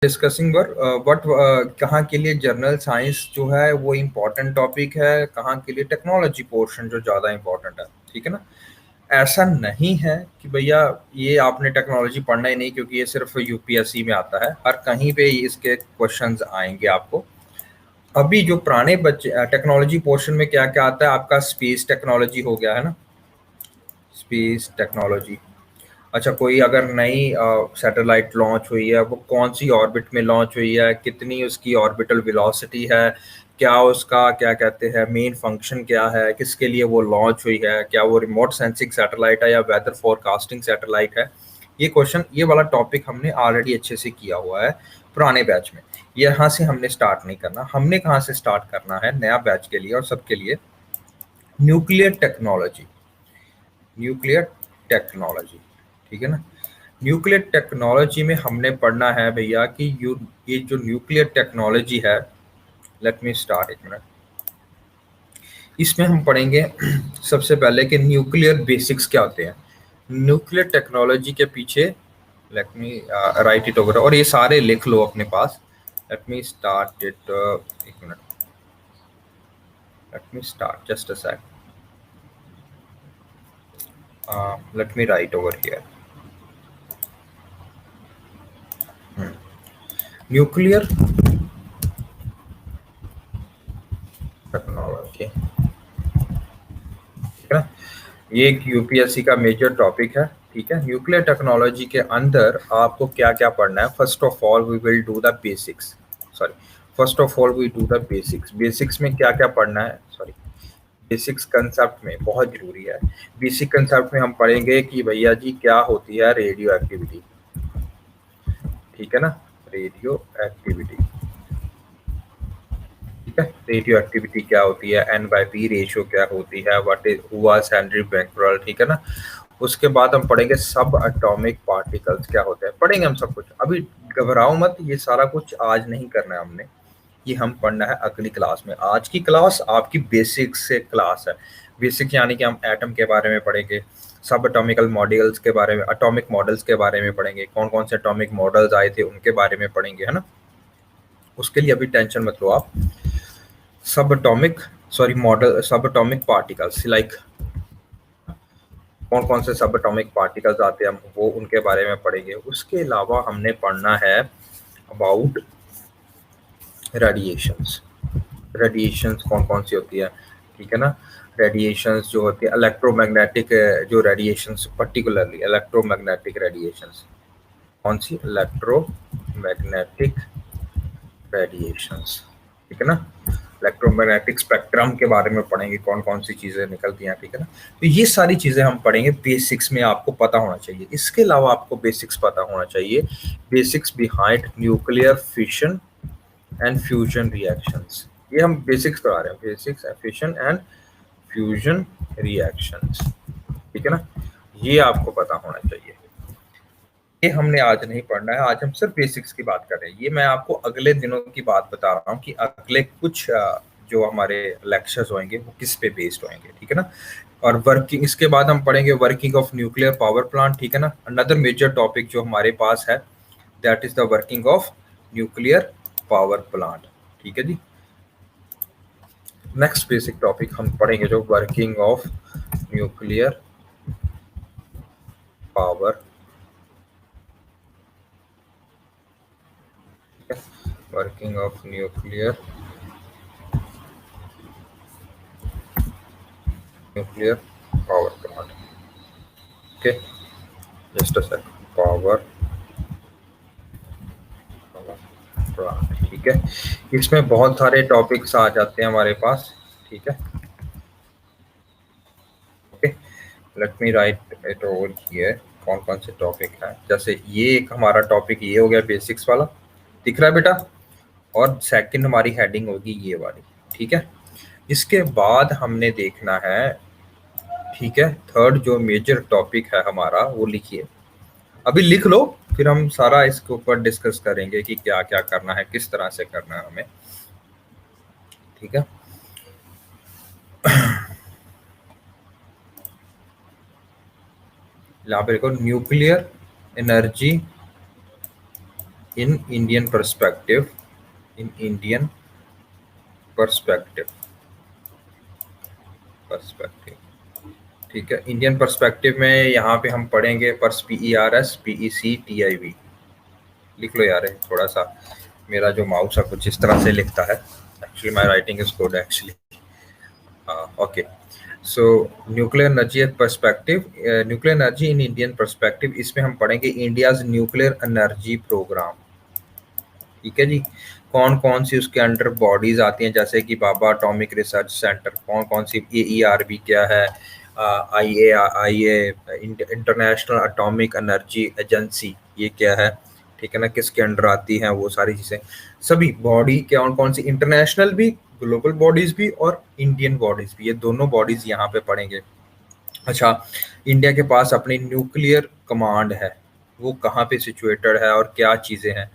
Discussing but कहाँ के लिए जर्नल साइंस जो है वो इम्पोर्टेंट टॉपिक है, कहाँ के लिए टेक्नोलॉजी पोर्शन जो ज़्यादा इम्पोर्टेंट है। ठीक है ना। ऐसा नहीं है कि भैया ये आपने टेक्नोलॉजी पढ़ना ही नहीं, क्योंकि ये सिर्फ यूपीएससी में आता है, हर कहीं पे इसके क्वेश्चंस आएंगे आपको। अभी जो पुराने बच्चे टेक्नोलॉजी पोर्शन में क्या क्या आता है, आपका स्पेस टेक्नोलॉजी हो गया है ना, स्पेस टेक्नोलॉजी। अच्छा, कोई अगर नई सैटेलाइट लॉन्च हुई है, वो कौन सी ऑर्बिट में लॉन्च हुई है, कितनी उसकी ऑर्बिटल वेलोसिटी है, क्या उसका क्या कहते हैं मेन फंक्शन क्या है, किसके लिए वो लॉन्च हुई है, क्या वो रिमोट सेंसिंग सैटेलाइट है या वेदर फोरकास्टिंग सैटेलाइट है। ये क्वेश्चन, ये वाला टॉपिक हमने ऑलरेडी अच्छे से किया हुआ है पुराने बैच में। यहाँ से हमने स्टार्ट नहीं करना, हमने कहाँ से स्टार्ट करना है नया बैच के लिए और सबके लिए, न्यूक्लियर टेक्नोलॉजी। न्यूक्लियर टेक्नोलॉजी, ठीक है ना। न्यूक्लियर टेक्नोलॉजी में हमने पढ़ना है भैया कि ये जो न्यूक्लियर टेक्नोलॉजी है, लेट मी स्टार्ट एक मिनट। इसमें हम पढ़ेंगे सबसे पहले कि न्यूक्लियर बेसिक्स क्या होते हैं। न्यूक्लियर टेक्नोलॉजी के पीछे, let me right it over, और ये सारे लिख लो अपने पास। लेट मी स्टार्ट इट, एक minute, let me start just a second, let me right over here. Nuclear technology, ठीक है ना। ये एक यूपीएससी का मेजर टॉपिक है। ठीक है, न्यूक्लियर टेक्नोलॉजी के अंदर आपको क्या क्या पढ़ना है। First of all we will do the basics, sorry, first of all we do the basics. Basics में क्या क्या पढ़ना है, सॉरी, बेसिक्स कंसेप्ट में बहुत जरूरी है। बेसिक कंसेप्ट में हम पढ़ेंगे कि भैया जी क्या होती है रेडियो एक्टिविटी, ठीक है ना, रेडियो एक्टिविटी। ठीक है, रेडियो एक्टिविटी क्या होती है, एन बाई पी रेशियो क्या होती है, व्हाट इज हुआ हेनरी becquerel, ठीक है ना। उसके बाद हम पढ़ेंगे सब एटॉमिक पार्टिकल्स क्या होते हैं, पढ़ेंगे हम सब कुछ। अभी घबराओ मत, ये सारा कुछ आज नहीं करना है हमने, ये हम पढ़ना है अगली क्लास में। आज की क्लास आपकी बेसिक से क्लास है। बेसिक यानी कि हम एटम के बारे में पढ़ेंगे, सब एटॉमिकल मॉडल्स के बारे में, एटॉमिक मॉडल्स के बारे में पढ़ेंगे, कौन कौन से एटॉमिक मॉडल्स आए थे उनके बारे में पढ़ेंगे, है ना। उसके लिए अभी टेंशन मत लो आप। सब एटॉमिक, सॉरी, मॉडल, सब एटॉमिक पार्टिकल्स, लाइक कौन कौन से सब एटॉमिक पार्टिकल्स आते हैं, हम वो उनके बारे में पढ़ेंगे। उसके अलावा हमने पढ़ना है अबाउट रेडिएशंस। रेडिएशंस कौन कौन सी होती है, ठीक है ना। रेडिएशंस जो होती है इलेक्ट्रोमैग्नेटिक, जो रेडिएशंस, पर्टिकुलरली इलेक्ट्रोमैग्नेटिक रेडिएशंस, कौन सी, इलेक्ट्रोमैग्नेटिक रेडिएशंस, ठीक है ना। इलेक्ट्रोमैग्नेटिक स्पेक्ट्रम के बारे में पढ़ेंगे, कौन कौन सी चीजें निकलती हैं, ठीक है ना। तो ये सारी चीजें हम पढ़ेंगे, बेसिक्स में आपको पता होना चाहिए। इसके अलावा आपको बेसिक्स पता होना चाहिए, basics behind nuclear fission and fusion reactions. ये हम बेसिक्स पढ़ा रहे हैं, basics fission and fusion reactions, ठीक है ना। ये आपको पता होना चाहिए। ये हमने आज नहीं पढ़ना है, आज हम सिर्फ बेसिक्स की बात कर रहे हैं। ये मैं आपको अगले दिनों की बात बता रहा हूँ कि अगले कुछ जो हमारे लेक्चर्स होंगे वो किस पे बेस्ड होंगे, ठीक है ना। और वर्किंग, इसके बाद हम पढ़ेंगे working of nuclear power plant, ठीक है ना। अनदर मेजर टॉपिक जो हमारे पास है, that is the working of nuclear power plant, ठीक है जी। नेक्स्ट बेसिक टॉपिक हम पढ़ेंगे जो working of nuclear power, working of nuclear power plant, okay, just a second, power plant, ठीक है। इसमें बहुत सारे टॉपिक्स आ जाते हैं हमारे पास, ठीक है, okay. Let me right it over here, कौन कौन से टॉपिक हैं। जैसे ये एक हमारा टॉपिक ये हो गया बेसिक्स वाला, दिख रहा है बेटा, और सेकंड हमारी हेडिंग होगी ये वाली, ठीक है। इसके बाद हमने देखना है, ठीक है, थर्ड जो मेजर टॉपिक है हमारा, वो लिखिए, अभी लिख लो, फिर हम सारा इसके ऊपर डिस्कस करेंगे कि क्या क्या करना है, किस तरह से करना है हमें, ठीक है। यहाँ पे देखो, nuclear energy in Indian perspective, in Indian perspective, perspective, ठीक है। इंडियन पर्सपेक्टिव में यहाँ पे हम पढ़ेंगे पर्स, PERS PECTIV। लिख लो यार, थोड़ा सा मेरा जो माउस है कुछ इस तरह से लिखता है। Actually my writing is good actually. Okay, so nuclear energy perspective, nuclear energy in Indian perspective, इसमें हम पढ़ेंगे इंडियाज न्यूक्लियर एनर्जी प्रोग्राम। ठीक है जी। कौन कौन सी उसके अंडर बॉडीज आती हैं, जैसे कि बाबा एटॉमिक रिसर्च सेंटर, कौन कौन सी, AERB क्या है, IA international atomic energy agency ये क्या है, ठीक है ना, किसके अंडर आती हैं वो सारी चीजें, सभी बॉडी कौन कौन सी, इंटरनेशनल भी, ग्लोबल बॉडीज भी और इंडियन बॉडीज भी, ये दोनों बॉडीज यहाँ पे पढ़ेंगे। अच्छा, इंडिया के पास अपनी न्यूक्लियर कमांड है, वो कहाँ पे सिचुएटेड है और क्या चीजें हैं।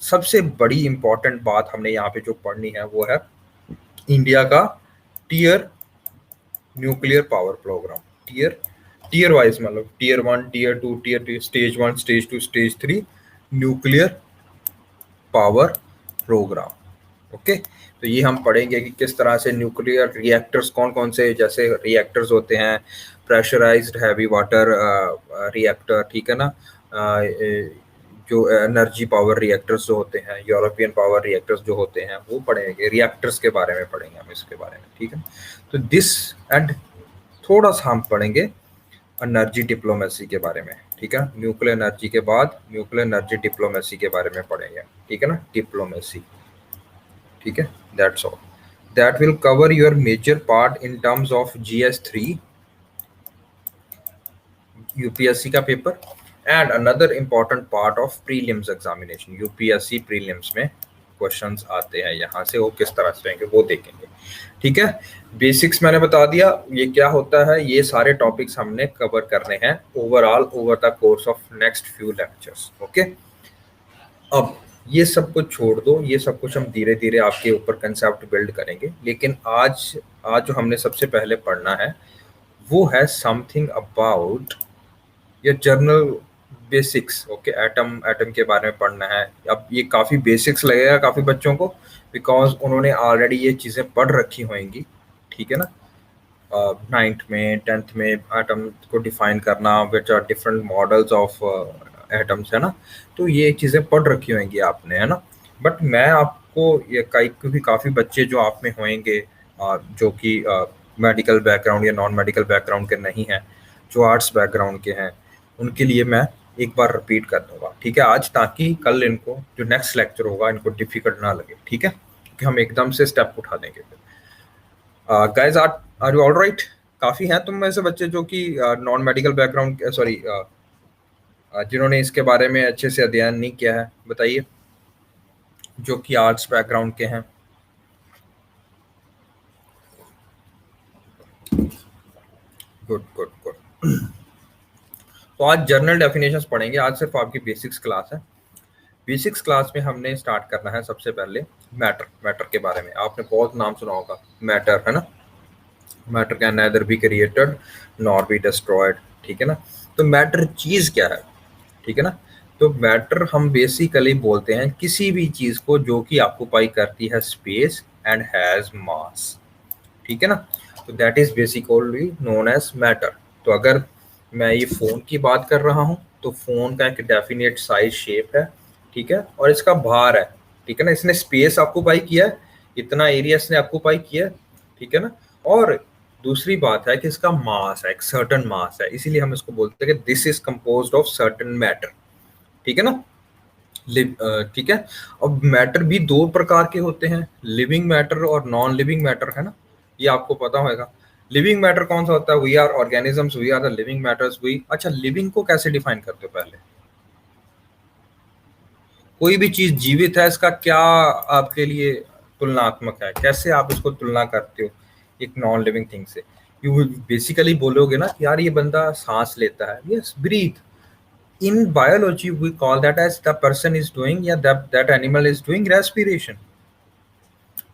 सबसे बड़ी इंपॉर्टेंट बात हमने यहाँ पे जो पढ़नी है वो है इंडिया का tier nuclear power programme. Tier, tier wise, मतलब tier 1, tier 2, tier 3, stage 1, stage 2, stage 3 nuclear power programme. Okay, तो ये हम पढ़ेंगे कि किस तरह से न्यूक्लियर रिएक्टर्स, कौन कौन से जैसे रिएक्टर्स होते हैं, प्रेशराइज्ड हैवी वाटर रिएक्टर, ठीक है ना, जो एनर्जी पावर रिएक्टर्स जो होते हैं, यूरोपियन पावर रिएक्टर्स जो होते हैं, वो पढ़ेंगे, रिएक्टर्स के बारे में पढ़ेंगे हम, इसके बारे में, ठीक है। तो दिस एंड थोड़ा सा हम पढ़ेंगे एनर्जी डिप्लोमेसी के बारे में, ठीक है। न्यूक्लियर एनर्जी के बाद न्यूक्लियर एनर्जी डिप्लोमेसी के बारे में पढ़ेंगे, ठीक है ना, डिप्लोमेसी, ठीक है। That's all, that will cover your major part in terms of GS3 UPSC का paper and another important part of prelims examination. UPSC prelims में क्वेश्चंस आते हैं यहाँ से, वो किस तरह से रहेंगे वो देखेंगे, ठीक है। बेसिक्स मैंने बता दिया, ये क्या होता है, ये सारे टॉपिक्स हमने कवर करने हैं overall over the course of next few lectures. Okay, अब ये सब कुछ छोड़ दो, ये सब कुछ हम धीरे धीरे आपके ऊपर कंसेप्ट बिल्ड करेंगे, लेकिन आज आज जो हमने सबसे पहले पढ़ना है वो है समथिंग अबाउट ये journal basics. Okay, atom, atom के बारे में पढ़ना है। अब ये काफ़ी बेसिक्स लगेगा काफ़ी बच्चों को, बिकॉज उन्होंने ऑलरेडी ये चीज़ें पढ़ रखी होंगी, ठीक है ना, 9th में 10th में एटम को डिफाइन करना, which are different models of atoms, है ना, तो ये चीज़ें पढ़ रखी होंगी आपने, है ना। बट मैं आपको ये क्योंकि काफ़ी बच्चे जो आप में होंगे जो कि मेडिकल बैकग्राउंड या नॉन मेडिकल बैकग्राउंड के नहीं हैं, जो आर्ट्स बैकग्राउंड के हैं, उनके लिए मैं एक बार रिपीट कर दूंगा, ठीक है आज, ताकि कल इनको जो नेक्स्ट लेक्चर होगा इनको डिफिकल्ट ना लगे, ठीक है, कि हम एकदम से स्टेप उठा देंगे। Guys, are you all right? काफ़ी हैं तुम में से बच्चे जो कि नॉन मेडिकल बैकग्राउंड, सॉरी, जिन्होंने इसके बारे में अच्छे से अध्ययन नहीं किया है, बताइए, जो कि आर्ट्स बैकग्राउंड के हैं। Good good good. तो आज जर्नल डेफिनेशंस पढ़ेंगे, आज सिर्फ आपकी बेसिक्स क्लास है। बेसिक्स क्लास में हमने स्टार्ट करना है सबसे पहले मैटर, मैटर के बारे में आपने बहुत नाम सुना होगा, मैटर, है ना, matter can nether be created nor be destroyed, ठीक है ना। तो मैटर चीज़ क्या है, ठीक है ना, तो मैटर हम बेसिकली बोलते हैं किसी भी चीज़ को जो कि ऑक्युपाई करती है स्पेस एंड हैज़ मास, ठीक है ना, तो that is basically known as matter. तो अगर मैं ये फ़ोन की बात कर रहा हूँ तो फ़ोन का एक डेफिनेट साइज शेप है, ठीक है, और इसका भार है, ठीक है ना, इसने स्पेस ऑक्युपाई किया है, इतना एरिया इसने ऑक्युपाई किया है, ठीक है ना। और दूसरी बात है कि इसका मास है, एक सर्टन मास है, इसीलिए हम इसको बोलते हैं कि this is composed of certain matter, ठीक है ना, ठीक है। अब मैटर भी दो प्रकार के होते हैं, लिविंग मैटर और नॉन लिविंग मैटर, है ना, ये आपको पता होगा। लिविंग मैटर कौन सा होता है, we are organisms, we are the living matters, we. अच्छा, लिविंग को कैसे डिफाइन करते हो, पहले कोई भी चीज जीवित है, इसका क्या आपके लिए तुलनात्मक है, कैसे आप इसको तुलना करते हो एक नॉन लिविंग थिंग से। यू बेसिकली बोलोगे ना कि यार ये बंदा सांस लेता है, yes, breathe. In biology we call that as the person is doing या that animal is doing respiration,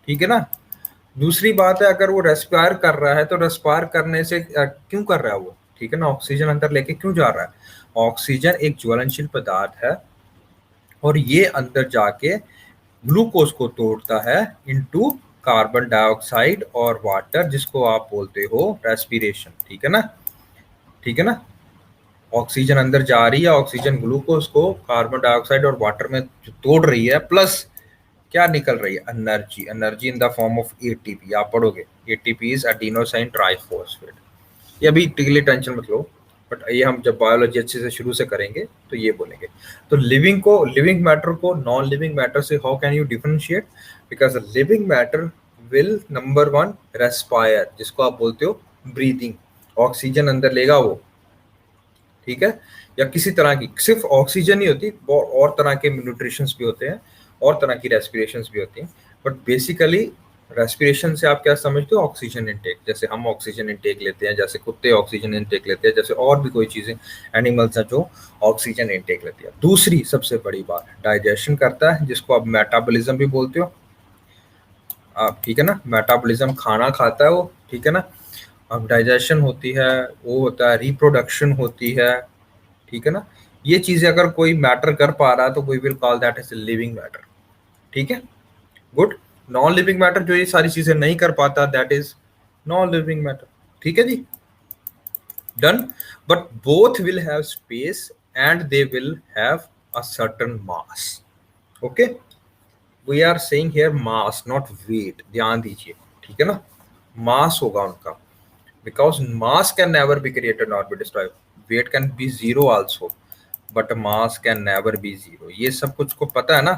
ठीक है ना। दूसरी बात है, अगर वो रेस्पायर कर रहा है तो रेस्पायर करने से क्यों कर रहा है वो, ठीक है ना, ऑक्सीजन अंदर लेके क्यों जा रहा है। ऑक्सीजन एक ज्वलनशील पदार्थ है, और ये अंदर जाके ग्लूकोज को तोड़ता है इनटू कार्बन डाइऑक्साइड और वाटर, जिसको आप बोलते हो रेस्पिरेशन। ठीक है ना, ठीक है ना। ऑक्सीजन अंदर जा रही है, ऑक्सीजन ग्लूकोज को कार्बन डाइऑक्साइड और वाटर में तोड़ रही है, प्लस क्या निकल रही है, energy. Energy in the form of ATP, आप पढ़ोगे एटीपी इज एडिनोसाइन ट्राइफॉस्फेट। ये अभी के लिए टेंशन मत लो, बट ये हम जब बायोलॉजी अच्छे से शुरू से करेंगे तो ये बोलेंगे। तो लिविंग मैटर को नॉन लिविंग मैटर से how can you differentiate? Because living matter will number one respire, जिसको आप बोलते हो ब्रीदिंग, ऑक्सीजन अंदर लेगा वो। ठीक है, या किसी तरह की सिर्फ ऑक्सीजन ही होती, और तरह के न्यूट्रिशंस भी होते हैं, और तरह की रेस्पिरेशंस भी होती हैं, बट बेसिकली रेस्पिरेशन से आप क्या समझते हो? ऑक्सीजन इनटेक, जैसे हम ऑक्सीजन इनटेक लेते हैं, जैसे कुत्ते ऑक्सीजन इनटेक लेते हैं, जैसे और भी कोई चीजें एनिमल्स हैं जो ऑक्सीजन इनटेक लेती है। दूसरी सबसे बड़ी बात, डाइजेशन करता है, जिसको आप मेटाबॉलिज्म भी बोलते हो आप। ठीक है ना, मेटाबॉलिज्म खाना खाता है वो। ठीक है ना, अब डाइजेशन होती है, वो होता है रिप्रोडक्शन होती है। ठीक है ना, ये चीजें अगर कोई मैटर कर पा रहा है तो we will call that as living matter. ठीक है, गुड। नॉन लिविंग मैटर जो ये सारी चीजें नहीं कर पाता, that is non living matter. ठीक है जी, done. But both will have space and they will have a certain mass. Okay, we are saying here mass not weight, ध्यान दीजिए। ठीक है ना, मास होगा उनका, because mass can never be created nor be destroyed. Weight can be zero also, but mass can never be zero. ये सब कुछ को पता है ना?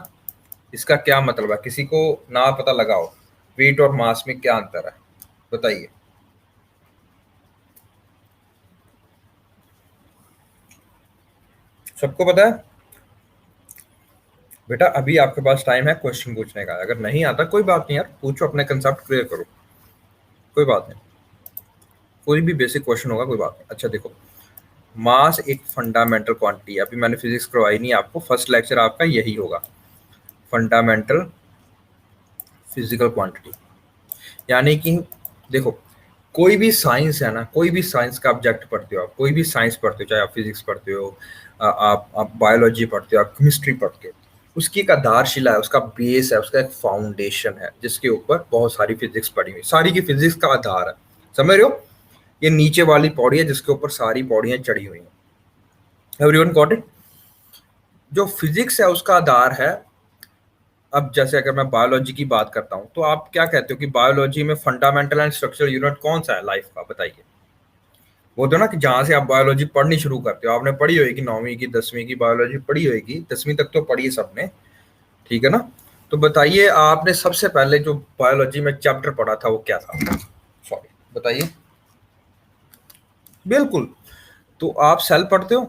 इसका क्या मतलब है? किसी को ना पता लगाओ वेट और मास में क्या अंतर है, बताइए। सबको पता है? बेटा अभी आपके पास टाइम है क्वेश्चन पूछने का, अगर नहीं आता कोई बात नहीं यार, पूछो, अपने कंसेप्ट क्लियर करो, कोई बात नहीं। कोई भी बेसिक क्वेश्चन होगा, कोई बात नहीं। अच्छा देखो, मास एक फंडामेंटल क्वांटिटी है। अभी मैंने फिजिक्स करवाई नहीं आपको, फर्स्ट लेक्चर आपका यही होगा, फंडामेंटल फिजिकल क्वांटिटी। यानी कि देखो, कोई भी साइंस है ना, कोई भी साइंस का ऑब्जेक्ट पढ़ते हो आप, कोई भी साइंस पढ़ते हो, चाहे आप फिजिक्स पढ़ते हो, आप बायोलॉजी पढ़ते हो, आप केमिस्ट्री पढ़ते हो, उसकी एक आधारशिला है, उसका बेस है, उसका एक फाउंडेशन है, जिसके ऊपर बहुत सारी फिजिक्स पढ़ी हुई, सारी की फिजिक्स का आधार है। समझ रहे हो? ये नीचे वाली पौड़ी है जिसके ऊपर सारी पौड़ियां चढ़ी हुई हैं। Everyone got it? जो फिजिक्स है उसका आधार है। अब जैसे अगर मैं बायोलॉजी की बात करता हूं, तो आप क्या कहते हो कि बायोलॉजी में फंडामेंटल एंड स्ट्रक्चरल यूनिट कौन सा है लाइफ का, बताइए। वो तो ना कि जहां से आप बायोलॉजी पढ़नी शुरू करते हो, आपने पढ़ी होगी 9वीं की 10वीं की बायोलॉजी पढ़ी होगी, 10वीं तक तो पढ़ी सबने। ठीक है ना, तो बताइए आपने सबसे पहले जो बायोलॉजी में चैप्टर पढ़ा था वो क्या था? सॉरी, बताइए। बिल्कुल, तो आप सेल पढ़ते हो,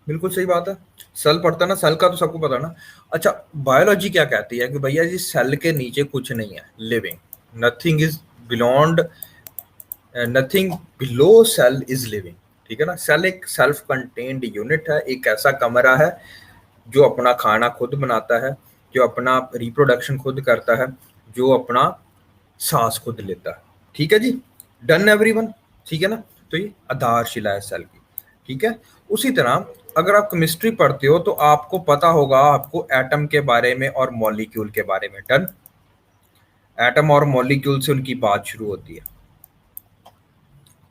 बिल्कुल सही बात है, सेल पढ़ता है ना, सेल का तो सबको पता है ना। अच्छा, बायोलॉजी क्या कहती है कि भैया जी सेल के नीचे कुछ नहीं है living, nothing is beyond, nothing below cell is living. ठीक है ना, सेल एक सेल्फ कंटेन्ड यूनिट है, एक ऐसा कमरा है जो अपना खाना खुद बनाता है, जो अपना रिप्रोडक्शन खुद करता है, जो अपना सांस खुद लेता है। ठीक है जी, डन एवरीवन? ठीक है ना, तो ये आधारशिला है सेल की। ठीक है, उसी तरह अगर आप केमिस्ट्री पढ़ते हो तो आपको पता होगा, आपको एटम के बारे में और मॉलिक्यूल के बारे में। डन, एटम और मॉलिक्यूल से उनकी बात शुरू होती है।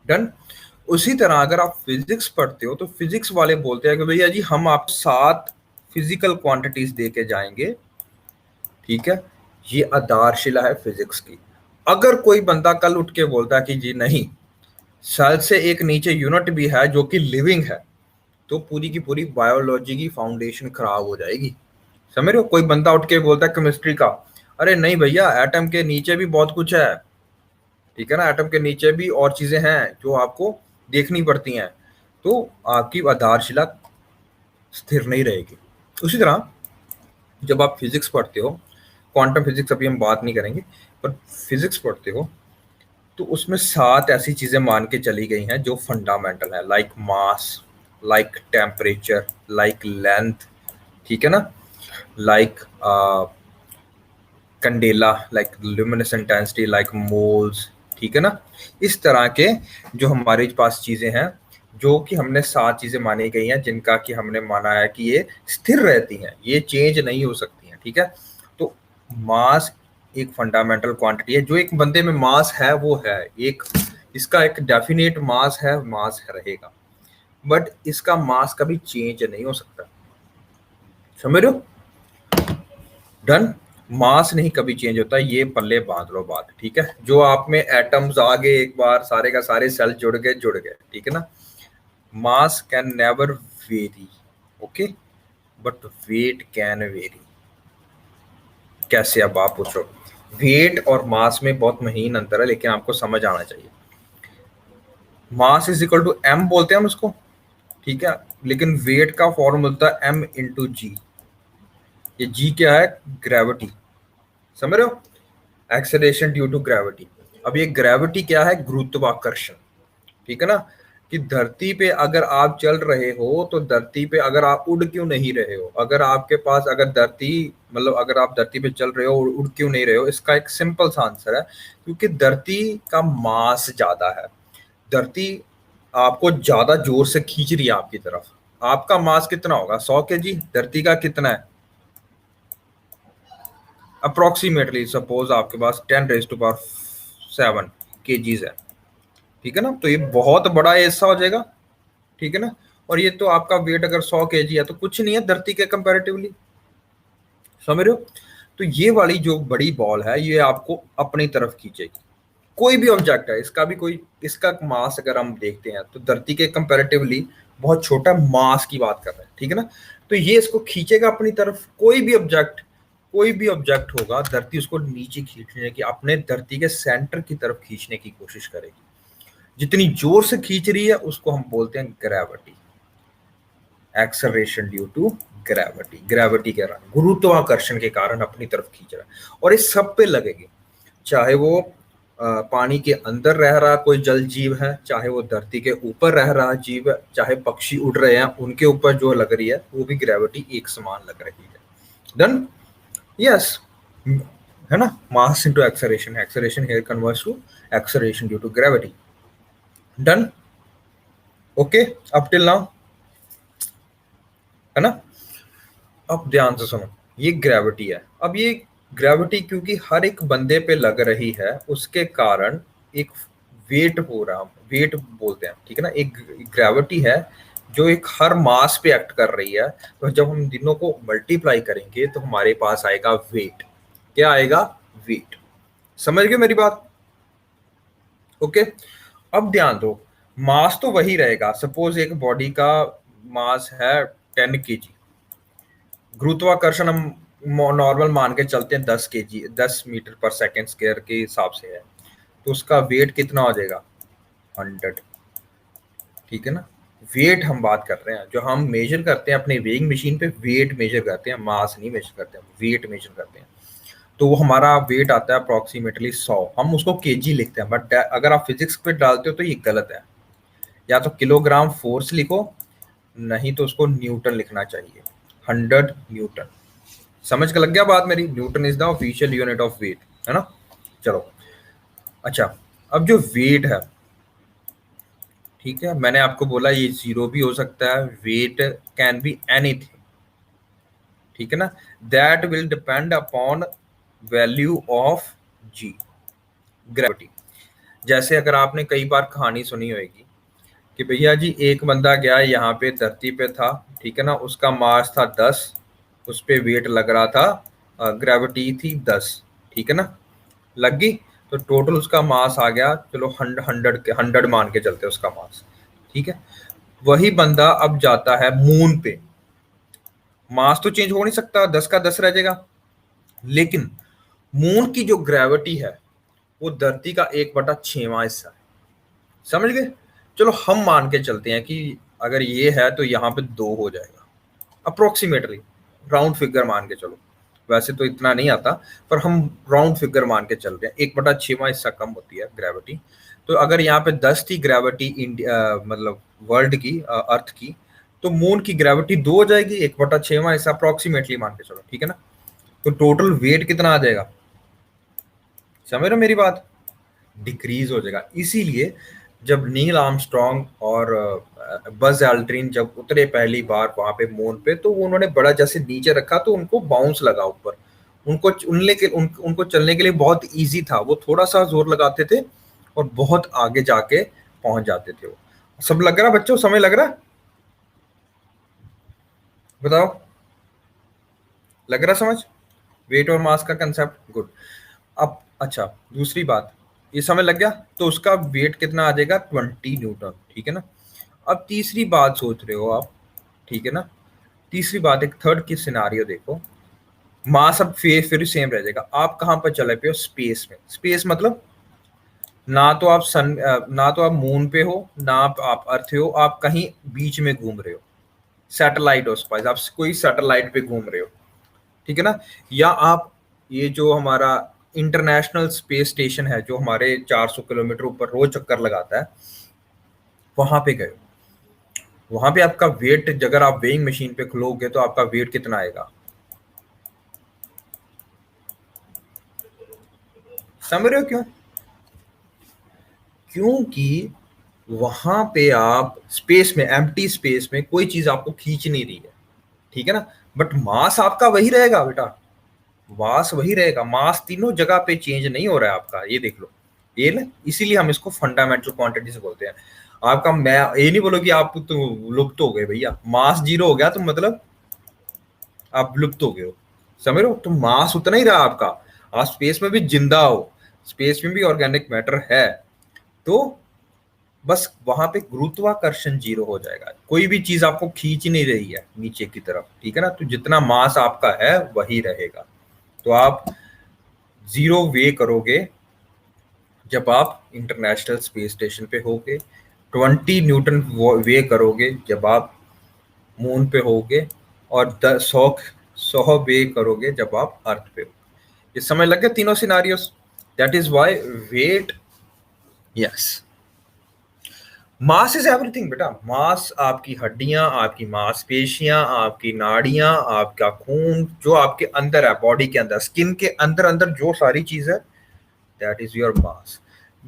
डन, उसी तरह अगर आप फिजिक्स पढ़ते हो तो फिजिक्स वाले बोलते हैं कि भैया जी हम आप 7 फिजिकल क्वांटिटीज दे के जाएंगे। ठीक है, ये आधारशिला है फिजिक्स की। अगर कोई बंदा कल उठ के बोलता है कि जी नहीं, सेल से एक नीचे यूनिट भी है जो कि लिविंग है, तो पूरी की पूरी बायोलॉजी की फाउंडेशन खराब हो जाएगी। समझ रहे हो? कोई बंदा उठ के बोलता है केमिस्ट्री का, अरे नहीं भैया एटम के नीचे भी बहुत कुछ है। ठीक है ना, एटम के नीचे भी और चीजें हैं जो आपको देखनी पड़ती हैं, तो आपकी आधारशिला स्थिर नहीं रहेगी। उसी तरह जब आप फिजिक्स पढ़ते हो, क्वांटम फिजिक्स अभी हम बात नहीं करेंगे, पर फिजिक्स पढ़ते हो तो उसमें 7 ऐसी चीजें मान के चली गई हैं जो फंडामेंटल है, like mass, like temperature, like length. ठीक है ना, like candela, like luminous intensity, like moles. ठीक है ना, इस तरह के जो हमारे पास चीजें हैं जो कि हमने 7 चीजें मानी गई हैं, जिनका कि हमने माना है कि ये स्थिर रहती हैं, ये चेंज नहीं हो सकती हैं, ठीक है। तो मास एक फंडामेंटल क्वांटिटी है, जो एक बंदे में मास है वो है, एक इसका एक डेफिनेट मास है, मास रहेगा, बट इसका मास कभी चेंज नहीं हो सकता, समझ रहे हो। डन। मास नहीं कभी चेंज होता, ये पल्ले बांध लो बात, ठीक है। जो आप में एटम्स आ गए एक बार, सारे का सारे सेल जुड़ गए, ठीक है ना। Mass can never vary, okay, but weight can vary. कैसे, अब आप पूछो। वेट और मास में बहुत महीन अंतर है, लेकिन आपको समझ आना चाहिए। Mass is equal to M बोलते हैं हम उसको, ठीक है, लेकिन वेट का फॉर्म होता है एम इंटू जी। ये जी क्या है? ग्रेविटी, समझ रहे हो, एक्सेलरेशन ड्यू टू ग्रेविटी। अब ये ग्रेविटी क्या है? गुरुत्वाकर्षण, ठीक है ना। कि धरती पे अगर आप चल रहे हो तो धरती पे अगर आप उड़ क्यों नहीं रहे हो, अगर आपके पास अगर धरती मतलब अगर आप धरती पे चल रहे हो और उड़ क्यों नहीं रहे हो, इसका एक सिंपल सा आंसर है, क्योंकि धरती का मास ज्यादा है। धरती आपको ज्यादा जोर से खींच रही है आपकी तरफ। आपका मास कितना होगा? 100 kg। धरती का कितना है? अप्रोक्सीमेटली सपोज आपके पास 10⁻⁷ kgs है, ठीक है ना। तो ये बहुत बड़ा हिस्सा हो जाएगा, ठीक है ना। और ये तो आपका वेट अगर 100 kg है तो कुछ नहीं है धरती के कंपैरेटिवली, समझ रहे हो। तो ये वाली जो बड़ी बॉल है ये आपको अपनी तरफ खींचेगी। कोई भी ऑब्जेक्ट है, इसका भी कोई, इसका मास अगर हम देखते हैं तो धरती के कंपैरेटिवली बहुत छोटा मास की बात कर रहे हैं, ठीक है ना। तो ये इसको खींचेगा अपनी तरफ। कोई भी ऑब्जेक्ट होगा, धरती उसको नीचे खींचने की, अपने धरती के सेंटर की तरफ खींचने की कोशिश करेगी। जितनी जोर से खींच रही है उसको हम बोलते हैं gravity, acceleration due to gravity. Gravity के कारण, गुरुत्वाकर्षण के कारण अपनी तरफ खींच रहा है, और इस सब पे लगेगी। चाहे वो पानी के अंदर रह रहा कोई जल जीव है, चाहे वो धरती के ऊपर रह रहा जीव है, चाहे पक्षी उड़ रहे हैं उनके ऊपर जो लग रही है वो भी ग्रेविटी एक समान लग रही है। डन। यस, है ना। Mass into acceleration, acceleration here converts to acceleration due to gravity. Done. Okay, up till now, है ना। अब ध्यान से सुनो, ये ग्रेविटी है। अब ये ग्रेविटी क्योंकि हर एक बंदे पे लग रही है, उसके कारण एक वेट हो रहा, वेट बोलते हैं, ठीक है ना। एक ग्रेविटी है जो एक हर मास पे एक्ट कर रही है। तो जब हम दिनों को मल्टीप्लाई करेंगे तो हमारे पास आएगा वेट। क्या आएगा? वेट। समझ गए मेरी बात? ओके। अब ध्यान दो, मास तो वही रहेगा। सपोज एक बॉडी का मास है 10 kg, गुरुत्वाकर्षण हम नॉर्मल मान के चलते हैं 10 kg, 10 मीटर पर सेकेंड स्क्वायर के हिसाब से है, तो उसका वेट कितना हो जाएगा? 100, ठीक है ना। वेट हम बात कर रहे हैं, जो हम मेजर करते हैं अपने वेइंग मशीन पे, वेट मेजर करते हैं, मास नहीं मेजर करते हैं, वेट मेजर करते हैं। तो वो हमारा वेट आता है अप्रोक्सीमेटली 100। हम उसको केजी लिखते हैं, बट अगर आप फिजिक्स पे डालते हो तो ये गलत है। या तो किलोग्राम फोर्स लिखो, नहीं तो उसको न्यूटन लिखना चाहिए, 100 न्यूटन। समझ के लग गया बात मेरी? Newton is the official unit of weight, है ना। चलो, अच्छा, अब जो वेट है, ठीक है, मैंने आपको बोला ये जीरो भी हो सकता है, वेट कैन बी एनीथिंग, ठीक है ना। That will depend upon value of G, gravity. जैसे अगर आपने कई बार कहानी सुनी होगी कि भैया जी एक बंदा गया यहाँ पे धरती पे था, ठीक है ना, उसका मास था 10, उस पे वेट लग रहा था, ग्रेविटी थी 10, ठीक है ना, लग गई। तो टोटल उसका मास आ गया, चलो 100 मान के चलते उसका मास, ठीक है। वही बंदा अब जाता है मून पे, मास तो चेंज हो नहीं सकता, 10 का 10 रह जाएगा, लेकिन मून की जो ग्रेविटी है वो धरती का 1/6वां हिस्सा है, समझ गए। चलो हम मान के चलते हैं कि अगर ये है तो यहाँ पे 2 हो जाएगा, अप्रोक्सीमेटली, राउंड फिगर मान के चलो। वैसे तो इतना नहीं आता, पर हम राउंड फिगर मान के चल रहे हैं, 1/6वां हिस्सा कम होती है ग्रेविटी। तो अगर यहाँ पे 10 थी ग्रेविटी इंडिया मतलब वर्ल्ड की, अर्थ की, तो मून की ग्रेविटी 2 हो जाएगी, 1/6वां हिस्सा अप्रोक्सीमेटली मान के चलो, ठीक है ना। तो टोटल वेट कितना आ जाएगा? समझ रहे हो मेरी बात? डिक्रीज हो जाएगा। इसीलिए जब नील आर्मस्ट्रॉन्ग और बज एल्ड्रिन जब उतरे पहली बार वहां पे मून पे, तो वो उन्होंने बड़ा जैसे नीचे रखा तो उनको बाउंस लगा ऊपर। उनको चलने के लिए बहुत इजी था, वो थोड़ा सा जोर लगाते थे और बहुत आगे जाके पहुंच जाते थे वो। सब लग रहा बच्चों, समय लग रहा? बताओ, लग रहा समझ? वेट और मास का कंसेप्ट, गुड। अब अच्छा, दूसरी बात, ये समझ लग गया, तो उसका वेट कितना आ जाएगा, 20 न्यूटन, ठीक है ना। अब तीसरी बात सोच रहे हो आप, ठीक है ना, तीसरी बात, एक थर्ड की सिनारियो देखो। मास अब फिर सेम रह जाएगा। आप कहां पर चले पे हो, स्पेस में। स्पेस मतलब ना तो आप ना तो आप मून पे हो, ना आप अर्थ हो, आप कहीं बीच में घूम रहे हो। सैटेलाइट हो स्पाइस, आप कोई सैटेलाइट पे घूम रहे हो, ठीक है ना। या आप, ये जो हमारा इंटरनेशनल स्पेस स्टेशन है जो हमारे 400 किलोमीटर ऊपर रोज चक्कर लगाता है, वहां पे गए हो। वहां पे आपका वेट, अगर आप वेइंग मशीन पे खुलोगे तो आपका वेट कितना आएगा, समझ रहे हो क्यों? क्योंकि वहां पे आप स्पेस में, एम्प्टी स्पेस में कोई चीज आपको खींच नहीं रही है, ठीक है ना। बट मास आपका वही रहेगा बेटा, मास वही रहेगा। मास तीनों जगह पे चेंज नहीं हो रहा है आपका, ये देख लो। ये ना, इसीलिए हम इसको फंडामेंटल क्वांटिटी से बोलते हैं। आपका, मैं ये नहीं बोलो कि आप तो लुप्त हो गए भैया, मास जीरो हो गया तो मतलब आप लुप्त हो गए हो, समझ रहे हो। तो मास उतना ही रहा आपका। आप स्पेस में भी जिंदा हो, स्पेस में भी ऑर्गेनिक मैटर है, तो बस वहां पे गुरुत्वाकर्षण जीरो हो जाएगा। कोई भी चीज आपको खींच नहीं रही है नीचे की तरफ, ठीक है ना। तो जितना मास आपका है वही रहेगा। तो आप जीरो वे करोगे जब आप इंटरनेशनल स्पेस स्टेशन पे होगे, 20 न्यूटन वे करोगे जब आप मून पे होगे, और 100 वे करोगे जब आप अर्थ पे हो। ये समझ लग गया तीनों scenarios? That is why weight, yes, mass is everything बेटा। मास आपकी हड्डियां, आपकी मांसपेशियां, आपकी नाड़ियां, आपका खून, जो आपके अंदर है, बॉडी के अंदर, स्किन के अंदर अंदर जो सारी चीज है, that is your mass.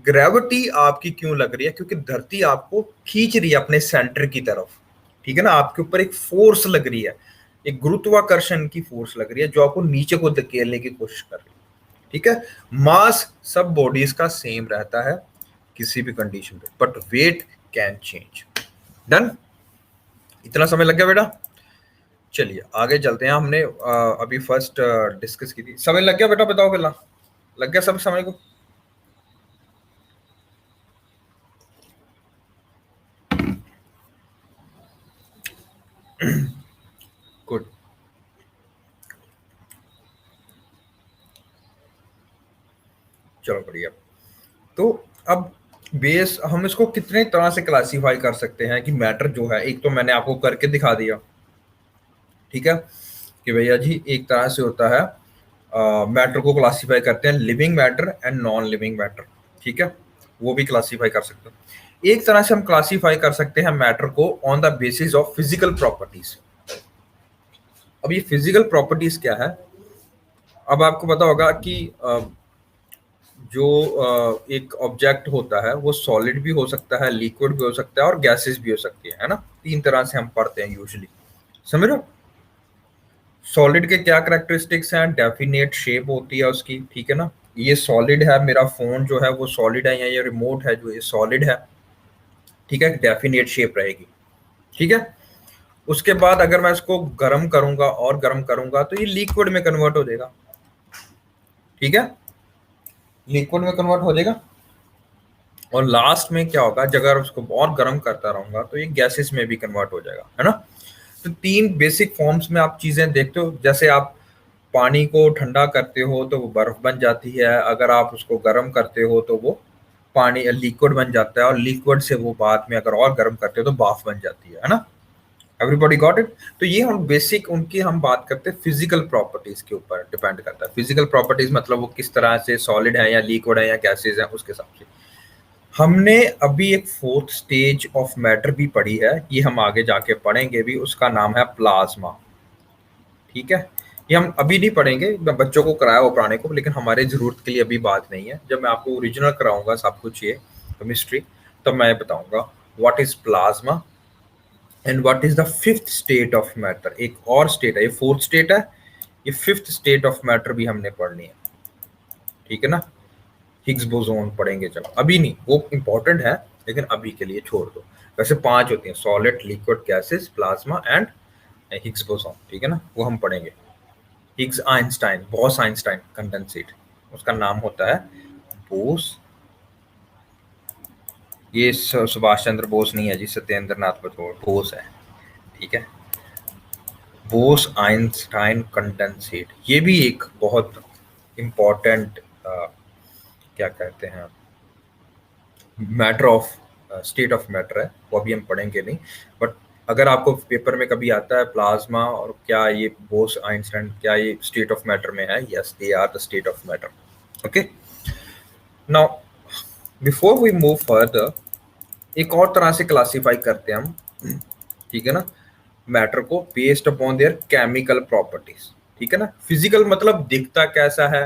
Gravity आपकी क्यों लग रही है, क्योंकि धरती आपको खींच रही है अपने सेंटर की तरफ, ठीक है ना। आपके ऊपर एक फोर्स लग रही है, एक गुरुत्वाकर्षण की फोर्स लग रही है जो आपको नीचे को धकेलने की कोशिश कर रही है, ठीक है। मास सब बॉडीज का सेम रहता है किसी भी कंडीशन पे, but weight can change. Done? इतना समय लग गया बेटा? चलिए आगे चलते हैं। हमने अभी फर्स्ट डिस्कस की थी। समय लग गया बेटा, बताओ पहला, लग गया सब समय को? गुड, चलो बढ़िया। तो अब बेस, हम इसको कितने तरह से क्लासीफाई कर सकते हैं कि मैटर जो है, एक तो मैंने आपको करके दिखा दिया, ठीक है, कि भैया जी एक तरह से होता है, मैटर को क्लासीफाई करते हैं living matter and non living matter, ठीक है, वो भी क्लासीफाई कर सकते हैं। एक तरह से हम क्लासीफाई कर सकते हैं मैटर को on the basis of physical properties. अब ये फिजिकल प्रॉपर्टीज क्या है? अब आपको पता होगा कि जो एक ऑब्जेक्ट होता है वो सॉलिड भी हो सकता है, लिक्विड भी हो सकता है और गैसेस भी हो सकती है ना। तीन तरह से हम पढ़ते हैं यूजुअली, समझ रहे हो। सॉलिड के क्या कैरेक्टरिस्टिक्स हैं? डेफिनेट शेप होती है उसकी, ठीक है ना। ये सॉलिड है, मेरा फोन जो है वो सॉलिड है, या ये रिमोट है जो ये सॉलिड है, ठीक है, डेफिनेट शेप रहेगी, ठीक है। उसके बाद अगर मैं इसको गर्म करूंगा और गर्म करूंगा तो ये लिक्विड में कन्वर्ट हो जाएगा, ठीक है, लिक्विड में कन्वर्ट हो जाएगा। और लास्ट में क्या होगा, जब अगर उसको और गर्म करता रहूंगा तो ये गैसेस में भी कन्वर्ट हो जाएगा, है ना। तो तीन बेसिक फॉर्म्स में आप चीजें देखते हो। जैसे आप पानी को ठंडा करते हो तो वो बर्फ बन जाती है, अगर आप उसको गर्म करते हो तो वो पानी लिक्विड बन जाता है, और लिक्विड से वो बाद में अगर और गर्म करते हो तो भाप बन जाती है ना। Everybody got it? तो ये हम बेसिक उनकी हम बात करते हैं, फिजिकल प्रॉपर्टीज के ऊपर डिपेंड करता है। फिजिकल प्रॉपर्टीज मतलब वो किस तरह से सॉलिड है या लिक्विड है या गैसेज है, उसके हिसाब से। हमने अभी एक फोर्थ स्टेज ऑफ मैटर भी पढ़ी है, ये हम आगे जाके पढ़ेंगे भी, उसका नाम है प्लाज्मा, ठीक है। ये हम अभी नहीं पढ़ेंगे, मैं बच्चों को कराया वो पढ़ाने को, लेकिन हमारे जरूरत के लिए अभी बात नहीं है। जब मैं आपको ओरिजिनल कराऊंगा सब कुछ ये केमिस्ट्री, तब मैं बताऊंगा what is plasma and what is the fifth state of matter, एक और स्टेट है, ये फोर्थ स्टेट है, ये फिफ्थ स्टेट ऑफ मैटर भी हमने पढ़नी है, ठीक है ना। हिग्स बोसोन पढ़ेंगे जब, अभी नहीं, वो इंपॉर्टेंट है लेकिन अभी के लिए छोड़ दो। वैसे 5 होती हैं, solid, liquid, gases, plasma and Higgs boson, ठीक है ना, वो हम पढ़ेंगे। Higgs Einstein, boss Einstein condensate, उसका नाम होता है बोस। ये सुभाष चंद्र बोस नहीं है जी, सत्येंद्र नाथ बोस है, ठीक है। बोस आइंस्टाइन कंडेंसेट, ये भी एक बहुत इम्पोर्टेंट क्या कहते हैं, matter of state of matter है, वो अभी हम पढ़ेंगे नहीं। बट अगर आपको पेपर में कभी आता है प्लाज्मा और क्या ये बोस आइंस्टाइन क्या ये स्टेट ऑफ मैटर में है, yes they are the state of matter. Okay, now before we move further, एक और तरह से क्लासिफाई करते हैं हम, ठीक है ना, मैटर को based upon their chemical properties, ठीक है ना। फिजिकल मतलब दिखता कैसा है,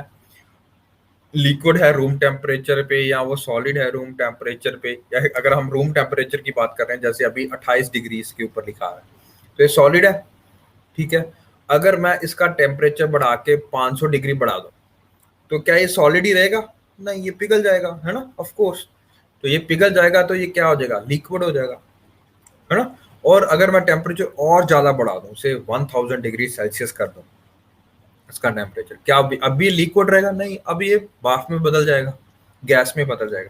लिक्विड है रूम टेम्परेचर पे या वो सॉलिड है रूम टेम्परेचर पे, या अगर हम रूम टेम्परेचर की बात कर रहे हैं जैसे अभी 28 डिग्री के ऊपर लिखा है तो ये सॉलिड है, ठीक है। अगर मैं इसका टेम्परेचर बढ़ा के 500 डिग्री बढ़ा दूं तो क्या ये सॉलिड ही रहेगा? नहीं, ये पिघल जाएगा, है ना, ऑफ कोर्स। तो ये पिघल जाएगा तो ये क्या हो जाएगा, लिक्विड हो जाएगा, है ना। और अगर मैं टेम्परेचर और ज्यादा बढ़ा दूं, उसे 1000 डिग्री सेल्सियस कर दूं इसका टेम्परेचर, क्या अब ये लिक्विड रहेगा? नहीं, अब ये भाप में बदल जाएगा, गैस में बदल जाएगा।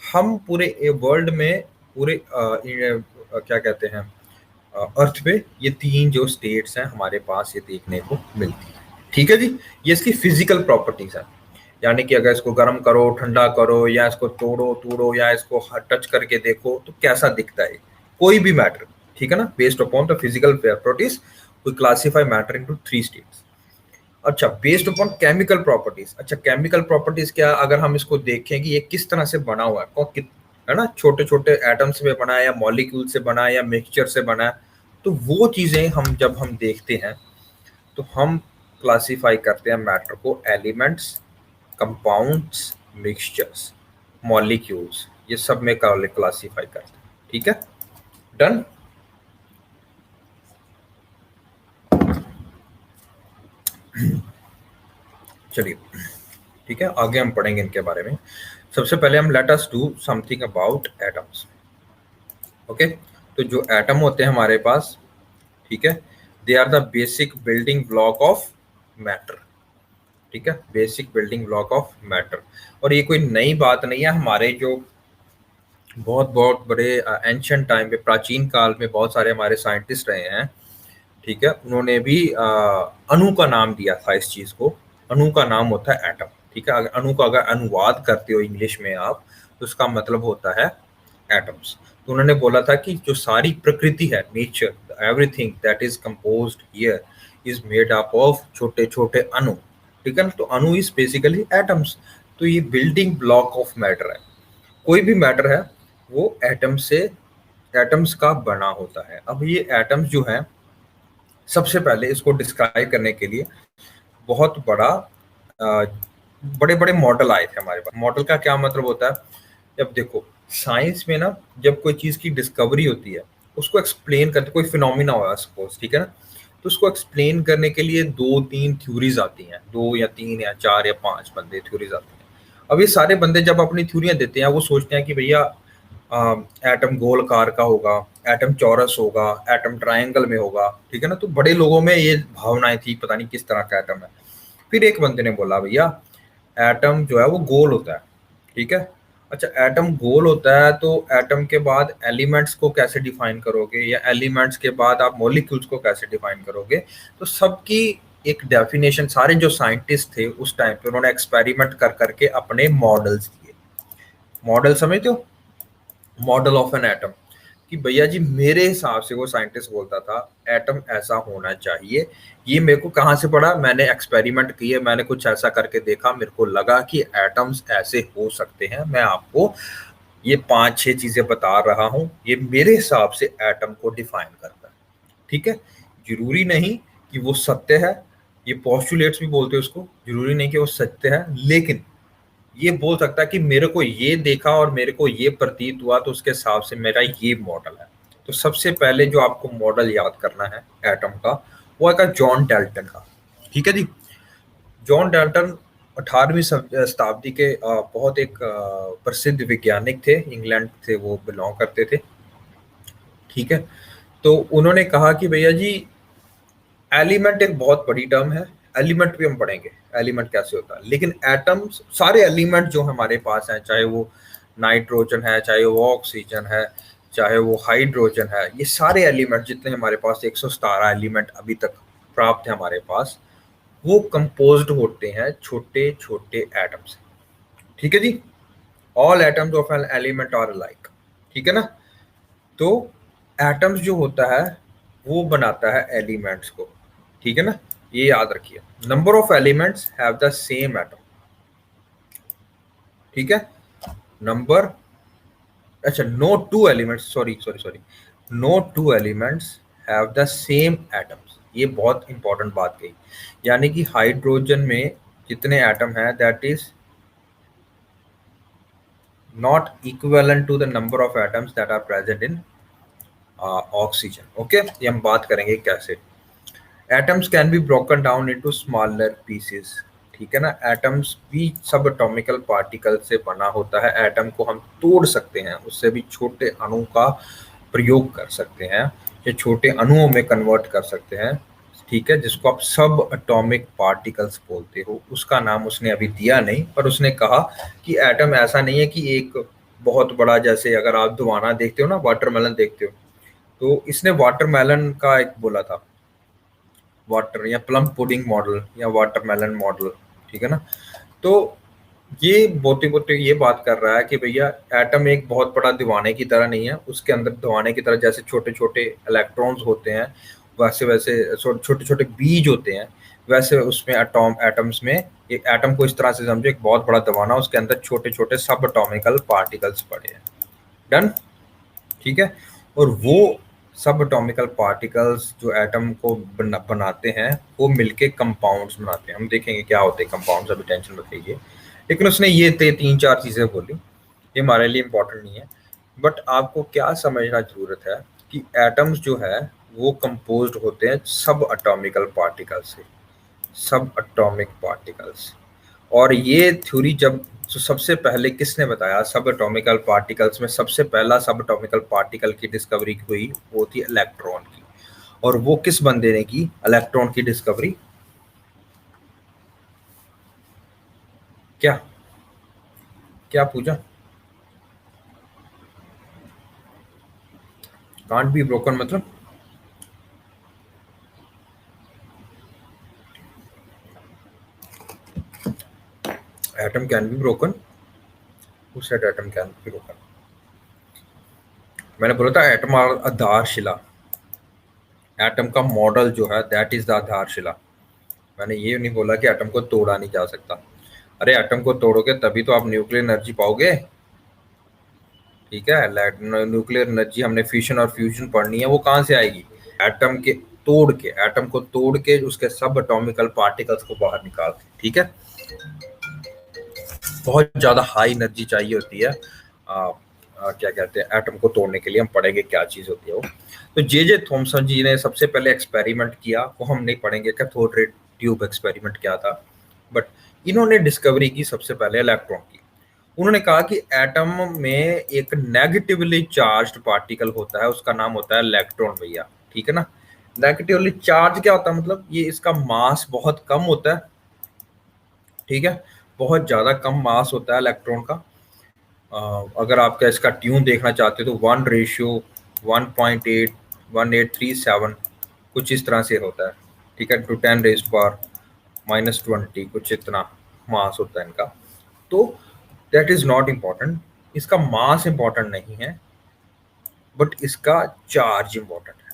हम पूरे वर्ल्ड में पूरे क्या कहते हैं अर्थ पे ये 3 जो स्टेट्स हैं हमारे पास, ये देखने को मिलती है, ठीक है जी। ये इसकी फिजिकल प्रॉपर्टीज है, यानी कि अगर इसको गर्म करो, ठंडा करो, या इसको तोड़ो तोड़ो, या इसको टच करके देखो तो कैसा दिखता है, कोई भी मैटर, ठीक है ना, based upon the physical properties we classify matter into 3 states. अच्छा, बेस्ड अपॉन केमिकल प्रॉपर्टीज, अच्छा केमिकल प्रॉपर्टीज क्या, अगर हम इसको देखें कि ये किस तरह से बना हुआ है ना, छोटे छोटे एटम्स में बना है या मॉलिक्यूल से बना है या मिक्सचर से बना है, तो वो चीजें हम जब हम देखते हैं तो हम क्लासिफाई करते हैं मैटर को एलिमेंट्स, कंपाउंड्स, मिक्सचर्स, मॉलिक्यूल्स, ये सब में क्लासिफाई करते हैं, ठीक है, डन। चलिए, ठीक है, आगे हम पढ़ेंगे इनके बारे में। सबसे पहले हम let us do something about atoms. Okay, तो जो एटम होते हैं हमारे पास, ठीक है, they are the basic building block of matter, ठीक है, basic building block of matter. और ये कोई नई बात नहीं है, हमारे जो बहुत बहुत बड़े एंशियंट टाइम पे, प्राचीन काल में बहुत सारे हमारे साइंटिस्ट रहे हैं, ठीक है, उन्होंने भी अणु का नाम दिया था इस चीज को। अणु का नाम होता है एटम, ठीक है। अगर अणु का अगर अनुवाद करते हो इंग्लिश में आप, तो उसका मतलब होता है एटम्स। तो उन्होंने बोला था कि जो सारी प्रकृति है, nature, everything that is composed here is made up of छोटे छोटे अणु, ठीक है ना। तो अणु इज बेसिकली एटम्स। तो ये बिल्डिंग ब्लॉक ऑफ मैटर है, कोई भी मैटर है वो एटम से, एटम्स का बना होता है। अब ये एटम्स जो है, सबसे पहले इसको डिस्क्राइब करने के लिए बहुत बड़ा बड़े बड़े मॉडल आए थे हमारे पास। मॉडल का क्या मतलब होता है, जब देखो साइंस में ना, जब कोई चीज की डिस्कवरी होती है, उसको एक्सप्लेन करते, कोई फिनोमिना हुआ सपोज, ठीक है ना, तो उसको एक्सप्लेन करने के लिए 2-3 थ्योरीज आती हैं, 2 या 3 या 4 या 5 बंदे थ्योरीज आती हैं। अब ये सारे बंदे जब अपनी थ्योरियां देते हैं, वो सोचते हैं कि भैया एटम गोल कार का होगा, एटम चौरस होगा, एटम ट्रायंगल में होगा, ठीक है ना। तो बड़े लोगों में ये भावनाएं थी, पता नहीं किस तरह का एटम है। फिर एक बंदे ने बोला भैया एटम जो है वो गोल होता है, ठीक है। अच्छा, एटम गोल होता है तो एटम के बाद एलिमेंट्स को कैसे डिफाइन करोगे, या एलिमेंट्स के बाद आप मॉलिक्यूल्स को कैसे डिफाइन करोगे? तो सबकी एक डेफिनेशन, सारे जो साइंटिस्ट थे उस टाइम पे, उन्होंने एक्सपेरिमेंट कर करके अपने मॉडल्स दिए। मॉडल समझते हो, मॉडल ऑफ एन एटम, कि भैया जी मेरे हिसाब से, वो साइंटिस्ट बोलता था एटम ऐसा होना चाहिए। ये मेरे को कहाँ से पड़ा, मैंने एक्सपेरिमेंट किए, मैंने कुछ ऐसा करके देखा, मेरे को लगा कि एटम्स ऐसे हो सकते हैं। मैं आपको ये 5-6 चीजें बता रहा हूँ, ये मेरे हिसाब से एटम को डिफाइन करता है, ठीक है। जरूरी नहीं कि वो सत्य है, ये पोस्टुलेट्स भी बोलते हैं उसको, जरूरी नहीं कि वो सत्य है, लेकिन ये बोल सकता है कि मेरे को ये देखा और मेरे को ये प्रतीत हुआ, तो उसके हिसाब से मेरा ये मॉडल है, तो सबसे पहले जो आपको मॉडल याद करना है एटम का, वो है जॉन डाल्टन का। ठीक है जी। जॉन डाल्टन 18वीं शताब्दी के बहुत एक प्रसिद्ध वैज्ञानिक थे, इंग्लैंड से वो बिलोंग करते थे। ठीक है। तो उन्होंने कहा कि भैया जी, एलिमेंट एक बहुत बड़ी टर्म है, एलिमेंट भी हम पढ़ेंगे एलिमेंट कैसे होता है, लेकिन एटम्स, सारे एलिमेंट जो हमारे पास हैं, चाहे वो नाइट्रोजन है, चाहे वो ऑक्सीजन है, चाहे वो हाइड्रोजन है, ये सारे एलिमेंट जितने हमारे पास 117 एलिमेंट अभी तक प्राप्त है हमारे पास, वो कंपोज्ड होते हैं छोटे छोटे एटम से। ठीक है जी। All atoms of an element are alike. ठीक है ना। तो एटम्स जो होता है वो बनाता है एलिमेंट्स को। ठीक है ना। ये याद रखिए, number of elements have the same atom. ठीक है। नंबर, अच्छा, no two elements, sorry sorry sorry, no two elements have the same atoms. ये बहुत इंपॉर्टेंट बात कही। यानी कि हाइड्रोजन में जितने एटम हैं, that is not equivalent to the number of atoms that are present in oxygen. Okay, ये हम बात करेंगे कैसे। Atoms can be broken down into smaller pieces. ठीक है ना। एटम्स भी सब एटॉमिकल पार्टिकल से बना होता है। एटम को हम तोड़ सकते हैं, उससे भी छोटे अणु का प्रयोग कर सकते हैं, या छोटे अणुओं में कन्वर्ट कर सकते हैं। ठीक है। जिसको आप सब एटॉमिक पार्टिकल्स बोलते हो, उसका नाम उसने अभी दिया नहीं, पर उसने कहा कि एटम ऐसा नहीं है कि एक बहुत बड़ा, जैसे अगर आप दुवाना देखते हो ना, वाटरमेलन देखते हो, तो इसने वाटरमेलन का एक बोला था, वाटर या प्लम पुडिंग मॉडल या वाटरमेलन मॉडल। ठीक है ना। तो ये बोते बोते ये बात कर रहा है कि भैया एटम एक बहुत बड़ा दीवाने की तरह नहीं है, उसके अंदर दीवाने की तरह जैसे छोटे छोटे इलेक्ट्रॉन्स होते हैं, वैसे वैसे छोटे छोटे बीज होते हैं, वैसे उसमें एटम्स में, एक एटम को इस तरह से समझो, एक बहुत बड़ा दीवाना, उसके अंदर छोटे छोटे सब एटॉमिकल पार्टिकल्स पड़े हैं। डन। ठीक है। और वो सब एटॉमिकल पार्टिकल्स जो एटम को बनाते हैं, वो मिलके कंपाउंड्स बनाते हैं। हम देखेंगे क्या होते हैं कंपाउंड्स, अभी टेंशन मत लीजिए। लेकिन उसने ये तीन चार चीजें बोली, ये हमारे लिए इंपॉर्टेंट नहीं है, बट आपको क्या समझना जरूरत है कि एटम्स जो है वो कंपोज्ड होते हैं सब एटॉमिकल पार्टिकल से, सब एटॉमिक पार्टिकल्स। और ये थ्योरी जब, तो सबसे पहले किसने बताया सब एटॉमिकल पार्टिकल्स में, सबसे पहला सब एटॉमिकल पार्टिकल की डिस्कवरी हुई, वो थी इलेक्ट्रॉन की। और वो किस बंदे ने की इलेक्ट्रॉन की डिस्कवरी? क्या क्या पूछा? कांट बी ब्रोकन मतलब? Atom can be broken? Who said atom can be broken? मैंने बोला था एटम आधारशिला, एटम का मॉडल जो है दैट इज द आधारशिला। मैंने ये नहीं बोला कि एटम को तोड़ा नहीं जा सकता। अरे एटम को तोड़ोगे तभी तो आप न्यूक्लियर एनर्जी पाओगे। ठीक है। न्यूक्लियर एनर्जी हमने फ्यूजन और फ्यूजन पढ़नी है, वो कहाँ से आएगी? एटम के तोड़ के, एटम को तोड़ के उसके सब एटॉमिकल पार्टिकल्स को बाहर निकाल के। ठीक है। बहुत ज्यादा हाई एनर्जी चाहिए होती है क्या कहते हैं, एटम को तोड़ने के लिए। हम पढ़ेंगे क्या चीज होती है वो। तो जे थॉमसन जी ने सबसे पहले एक्सपेरिमेंट किया, वो हम नहीं पढ़ेंगे, कैथोड रे ट्यूब एक्सपेरिमेंट क्या था, बट इन्होंने डिस्कवरी की सबसे पहले इलेक्ट्रॉन की। उन्होंने कहा कि एटम में एक नेगेटिवली चार्ज्ड पार्टिकल होता है, उसका नाम होता है इलेक्ट्रॉन भैया। ठीक है ना। नेगेटिवली चार्ज क्या होता है? मतलब ये इसका मास बहुत कम होता है। ठीक है। बहुत ज्यादा कम मास होता है इलेक्ट्रॉन का। अगर आपका इसका ट्यून देखना चाहते हो तो 1:1.81837 कुछ इस तरह से होता है। ठीक है। टू 10⁻⁻20 कुछ इतना मास होता है इनका। तो दैट इज नॉट इम्पॉर्टेंट, इसका मास इम्पॉर्टेंट नहीं है, बट इसका चार्ज इम्पॉर्टेंट है।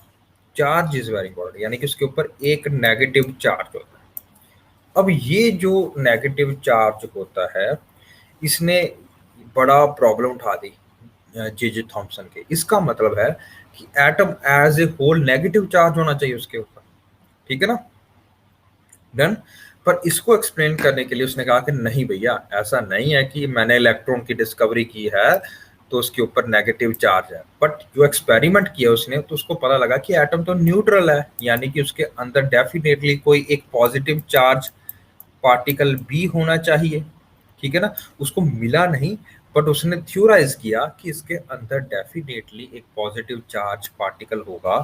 चार्ज इज वेरी इंपॉर्टेंट, यानी कि उसके ऊपर एक नेगेटिव चार्ज होता है। अब ये जो नेगेटिव चार्ज होता है, इसने बड़ा प्रॉब्लम उठा दी जे थॉमसन के। इसका मतलब है कि atom as a whole negative charge होना चाहिए उसके ऊपर। ठीक है ना। डन। पर इसको एक्सप्लेन करने के लिए उसने कहा कि नहीं भैया, ऐसा नहीं है कि मैंने इलेक्ट्रॉन की डिस्कवरी की है तो उसके ऊपर नेगेटिव चार्ज है। बट जो एक्सपेरिमेंट किया उसने तो उसको पता लगा कि एटम तो न्यूट्रल है, यानी कि उसके अंदर डेफिनेटली कोई एक पॉजिटिव चार्ज पार्टिकल भी होना चाहिए। ठीक है ना, उसको मिला नहीं, बट उसने थ्योराइज किया कि इसके अंदर डेफिनेटली एक पॉजिटिव चार्ज पार्टिकल होगा।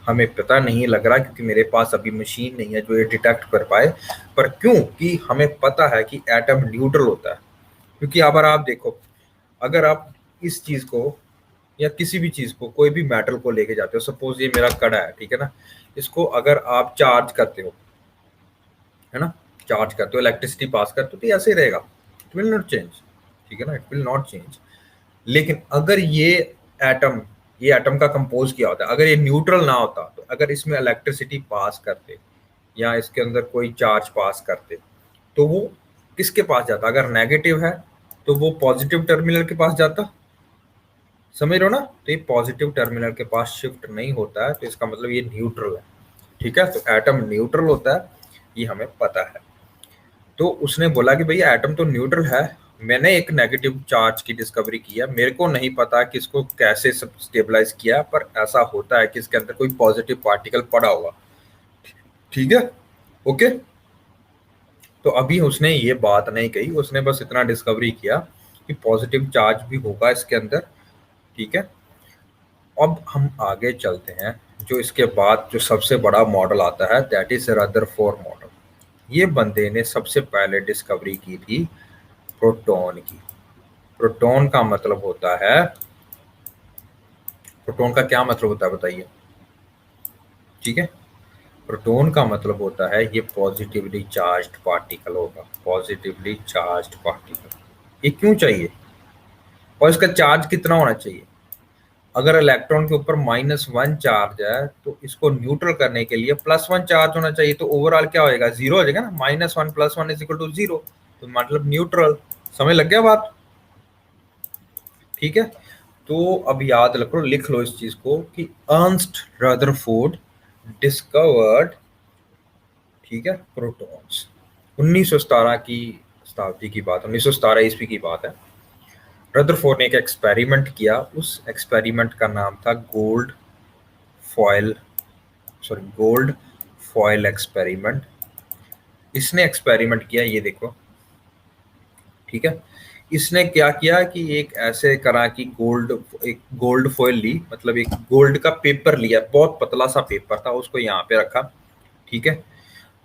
हमें पता नहीं लग रहा क्योंकि मेरे पास अभी मशीन नहीं है जो ये डिटेक्ट कर पाए, पर क्योंकि हमें पता है कि एटम न्यूट्रल होता है। क्योंकि अगर आप देखो, अगर आप इस चीज को या किसी भी चीज को, कोई भी मेटल को लेके जाते हो, सपोज ये मेरा कड़ा है, ठीक है ना, इसको अगर आप चार्ज करते हो, है ना, चार्ज करते हो, इलेक्ट्रिसिटी पास करते हो, तो ये ऐसे ही रहेगा, इट विल नॉट चेंज। ठीक है ना, इट विल नॉट चेंज। लेकिन अगर एटम ये एटम का कंपोज किया होता है, अगर ये न्यूट्रल ना होता, तो अगर इसमें इलेक्ट्रिसिटी पास करते या इसके अंदर कोई चार्ज पास करते, तो वो किसके पास जाता? अगर नेगेटिव है तो वो पॉजिटिव टर्मिनल के पास जाता। समझ रहे हो ना? तो ये पॉजिटिव टर्मिनल के पास शिफ्ट नहीं होता है, तो इसका मतलब ये न्यूट्रल है। ठीक है, तो एटम न्यूट्रल होता है, ये हमें पता है। तो उसने बोला कि भैया एटम तो न्यूट्रल है, मैंने एक नेगेटिव चार्ज की डिस्कवरी किया, मेरे को नहीं पता कि इसको कैसे सब स्टेबलाइज किया, पर ऐसा होता है कि इसके अंदर कोई पॉजिटिव पार्टिकल पड़ा होगा। ठीक है, ओके। तो अभी उसने ये बात नहीं कही, उसने बस इतना डिस्कवरी किया कि पॉजिटिव चार्ज भी होगा इसके अंदर। ठीक है, अब हम आगे चलते हैं। जो इसके बाद जो सबसे बड़ा मॉडल आता है, दैट इज रदरफोर्ड मॉडल। ये बंदे ने सबसे पहले डिस्कवरी की थी प्रोटॉन की। प्रोटॉन का मतलब होता है, प्रोटॉन का क्या मतलब होता है बताइए? ठीक है, प्रोटॉन का मतलब होता है ये पॉजिटिवली चार्ज्ड पार्टिकल होगा, पॉजिटिवली चार्ज्ड पार्टिकल। ये क्यों चाहिए और इसका चार्ज कितना होना चाहिए? अगर इलेक्ट्रॉन के ऊपर -1 चार्ज है तो इसको न्यूट्रल करने के लिए +1 चार्ज होना चाहिए, तो ओवरऑल क्या होएगा? जीरो हो जाएगा ना, -1 + 1 = 0, तो मतलब न्यूट्रल। समझ लग गया बात? ठीक है, तो अब याद रखो, लिख लो इस चीज को कि अर्नस्ट रदरफोर्ड डिस्कवर्ड, ठीक है, प्रोटॉन्स। 1917 की शताब्दी की बात, 1917 ईस्वी की बात है। रदरफोर्ड ने एक एक्सपेरिमेंट किया, उस एक्सपेरिमेंट का नाम था फॉयल गोल्ड फॉयल एक्सपेरिमेंट। इसने एक्सपेरिमेंट किया, ये देखो। ठीक है, इसने क्या किया कि एक ऐसे करा कि एक गोल्ड फॉयल ली, मतलब एक गोल्ड का पेपर लिया, बहुत पतला सा पेपर था, उसको यहाँ पे रखा। ठीक है,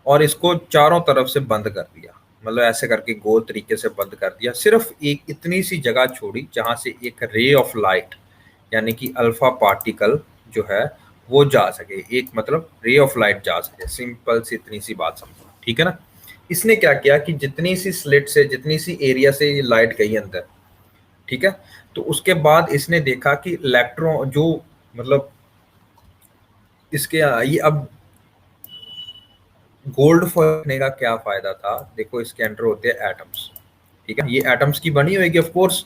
और इसको चारों तरफ से बंद कर दिया, मतलब ऐसे करके गोल तरीके से बंद कर दिया। सिर्फ एक इतनी सी जगह छोड़ी जहां से एक रे ऑफ लाइट, यानी कि अल्फा पार्टिकल जो है वो जा सके, एक मतलब रे ऑफ लाइट जा सके। सिंपल सी इतनी सी बात समझो। ठीक है ना, इसने क्या किया कि जितनी सी स्लिट से, जितनी सी एरिया से ये लाइट गई अंदर, ठीक है, तो उसके बाद इसने देखा कि इलेक्ट्रॉन जो, मतलब इसके ये अब गोल्ड फॉइल का क्या फायदा था? देखो, इसके अंदर होते हैं एटम्स। ठीक है, ये एटम्स की बनी होगी ऑफ कोर्स।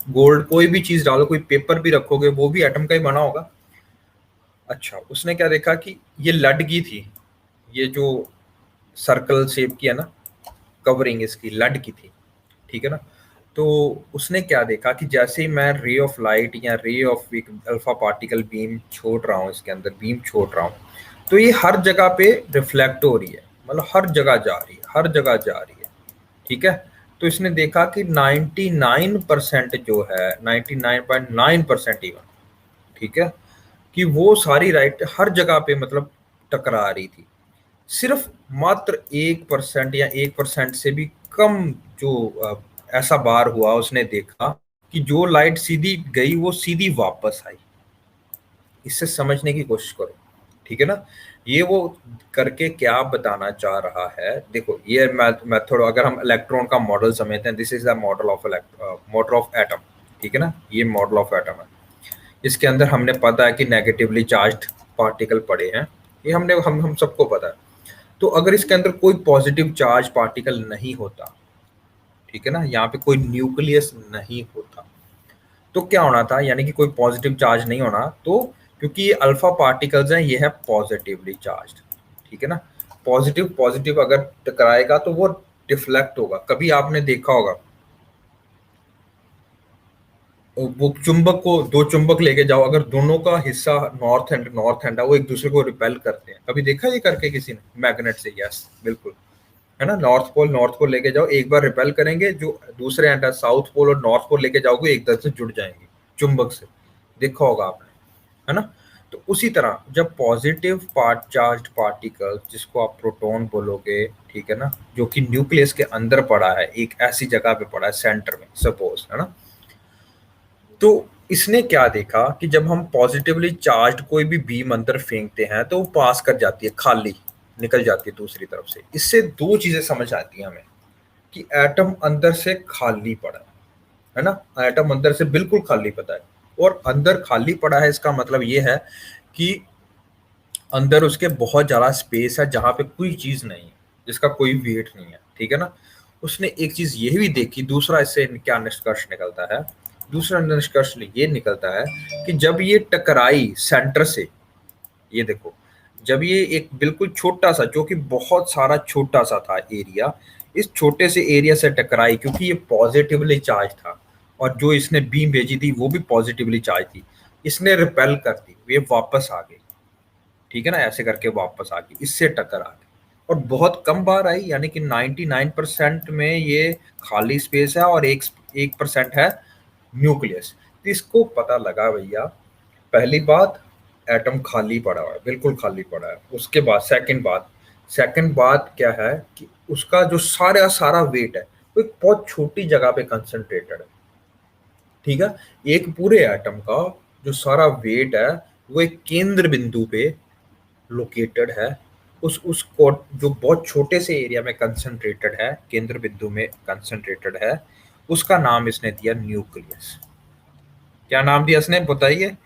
गोल्ड कोई भी चीज डालो, कोई पेपर भी रखोगे, वो भी एटम का ही बना होगा। अच्छा, उसने क्या देखा कि ये लटकी थी, ये जो सर्कल शेप की है ना, कवरिंग इसकी लटकी थी। ठीक है ना, तो उसने क्या देखा कि जैसे ही मैं रे ऑफ लाइट या रे ऑफ एक अल्फा पार्टिकल बीम छोड़ रहा हूँ, इसके अंदर बीम छोड़ रहा हूँ, तो ये हर जगह पे रिफ्लेक्ट हो रही है, मतलब हर जगह जा रही है, हर जगह जा रही है। ठीक है, तो इसने देखा कि 99% जो है, 99.9% इवन, ठीक है, कि वो सारी राइट हर जगह पे मतलब टकरा रही थी। सिर्फ मात्र 1% या 1% से भी कम जो ऐसा बार हुआ, उसने देखा कि जो लाइट सीधी गई वो सीधी वापस आई। इससे समझने की कोशिश करो। ठीक है ना, ये वो करके क्या बताना चाह रहा है? देखो, ये मेथड, अगर हम इलेक्ट्रॉन का मॉडल समझते हैं, this is the model of atom. ठीक है ना, ये मॉडल ऑफ एटम है। इसके अंदर हमने पता है कि नेगेटिवली चार्ज्ड पार्टिकल पड़े हैं, ये हम सबको पता है। तो अगर इसके अंदर कोई पॉजिटिव चार्ज पार्टिकल नहीं होता, ठीक है ना, यहाँ पे कोई न्यूक्लियस नहीं होता, तो क्या होना था? यानी कि कोई पॉजिटिव चार्ज नहीं होना, तो क्योंकि ये अल्फा पार्टिकल्स हैं, ये है पॉजिटिवली चार्ज्ड। ठीक है ना, पॉजिटिव पॉजिटिव अगर टकराएगा तो वो डिफ्लेक्ट होगा। कभी आपने देखा होगा वो चुंबक को, दो चुंबक लेके जाओ, अगर दोनों का हिस्सा नॉर्थ एंड है, वो एक दूसरे को रिपेल करते हैं। कभी देखा ये करके किसी ने मैग्नेट से? यस, बिल्कुल। है ना, नॉर्थ पोल लेके जाओ, एक बार रिपेल करेंगे, जो दूसरे एंड है साउथ पोल और नॉर्थ पोल लेके जाओगे, एक तरह से जुड़ जाएंगे चुंबक से। देखा होगा आपने, है ना। तो उसी तरह जब पॉजिटिव पार्ट चार्ज पार्टिकल, जिसको आप प्रोटॉन बोलोगे, ठीक है ना, जो कि न्यूक्लियस के अंदर पड़ा है, एक ऐसी जगह पे पड़ा है सेंटर में सपोज, है ना। तो इसने क्या देखा कि जब हम पॉजिटिवली चार्ज कोई भी बीम अंदर फेंकते हैं तो वो पास कर जाती है, खाली निकल जाती है दूसरी तरफ से। इससे दो चीजें समझ आती हैं हमें, कि एटम अंदर से खाली पड़ा है ना, एटम अंदर से बिल्कुल खाली पड़ा है। और अंदर खाली पड़ा है इसका मतलब ये है कि अंदर उसके बहुत ज्यादा स्पेस है, जहां पे कोई चीज नहीं है, जिसका कोई वेट नहीं है, ठीक है ना। उसने एक चीज ये भी देखी, दूसरा इससे क्या निष्कर्ष निकलता है, दूसरा निष्कर्ष ये निकलता है कि जब ये टकराई सेंटर से, ये देखो, जब ये एक बिल्कुल छोटा सा, जो कि बहुत सारा छोटा सा था एरिया, इस छोटे से एरिया से टकराई, क्योंकि ये पॉजिटिवली चार्ज था, और जो इसने बीम भेजी थी वो भी पॉजिटिवली चार्ज थी, इसने रिपेल कर दी, ये वापस आ गई, ठीक है ना, ऐसे करके वापस आ गई, इससे टक्कर आ गई। और बहुत कम बार आई, यानी कि 99% में ये खाली स्पेस है, और 1% है न्यूक्लियस। तो इसको पता लगा भैया, पहली बात, एटम खाली पड़ा हुआ है, बिल्कुल खाली पड़ा है। उसके बाद सेकंड बात क्या है, कि उसका जो सारा सारा वेट है वो एक बहुत छोटी जगह पे कंसंट्रेटेड है, ठीक है। एक पूरे एटम का जो सारा वेट है वो एक केंद्र बिंदु पे लोकेटेड है, उस कोड जो बहुत छोटे से एरिया में कंसंट्रेटेड है, केंद्र बिंदु में कंसंट्रेटेड है, उसका नाम इसने दिया न्यूक्लियस। क्या नाम दिया इसने, बताइए?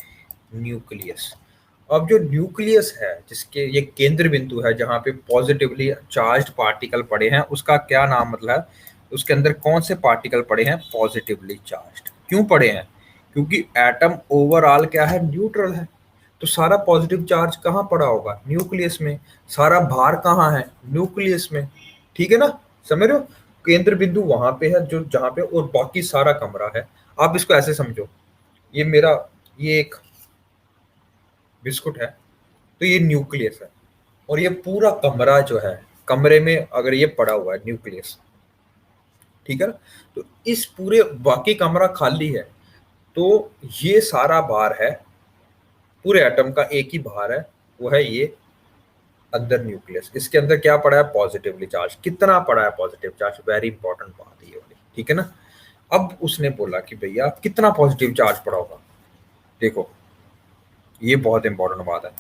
न्यूक्लियस। अब जो न्यूक्लियस है, जिसके ये केंद्र बिंदु है जहां पे पॉजिटिवली चार्ज्ड पार्टिकल पड़े हैं, उसका क्या नाम, मतलब उसके अंदर कौन से पार्टिकल पड़े हैं, पॉजिटिवली चार्ज्ड। क्यों पड़े हैं? क्योंकि एटम ओवरऑल क्या है, न्यूट्रल है। तो सारा पॉजिटिव चार्ज कहाँ पड़ा होगा, न्यूक्लियस में। सारा भार कहाँ है, न्यूक्लियस में, ठीक है ना। समझ रहे हो, केंद्र बिंदु वहां पे है जो जहां पे, और बाकी सारा कमरा है। आप इसको ऐसे समझो, ये मेरा, ये एक बिस्कुट है, तो ये न्यूक्लियस है, और ये पूरा कमरा जो है, कमरे में अगर ये पड़ा हुआ है न्यूक्लियस, ठीक है ना, तो इस पूरे बाकी कमरा खाली है, तो ये सारा भार है, पूरे एटम का एक ही भार है, वो है ये अंदर न्यूक्लियस। इसके अंदर क्या पड़ा है, पॉजिटिवली चार्ज। कितना पड़ा है पॉजिटिव चार्ज, वेरी इंपॉर्टेंट बात है ये वाली, ठीक है ना। अब उसने बोला कि भैया कितना पॉजिटिव चार्ज पड़ा होगा, देखो ये बहुत इंपॉर्टेंट बात है।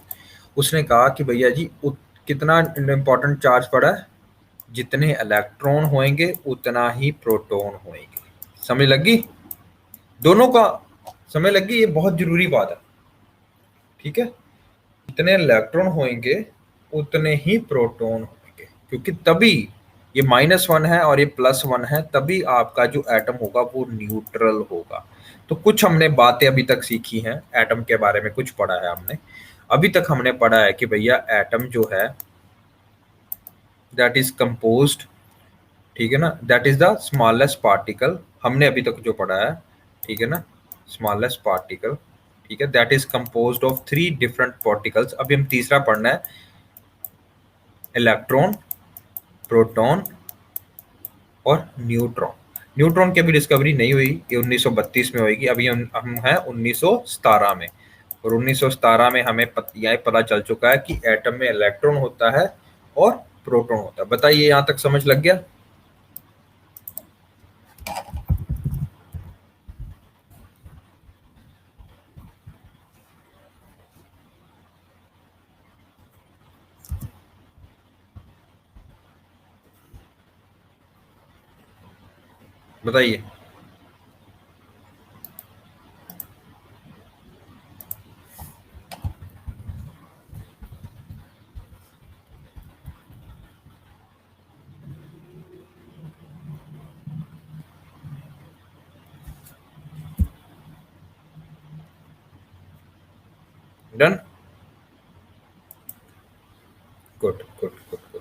उसने कहा कि भैया जी कितना इंपॉर्टेंट चार्ज पड़ा है, जितने इलेक्ट्रॉन होंगे उतना ही प्रोटॉन होंगे। समझ लगी, दोनों का समझ लगी, ये बहुत जरूरी बात है, ठीक है। जितने इलेक्ट्रॉन होंगे उतने ही प्रोटॉन होंगे, क्योंकि तभी ये -1 है और ये +1 है, तभी आपका जो एटम होगा वो न्यूट्रल होगा। तो कुछ हमने बातें अभी तक सीखी हैं एटम के बारे में, कुछ पढ़ा है हमने। अभी तक हमने पढ़ा है कि भैया एटम जो है, दैट इज कंपोज्ड, ठीक है ना, that is the smallest particle, हमने अभी तक जो पढ़ा है, ठीक है ना, स्मॉलेस्ट पार्टिकल, ठीक है, that is composed of 3 different particles. अभी हम तीसरा पढ़ना है, इलेक्ट्रॉन, प्रोटॉन और न्यूट्रॉन। न्यूट्रॉन की अभी डिस्कवरी नहीं हुई, ये 1932 में होगी। अभी हम हैं 1917 में, और 1917 में हमें यह पता चल चुका है कि एटम में इलेक्ट्रॉन होता है और प्रोटॉन होता है। बताइए, यहां तक समझ लग गया? बताइए। Done, good good good good.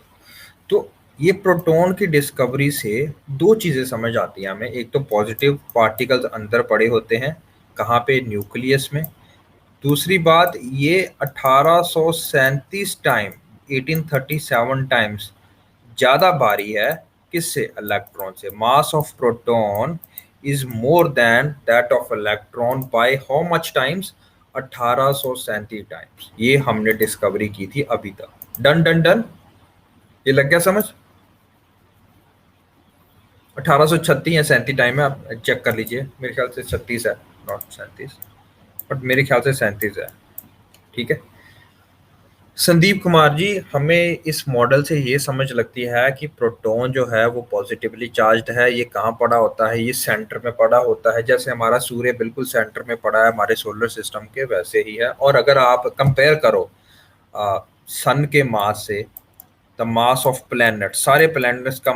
तो ये प्रोटॉन की डिस्कवरी से दो चीजें समझ आती हैं हमें। एक तो पॉजिटिव पार्टिकल्स अंदर पड़े होते हैं, कहाँ पे? न्यूक्लियस में। दूसरी बात, ये 1837 टाइम 1837 टाइम्स ज्यादा भारी है किससे? इलेक्ट्रॉन से। Mass of proton is more than that of electron by how much times? 1837 times. ये हमने डिस्कवरी की थी अभी तक। Done done done. ये लग गया समझ? 1836 या 37 टाइम है, आप चेक कर लीजिए। मेरे ख्याल से 36 है, नॉट 37, बट मेरे ख्याल से 37 है। ठीक है संदीप कुमार जी, हमें इस मॉडल से ये समझ लगती है कि प्रोटॉन जो है वो पॉजिटिवली चार्ज्ड है। ये कहाँ पड़ा होता है? ये सेंटर में पड़ा होता है। जैसे हमारा सूर्य बिल्कुल सेंटर में पड़ा है हमारे सोलर सिस्टम के, वैसे ही है। और अगर आप कंपेयर करो सन के मास से, द मास ऑफ प्लैनेट, सारे प्लैनेट्स का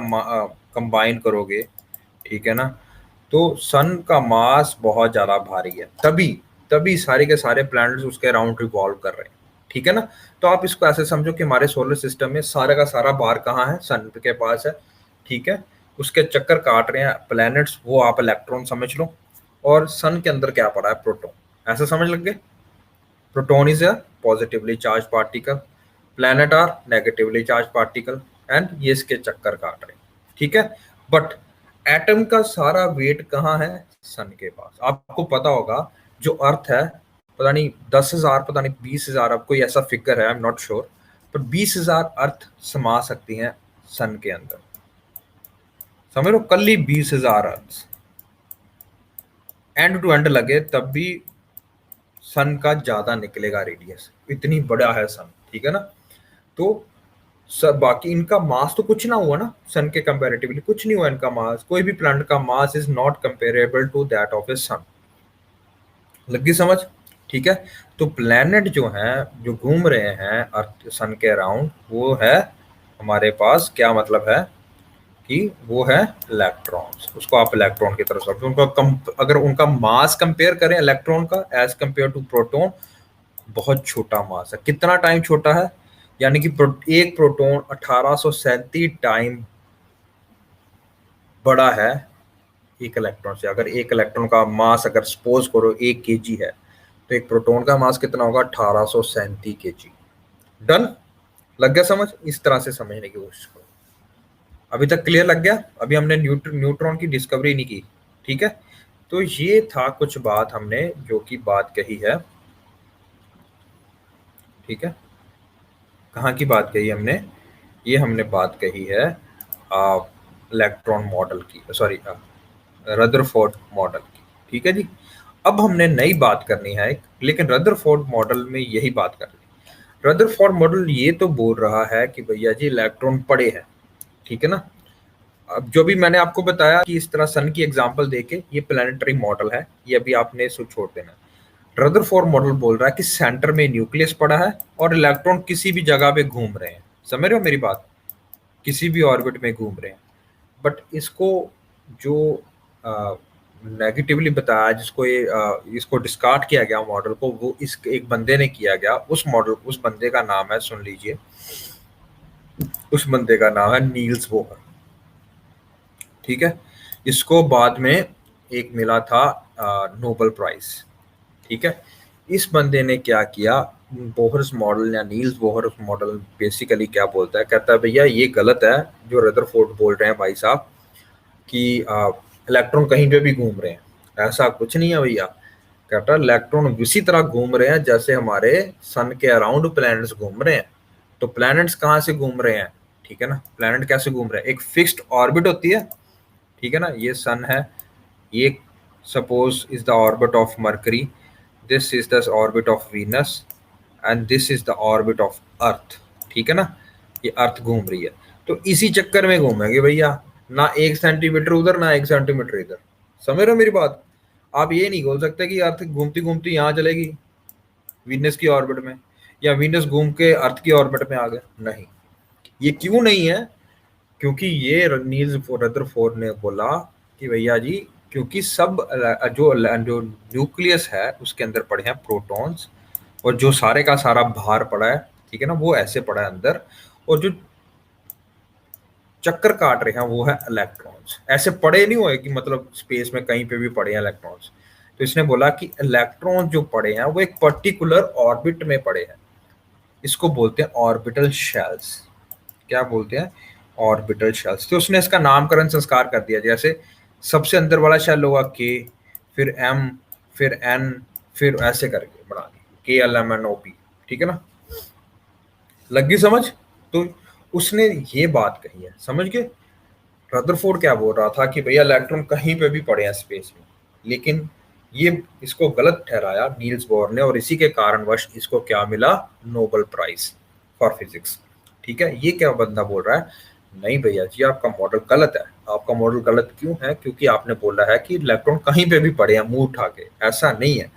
कंबाइन करोगे, ठीक है ना, तो सन का मास बहुत ज्यादा भारी है। तभी तभी सारे के सारे प्लैनेट्स उसके अराउंड रिवॉल्व कर रहे हैं। ठीक है ना। तो आप इसको ऐसे समझो कि हमारे सोलर सिस्टम में सारा का सारा भार कहाँ है? सन के पास है। ठीक है। उसके चक्कर काट रहे हैं प्लैनेट्स, वो आप इलेक्ट्रॉन समझ लो। और सन के अंदर क्या पड़ा है? प्रोटॉन। ऐसा समझ लग गए? Proton is a positively charged particle, planet are negatively charged particle, and ये इसके चक्कर काट रहे हैं। ठीक है। बट एटम का सारा वेट कहाँ है? सन के पास। आपको पता होगा जो अर्थ है, पता नहीं 10,000, पता नहीं 20,000, अब कोई ऐसा फिगर है, आई एम नॉट श्योर, पर 20,000 अर्थ समा सकती हैं सन के अंदर। समझ लो, कल ही 20,000 अर्थ एंड टू एंड लगे तब भी सन का ज्यादा निकलेगा रेडियस, इतनी बड़ा है सन। ठीक है ना। तो सब बाकी इनका मास तो कुछ ना हुआ ना, सन के कंपैरेटिवली कुछ नहीं हुआ इनका मास। कोई भी प्लैनेट का mass is not comparable to that of a sun. लगी समझ? ठीक है। तो प्लैनेट जो है, जो घूम रहे हैं अर्थ सन के अराउंड, वो है हमारे पास क्या मतलब है कि वो है इलेक्ट्रॉन्स। उसको आप इलेक्ट्रॉन की तरफ समझो। अगर उनका मास कंपेयर करें इलेक्ट्रॉन का एज कंपेयर टू प्रोटॉन, बहुत छोटा मास है। कितना टाइम छोटा है? यानी कि एक प्रोटॉन 1837 टाइम बड़ा है एक इलेक्ट्रॉन से। अगर एक इलेक्ट्रॉन का मास अगर सपोज करो 1 kg है, तो एक प्रोटॉन का मास कितना होगा? 1837 kg। डन। लग गया समझ? इस तरह से समझने की कोशिश करो। अभी तक क्लियर लग गया? अभी हमने न्यूट्रॉन की डिस्कवरी नहीं की। ठीक है। तो ये था कुछ बात हमने जो कि बात कही है। ठीक है। कहाँ की बात कही हमने? ये हमने बात कही है इलेक्ट्रॉन मॉडल की, सॉरी रदरफोर्ड मॉडल की। ठीक है जी। अब हमने नई बात करनी है लेकिन रदरफोर्ड मॉडल में यही बात करनी है। रदरफोर्ड मॉडल ये तो बोल रहा है कि भैया जी इलेक्ट्रॉन पड़े हैं। ठीक है ना। अब जो भी मैंने आपको बताया कि इस तरह सन की एग्जांपल देके ये प्लानिटरी मॉडल है, ये अभी आपने इसको छोड़ देना। रदरफोर्ड मॉडल बोल रहा है कि सेंटर में न्यूक्लियस पड़ा है और इलेक्ट्रॉन किसी भी जगह पे घूम रहे हैं। समझ रहे हो मेरी बात? किसी भी ऑर्बिट में घूम रहे हैं। बट इसको जो नेगेटिवली बताया, जिसको ये इसको डिस्कार्ड किया गया मॉडल को, वो इस एक बंदे ने किया गया। उस मॉडल, उस बंदे का नाम है, सुन लीजिए, उस बंदे का नाम है नील्स बोहर। ठीक है। इसको बाद में एक मिला था नोबेल प्राइज। ठीक है। इस बंदे ने क्या किया, बोहर्स मॉडल या नील्स बोहर मॉडल बेसिकली क्या बोलता है, कहता है भैया ये गलत है जो रदरफोर्ड बोल रहे हैं भाई साहब कि इलेक्ट्रॉन कहीं पे भी घूम रहे हैं। ऐसा कुछ नहीं है भैया। कहता है इलेक्ट्रॉन उसी तरह घूम रहे हैं जैसे हमारे सन के अराउंड प्लैनेट्स घूम रहे हैं। तो प्लैनेट्स कहाँ से घूम रहे हैं? ठीक है ना। प्लैनेट कैसे घूम रहे हैं? एक फिक्स्ड ऑर्बिट होती है। ठीक है ना। ये सन है, ये suppose is the orbit of mercury, this is the orbit of Venus, and this is the orbit of earth. ठीक है ना। ये अर्थ घूम रही है, तो इसी चक्कर में घूमेंगे भैया, ना 1 सेंटीमीटर उधर ना 1 सेंटीमीटर इधर। समझ रहे हो मेरी बात? आप ये नहीं बोल सकते कि अर्थ घूमती घूमती यहाँ चलेगी वीनस की ऑर्बिट में, या वीनस घूम के अर्थ की ऑर्बिट में आ गए। नहीं, ये क्यों नहीं है? क्योंकि ये नील्स रदरफोर्ड ने बोला कि भैया जी, क्योंकि सब जो न्यूक्लियस है उसके अंदर पड़े हैं प्रोटॉन्स, और जो सारे का सारा भार पड़ा है, ठीक है ना, वो ऐसे पड़ा है अंदर, और जो चक्कर काट रहे हैं वो है इलेक्ट्रॉन्स। ऐसे पड़े नहीं हुए कि मतलब स्पेस में कहीं पे भी पड़े हैं इलेक्ट्रॉन्स। तो इसने बोला कि इलेक्ट्रॉन जो पड़े हैं वो एक पर्टिकुलर ऑर्बिट में पड़े हैं, इसको बोलते हैं ऑर्बिटल शेल्स। क्या बोलते हैं? Orbital shells. तो उसने इसका नामकरण संस्कार कर दिया, जैसे सबसे अंदर वाला शेल होगा के, फिर एम, फिर एन, फिर ऐसे करके बना दी, K L M N O P. ठीक है ना, लगी समझ? तो उसने ये बात कही है, समझ गए? रदरफोर्ड क्या बोल रहा था कि भैया इलेक्ट्रॉन कहीं पे भी पड़े हैं स्पेस में, लेकिन ये इसको गलत ठहराया नील्स बोर ने, और इसी के कारणवश इसको क्या मिला? Nobel prize for physics. ठीक है, ये क्या बंदा बोल रहा है? नहीं भैया जी, आपका मॉडल गलत है। आपका मॉडल गलत क्यों है? क्योंकि आपने बोला है कि इलेक्ट्रॉन कहीं पे भी पड़े हैं मुंह उठा के। ऐसा नहीं है,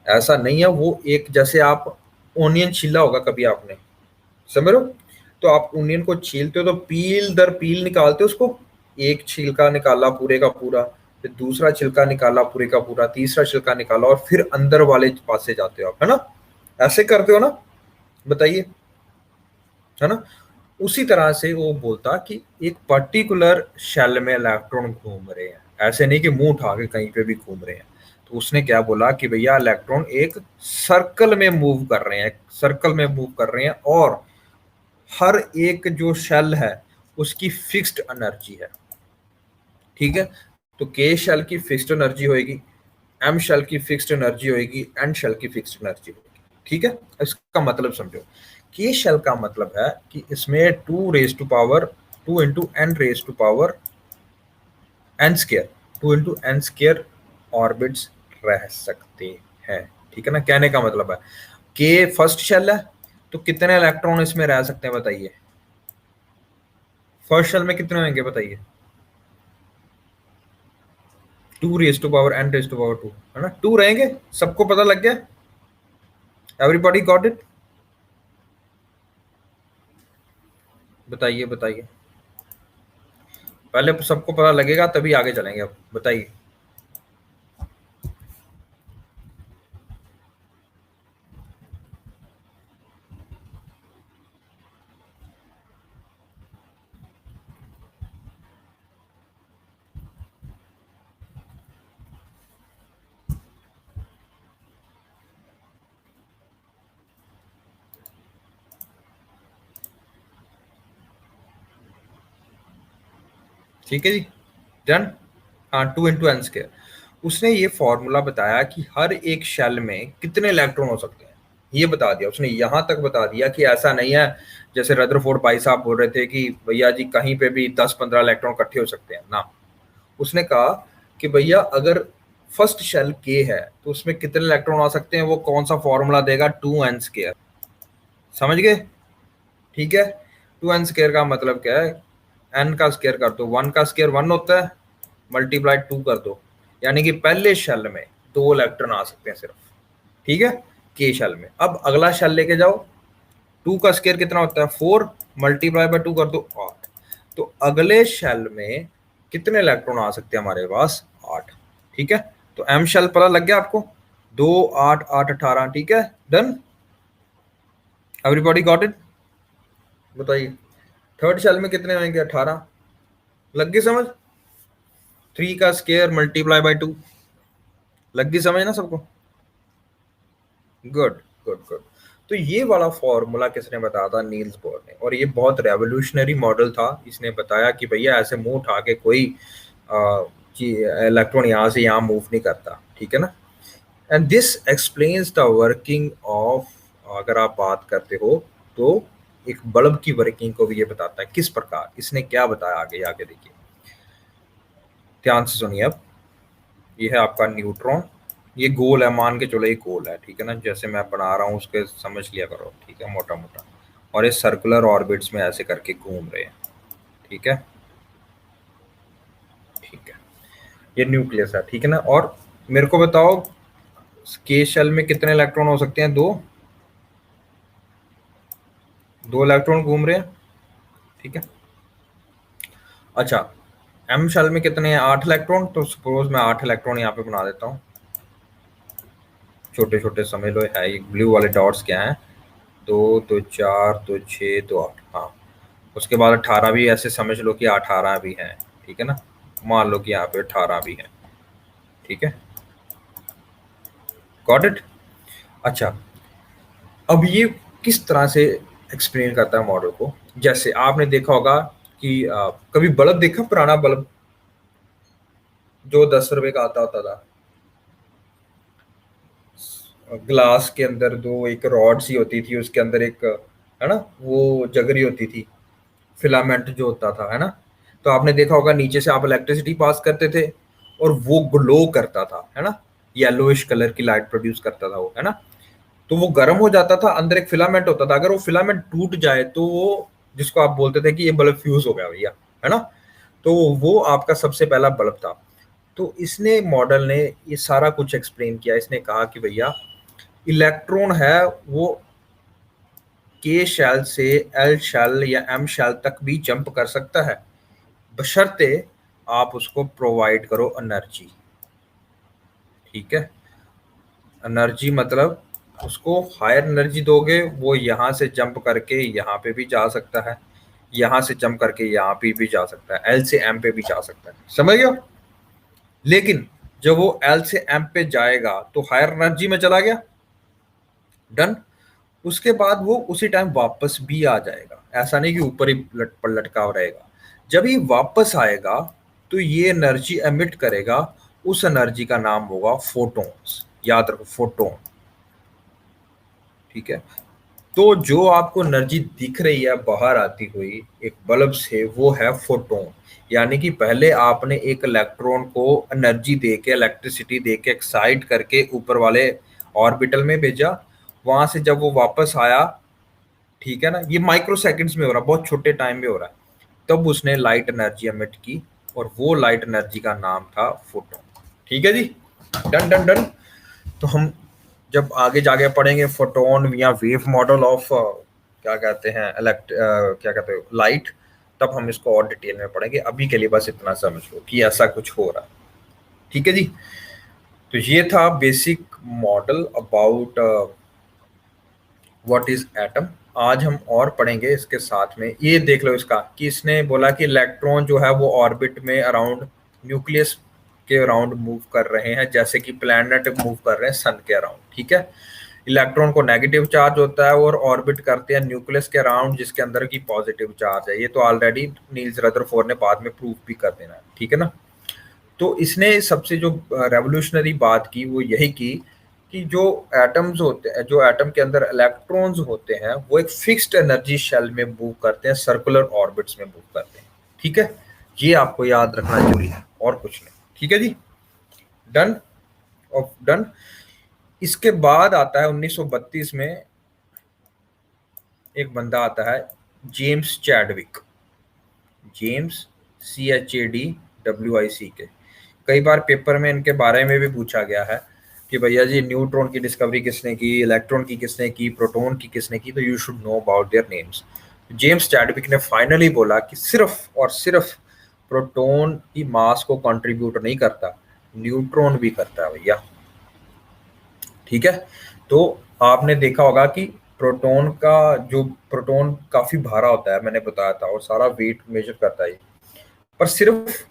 ऐसा नहीं है। वो एक, जैसे आप ओनियन छीला होगा कभी आपने, समझ रहे हो? तो आप ओनियन को छीलते हो तो पील दर पील निकालते हो उसको, एक छिलका निकाला पूरे का पूरा, फिर दूसरा छिलका निकाला पूरे का पूरा, तीसरा छिलका निकाला, और फिर अंदर वाले पास से जाते हो आप, है ना? ऐसे करते हो ना? बताइए, है ना? उसी तरह से वो बोलता कि एक पर्टिकुलर शेल में इलेक्ट्रॉन घूम रहे हैं, ऐसे नहीं कि मुंह उठा के कहीं पे भी घूम रहे हैं। तो उसने क्या बोला कि भैया इलेक्ट्रॉन एक सर्कल में मूव कर रहे हैं, सर्कल में मूव कर रहे हैं, और हर एक जो शेल है उसकी फिक्स्ड एनर्जी है। ठीक है, तो के शेल की फिक्स्ड एनर्जी होगी, एम शेल की फिक्स्ड एनर्जी होगी, एन शेल की फिक्स्ड एनर्जी होगी। ठीक है, इसका मतलब समझो। के शेल का मतलब है कि इसमें two raise to power, two into n raise to power n square, two into n square orbits रह सकते हैं। ठीक है ना, कहने का मतलब है के फर्स्ट शेल है, तो कितने इलेक्ट्रॉन इसमें रह सकते हैं बताइए? फर्स्ट शेल में कितने होंगे बताइए? Two raise to power n raise to power two, है ना? टू रहेंगे, सबको पता लग गया? Everybody got it? बताइए बताइए, पहले सबको पता लगेगा तभी आगे चलेंगे। अब बताइए। ठीक है जी, डन। हाँ, टू इंटू एन स्केयर। उसने ये फॉर्मूला बताया कि हर एक शेल में कितने इलेक्ट्रॉन हो सकते हैं, ये बता दिया उसने। यहां तक बता दिया कि ऐसा नहीं है जैसे रदरफोर्ड भाई साहब बोल रहे थे कि भैया जी कहीं पे भी 10-15 इलेक्ट्रॉन इकट्ठे हो सकते हैं ना। उसने कहा कि भैया अगर फर्स्ट शेल के है तो उसमें कितने इलेक्ट्रॉन आ सकते हैं, वो कौन सा फॉर्मूला देगा? Two n square. समझ गए? ठीक है, टू एन स्केयर का मतलब क्या है? एन का स्केयर कर दो, वन का स्केयर वन होता है, मल्टीप्लाई टू कर दो, यानी कि पहले शेल में दो इलेक्ट्रॉन आ सकते हैं सिर्फ। ठीक है, के शेल में। अब अगला शेल लेके जाओ, टू का स्केयर कितना होता है? फोर, मल्टीप्लाई बाय टू कर दो, आठ। तो अगले शेल में कितने इलेक्ट्रॉन आ सकते हैं हमारे पास? आठ। ठीक है, तो एम शेल पता लग गया आपको? दो, आठ, आठ, 18। ठीक है, डन। Everybody got it? बताइए, थर्ड शेल में कितने आएंगे? 18। लग गई समझ? थ्री का स्केयर मल्टीप्लाई बाय टू। लग गई समझ ना सबको? Good, good, good. तो ये वाला फॉर्मूला किसने बताया था? नील्स बोर ने। और ये बहुत रेवोल्यूशनरी मॉडल था। इसने बताया कि भैया ऐसे मुंह उठा के कोई इलेक्ट्रॉन यहाँ से यहाँ मूव नहीं करता। ठीक है ना? And this explains the working of, अगर आप बात करते हो तो एक बल्ब की वर्किंग को भी ये बताता है किस प्रकार। इसने क्या बताया आगे? आगे देखिए, ध्यान से सुनिए। अब ये है आपका न्यूट्रॉन, ये गोल है, मान के चलो ये गोल है। ठीक है ना, जैसे मैं बना रहा हूँ उसके समझ लिया करो। ठीक है, मोटा मोटा। और ये सर्कुलर ऑर्बिट्स में ऐसे करके घूम रहे हैं। ठीक है, ठीक है, ये न्यूक्लियस है। ठीक है ना, और मेरे को बताओ के शेल में कितने इलेक्ट्रॉन हो सकते हैं? दो, दो इलेक्ट्रॉन घूम रहे हैं। ठीक है, अच्छा, एम शेल में कितने हैं? 8 इलेक्ट्रॉन। तो सपोज मैं 8 इलेक्ट्रॉन यहाँ पे बना देता हूँ, छोटे छोटे समझ लो है। ये ब्लू वाले डॉट्स क्या हैं? दो, तो चार, तो छः, तो आठ। हाँ, उसके बाद 18 भी ऐसे समझ लो कि 18 भी हैं। ठीक है ना, मान लो कि यहाँ पे 18 भी हैं। ठीक है, गॉट इट? अच्छा, अब ये किस तरह से एक्सप्लेन करता है मॉडल को? जैसे आपने देखा होगा कि कभी बल्ब देखा, पुराना बल्ब जो 10 रुपए का आता होता था, ग्लास के अंदर दो एक रॉड सी होती थी, उसके अंदर एक, है ना, वो जगरी होती थी, फिलामेंट जो होता था, है ना? तो आपने देखा होगा नीचे से आप इलेक्ट्रिसिटी पास करते थे और वो ग्लो करता था, है ना? येलोइश कलर की लाइट प्रोड्यूस करता था वो, है ना? तो वो गर्म हो जाता था, अंदर एक फिलामेंट होता था, अगर वो फिलामेंट टूट जाए तो वो, जिसको आप बोलते थे कि ये बल्ब फ्यूज हो गया भैया, है ना? तो वो आपका सबसे पहला बल्ब था। तो इसने, मॉडल ने ये सारा कुछ एक्सप्लेन किया। इसने कहा कि भैया इलेक्ट्रॉन है वो के शेल से एल शेल या एम शेल तक भी जंप कर सकता है, बशर्ते आप उसको प्रोवाइड करो एनर्जी। ठीक है? एनर्जी मतलब उसको हायर एनर्जी दोगे, वो यहाँ से जंप करके यहाँ पे भी जा सकता है, यहाँ से जंप करके यहाँ पे भी जा सकता है, एल से एम पे भी जा सकता है, समझ गए? लेकिन जब वो एल से एम पे जाएगा तो हायर एनर्जी में चला गया, डन। उसके बाद वो उसी टाइम वापस भी आ जाएगा, ऐसा नहीं कि ऊपर ही लटका रहेगा। जब ये वापस आएगा तो ये एनर्जी एमिट करेगा, उस एनर्जी का नाम होगा फोटॉन्स। याद रखो, फोटोन। ठीक है? तो जो आपको एनर्जी दिख रही है बाहर आती हुई एक बल्ब से, वो है फोटोन। यानी कि पहले आपने एक इलेक्ट्रॉन को एनर्जी दे के, इलेक्ट्रिसिटी दे के एक्साइट करके ऊपर वाले ऑर्बिटल में भेजा, वहां से जब वो वापस आया, ठीक है ना, ये माइक्रो सेकंड्स में हो रहा है, बहुत छोटे टाइम में हो रहा है, तब उसने लाइट एनर्जी एमिट की, और वो लाइट एनर्जी का नाम था फोटोन। ठीक है जी? Done done done. तो हम जब आगे जाके पढ़ेंगे फोटोन या वेव मॉडल ऑफ क्या कहते हैं, क्या कहते हैं, लाइट, तब हम इसको और डिटेल में पढ़ेंगे। अभी के लिए बस इतना समझ लो कि ऐसा कुछ हो रहा है। ठीक है जी? तो ये था basic model about what is atom. आज हम और पढ़ेंगे इसके साथ में, ये देख लो इसका, कि इसने बोला कि इलेक्ट्रॉन जो है वो ऑर्बिट में अराउंड न्यूक्लियस के अराउंड मूव कर रहे हैं, जैसे कि प्लैनेट मूव कर रहे हैं सन के अराउंड। ठीक है? इलेक्ट्रॉन को नेगेटिव चार्ज होता है और ऑर्बिट करते हैं न्यूक्लियस के अराउंड, जिसके अंदर की पॉजिटिव चार्ज है। ये तो ऑलरेडी नील्स रदरफोर्ड ने बाद में प्रूव भी कर देना है। ठीक है ना? तो इसने सबसे जो रेवोल्यूशनरी बात की वो यही की कि जो एटम्स होते हैं, जो एटम के अंदर इलेक्ट्रॉन्स होते हैं, वो एक फिक्स्ड एनर्जी शेल में मूव करते हैं, सर्कुलर ऑर्बिट्स में मूव करते हैं। ठीक है? ये आपको याद रखना जरूरी है, और कुछ नहीं। ठीक है जी? Done of done. इसके बाद आता है 1932 में एक बंदा आता है, जेम्स चैडविक। James, CHADWICK। कई बार पेपर में इनके बारे में भी पूछा गया है कि भैया जी न्यूट्रॉन की डिस्कवरी किसने की, इलेक्ट्रॉन की किसने की, प्रोटॉन की किसने की, तो you should know about their names. James Chadwick ने फाइनली बोला कि सिर्फ और सिर्फ प्रोटॉन की मास को कंट्रीब्यूट नहीं करता, न्यूट्रॉन भी करता है भैया। ठीक है? तो आपने देखा होगा कि प्रोटॉन काफी भारा होता है, मैंने बताया था, और सारा वेट मेजर करता है। पर सिर्फ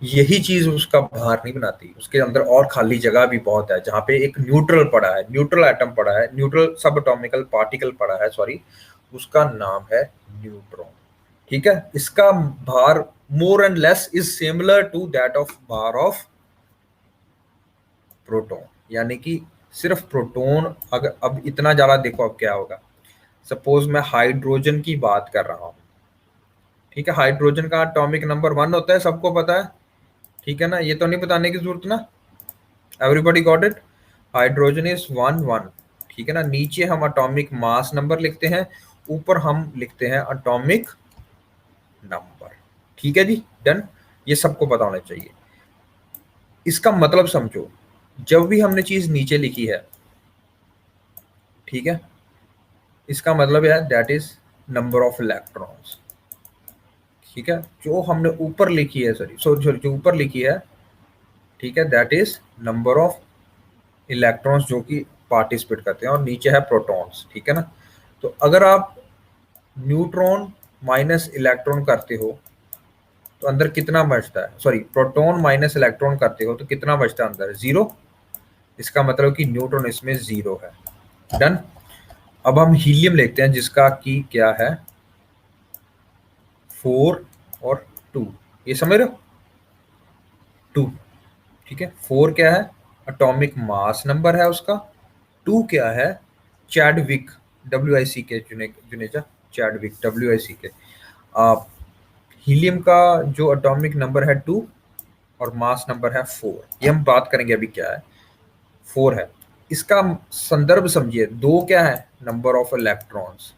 यही चीज उसका भार नहीं बनाती, उसके अंदर और खाली जगह भी बहुत है, जहाँ पे एक न्यूट्रल पड़ा है, न्यूट्रल एटम पड़ा है, न्यूट्रल सब एटॉमिकल पार्टिकल पड़ा है, सॉरी, उसका नाम है न्यूट्रॉन। ठीक है? इसका भार more and less is similar to that of भार ऑफ प्रोटॉन। यानी कि सिर्फ प्रोटॉन, अगर अब इतना ज्यादा देखो, अब क्या होगा, सपोज मैं हाइड्रोजन की बात कर रहा हूँ। ठीक है? हाइड्रोजन का एटॉमिक नंबर 1 होता है, सबको पता है। ठीक है ना? ये तो नहीं बताने की जरूरत ना, everybody got it? Hydrogen is 1 1। ठीक है ना? नीचे हम एटॉमिक मास नंबर लिखते हैं, ऊपर हम लिखते हैं एटॉमिक नंबर। ठीक है जी? डन। ये सबको पता होना चाहिए। इसका मतलब समझो, जब भी हमने चीज नीचे लिखी है, ठीक है, इसका मतलब है that is number of electrons. ठीक है? जो हमने ऊपर लिखी है, सॉरी सॉरी सॉरी, जो ऊपर लिखी है, ठीक है, that is number of electrons जो कि पार्टिसिपेट करते हैं, और नीचे है प्रोटॉन्स। ठीक है ना? तो अगर आप न्यूट्रॉन माइनस इलेक्ट्रॉन करते हो तो अंदर कितना बचता है, सॉरी, प्रोटॉन माइनस इलेक्ट्रॉन करते हो तो कितना बचता है अंदर? 0। इसका मतलब कि न्यूट्रॉन इसमें जीरो है। डन। अब हम हीलियम लेते हैं जिसका की क्या है, 4 और 2। ये समझ रहे हो? 2, ठीक है। 4 क्या है, एटॉमिक मास नंबर है उसका। 2 क्या है, चैडविक, डब्ल्यू आई सी के, जुनेजा चैडविक, डब्ल्यू आई सी के। आप हीलियम का जो एटॉमिक नंबर है 2 और मास नंबर है 4, ये हम बात करेंगे अभी क्या है। 4 है। इसका संदर्भ समझिए, 2 क्या है, नंबर ऑफ इलेक्ट्रॉन्स,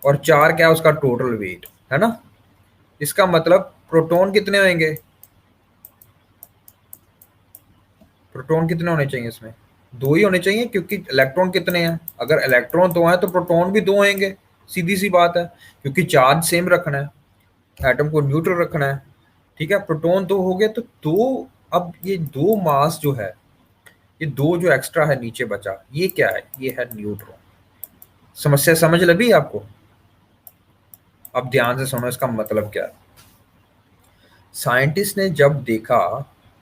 और 4 क्या है उसका टोटल वेट, है ना। इसका मतलब प्रोटॉन कितने होंगे, प्रोटॉन कितने होने चाहिए इसमें, 2 ही होने चाहिए, क्योंकि इलेक्ट्रॉन कितने हैं, अगर इलेक्ट्रॉन 2 हैं तो प्रोटॉन भी 2 होंगे। सीधी सी बात है, क्योंकि चार्ज सेम रखना है, एटम को न्यूट्रल रखना है। ठीक है, प्रोटॉन 2 हो गए तो 2। अब ये 2 मास जो है, ये 2 जो एक्स्ट्रा है नीचे बचा, ये क्या है, ये है न्यूट्रॉन। समस्या समझ लगी आपको? अब ध्यान से सुनो, इसका मतलब क्या है। साइंटिस्ट ने जब देखा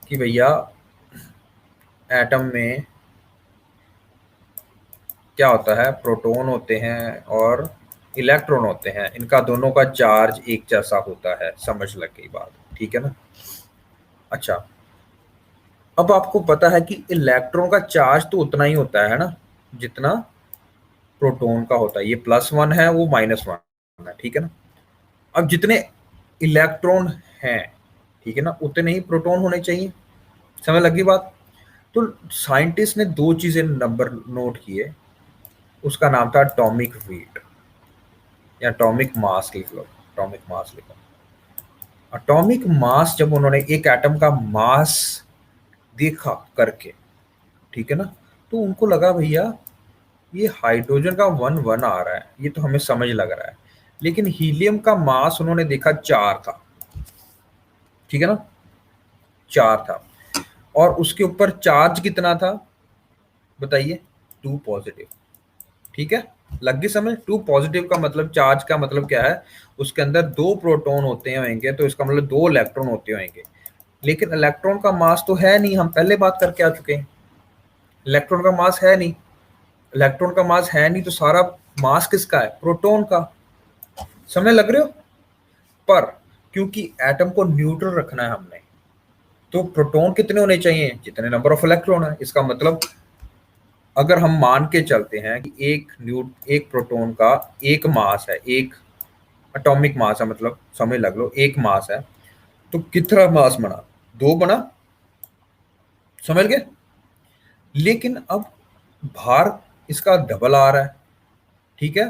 कि भैया एटम में क्या होता है, प्रोटॉन होते हैं और इलेक्ट्रॉन होते हैं, इनका दोनों का चार्ज एक जैसा होता है, समझ लग गई बात, ठीक है ना। अच्छा, अब आपको पता है कि इलेक्ट्रॉन का चार्ज तो उतना ही होता है ना, जितना प्रोटॉन का होता है। ये +1 है, वो -1 है, ठीक है ना। अब जितने इलेक्ट्रॉन हैं, ठीक है ना, उतने ही प्रोटॉन होने चाहिए। समझ लगी बात? तो साइंटिस्ट ने दो चीजें नंबर नोट किए, उसका नाम था एटॉमिक वेट, या एटॉमिक मास लिख लो, एटॉमिक मास लिखो। एटॉमिक मास, जब उन्होंने एक एटम का मास देखा करके, ठीक है ना, तो उनको लगा भैया ये हाइड्रोजन का 1 1 आ रहा है, ये तो हमें समझ लग रहा है। लेकिन हीलियम का मास उन्होंने देखा 4 था, ठीक है ना, 4 था। और उसके ऊपर चार्ज कितना था, बताइए, 2 पॉजिटिव, ठीक है। लग गई समझ? 2 पॉजिटिव का मतलब, चार्ज का मतलब क्या है, उसके अंदर 2 प्रोटॉन होते होंगे, तो इसका मतलब 2 इलेक्ट्रॉन होते होंगे। लेकिन इलेक्ट्रॉन का मास तो है नहीं, हम पहले बात करके आ चुके हैं, इलेक्ट्रॉन का मास है नहीं। इलेक्ट्रॉन का मास है नहीं तो सारा मास किसका है, प्रोटॉन का। समझ लग रहे हो? पर क्योंकि एटम को न्यूट्रल रखना है हमने, तो प्रोटॉन कितने होने चाहिए, जितने नंबर ऑफ इलेक्ट्रॉन है। इसका मतलब अगर हम मान के चलते हैं कि एक प्रोटॉन का एक मास है, एक एटॉमिक मास है, मतलब समझ लग लो एक मास है, तो कितना मास बना, 2 बना। समझ गए? लेकिन अब भार इसका डबल आ रहा है, ठीक है।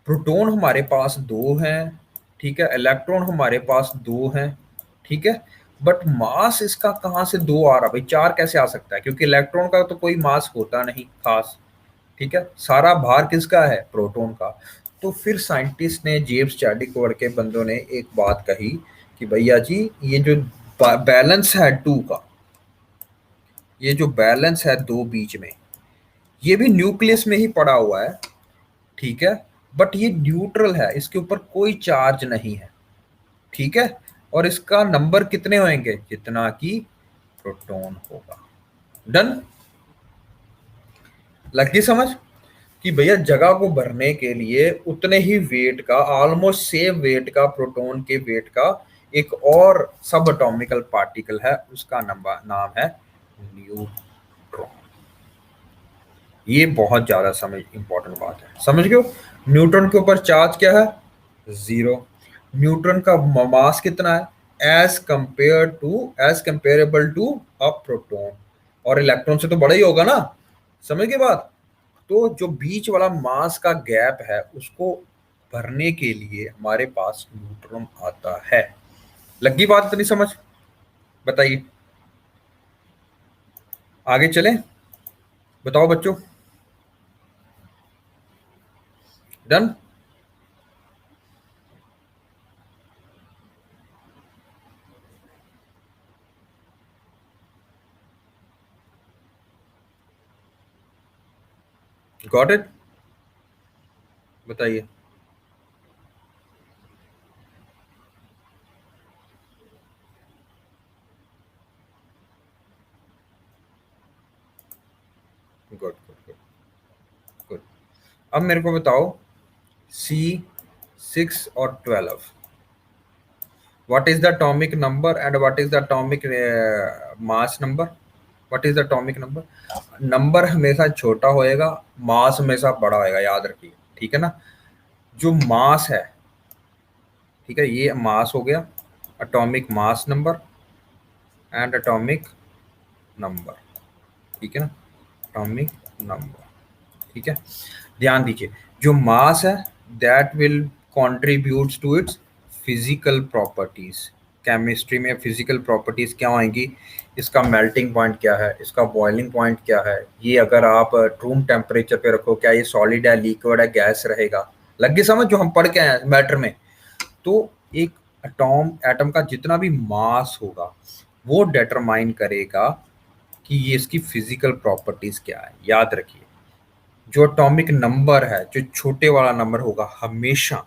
प्रोटॉन हमारे पास 2 हैं, ठीक है, इलेक्ट्रॉन हमारे पास 2 हैं, ठीक है। बट मास इसका कहाँ से 2 आ रहा, भाई 4 कैसे आ सकता है, क्योंकि इलेक्ट्रॉन का तो कोई मास होता नहीं खास, ठीक है। सारा भार किसका है, प्रोटॉन का। तो फिर साइंटिस्ट ने, जेम्स चैडविक के बंदों ने एक बात कही कि भैया जी, ये जो बैलेंस है 2 का, ये जो बैलेंस है 2 बीच में, ये भी न्यूक्लियस में ही पड़ा हुआ है, ठीक है। बट ये न्यूट्रल है, इसके ऊपर कोई चार्ज नहीं है, ठीक है। और इसका नंबर कितने होंगे, जितना कि प्रोटॉन होगा। डन। लगी समझ कि भैया जगह को भरने के लिए उतने ही वेट का, ऑलमोस्ट सेम वेट का, प्रोटॉन के वेट का एक और सब एटॉमिकल पार्टिकल है, उसका नंबर नाम है न्यूट्रॉन। ये बहुत ज्यादा समझ इंपॉर्टेंट बात है, समझ गए हो। न्यूट्रॉन के ऊपर चार्ज क्या है, 0। न्यूट्रॉन का मास कितना है, as comparable to a proton, और इलेक्ट्रॉन से तो बड़ा ही होगा ना। समझ गए बात? तो जो बीच वाला मास का गैप है, उसको भरने के लिए हमारे पास न्यूट्रॉन आता है। लगी बात इतनी समझ? बताइए, आगे चलें? बताओ बच्चों। डन। Got it? बताइए। Good good good good. अब मेरे को बताओ, सी 6 और 12, what is the atomic number and what is the atomic mass number? What is the atomic number? Number हमेशा छोटा होएगा, मास हमेशा बड़ा होएगा, याद रखिए, ठीक है ना। जो मास है, ठीक है, ये मास हो गया, atomic mass number and atomic number, ठीक है ना, एटॉमिक नंबर, ठीक है। ध्यान दीजिए, जो मास है that will contributes to its physical properties. Chemistry में फिजिकल प्रॉपर्टीज क्या आएंगी, इसका मेल्टिंग पॉइंट क्या है, इसका बॉइलिंग पॉइंट क्या है, ये अगर आप रूम टेम्परेचर पे रखो, क्या ये सॉलिड है, लिक्विड है, गैस रहेगा। लग गई समझ जो हम पढ़ के आए मैटर में। तो एक एटम का जितना भी मास होगा वो डिटरमाइन करेगा कि ये इसकी फिजिकल प्रॉपर्टीज क्या है। याद रखिए, जो एटॉमिक नंबर है, जो छोटे वाला नंबर होगा हमेशा,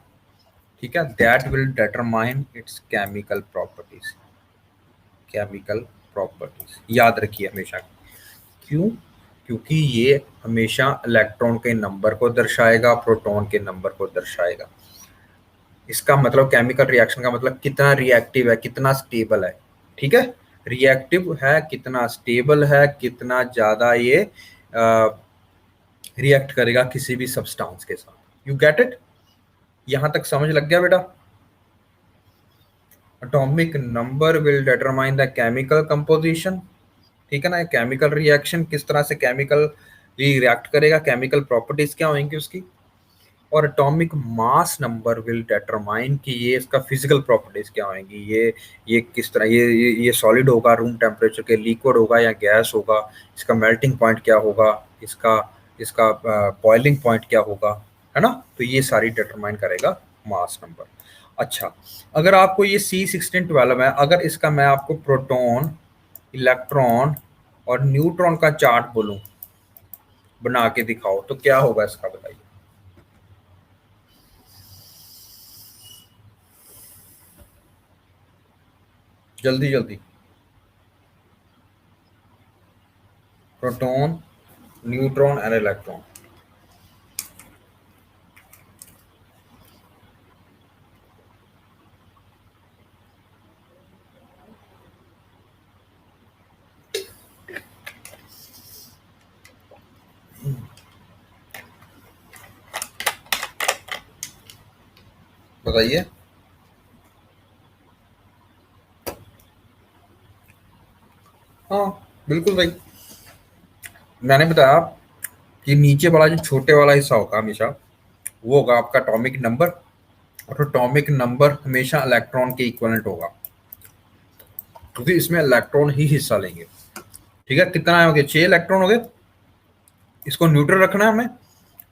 ठीक है, that will determine its chemical properties. Chemical properties याद रखिए हमेशा। क्यों? क्योंकि ये हमेशा इलेक्ट्रॉन के नंबर को दर्शाएगा, प्रोटॉन के नंबर को दर्शाएगा। इसका मतलब केमिकल रिएक्शन का मतलब कितना रिएक्टिव है, कितना स्टेबल है, ठीक है। रिएक्टिव है, कितना स्टेबल है, कितना ज्यादा ये रिएक्ट करेगा किसी भी सब्सटेंस के साथ। You get it? यहां तक समझ लग गया बेटा? Atomic number will determine the chemical composition, ठीक है ना। केमिकल रिएक्शन किस तरह से केमिकल रिएक्ट करेगा, केमिकल प्रॉपर्टीज क्या होंगी उसकी। और atomic mass number will determine कि ये इसका फिजिकल प्रॉपर्टीज क्या होंगी, ये किस तरह, ये सॉलिड होगा रूम टेम्परेचर के, लिक्विड होगा या गैस होगा, इसका मेल्टिंग पॉइंट क्या होगा, इसका इसका बॉइलिंग पॉइंट क्या होगा, है ना। तो ये सारी डिटरमाइन करेगा मास नंबर। अच्छा, अगर आपको ये C1612 है, अगर इसका मैं आपको प्रोटॉन, इलेक्ट्रॉन और न्यूट्रॉन का चार्ट बोलूं, बना के दिखाओ, तो क्या होगा इसका बताइए जल्दी जल्दी। Proton, neutron and electron. बताइए। हाँ, बिल्कुल भाई, मैंने बताया कि नीचे वाला जो छोटे वाला हिस्सा होगा हमेशा, वो होगा आपका एटॉमिक नंबर। और एटॉमिक नंबर हमेशा इलेक्ट्रॉन के इक्वलेंट होगा, क्योंकि इसमें इलेक्ट्रॉन ही हिस्सा लेंगे, ठीक है। कितना हो गया, 6 इलेक्ट्रॉन हो गए। इसको न्यूट्रल रखना है हमें,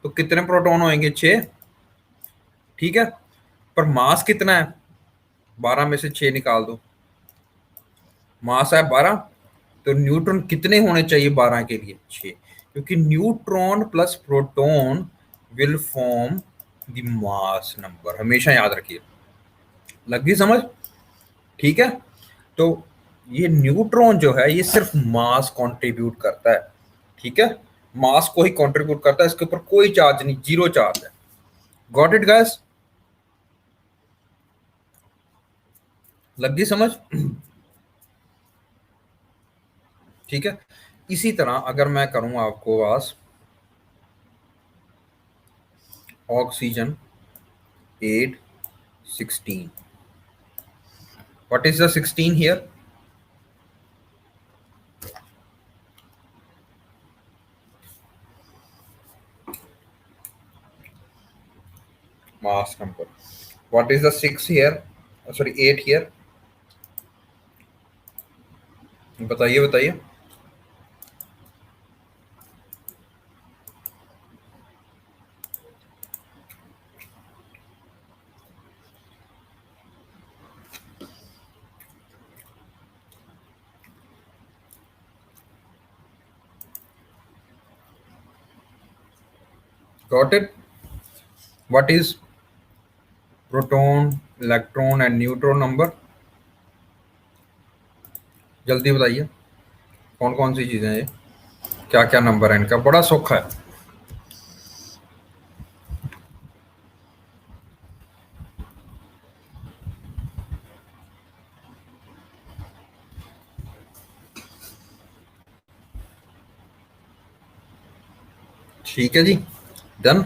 तो कितने प्रोटॉन होंगे, 6, ठीक है। पर मास कितना है, 12 में से 6 निकाल दो, मास है 12। तो न्यूट्रॉन कितने होने चाहिए 12 के लिए, 6, क्योंकि neutron plus proton will form the mass number, हमेशा याद रखिए। लग गई समझ? ठीक है। तो ये न्यूट्रॉन जो है ये सिर्फ मास कंट्रीब्यूट करता है, ठीक है, मास को ही कंट्रीब्यूट करता है, इसके ऊपर कोई चार्ज नहीं, जीरो चार्ज है। Got it guys? लग गई समझ? ठीक है। इसी तरह अगर मैं करूं आपको पास oxygen 8 16, what is the 16 here? Mass number. What is the 6 here, sorry 8 here? बताइए बताइए। Got it? What is proton, electron and neutron number? जल्दी बताइए, कौन कौन सी चीजें हैं ये? क्या क्या नंबर है इनका, बड़ा सौखा है। ठीक है जी, डन।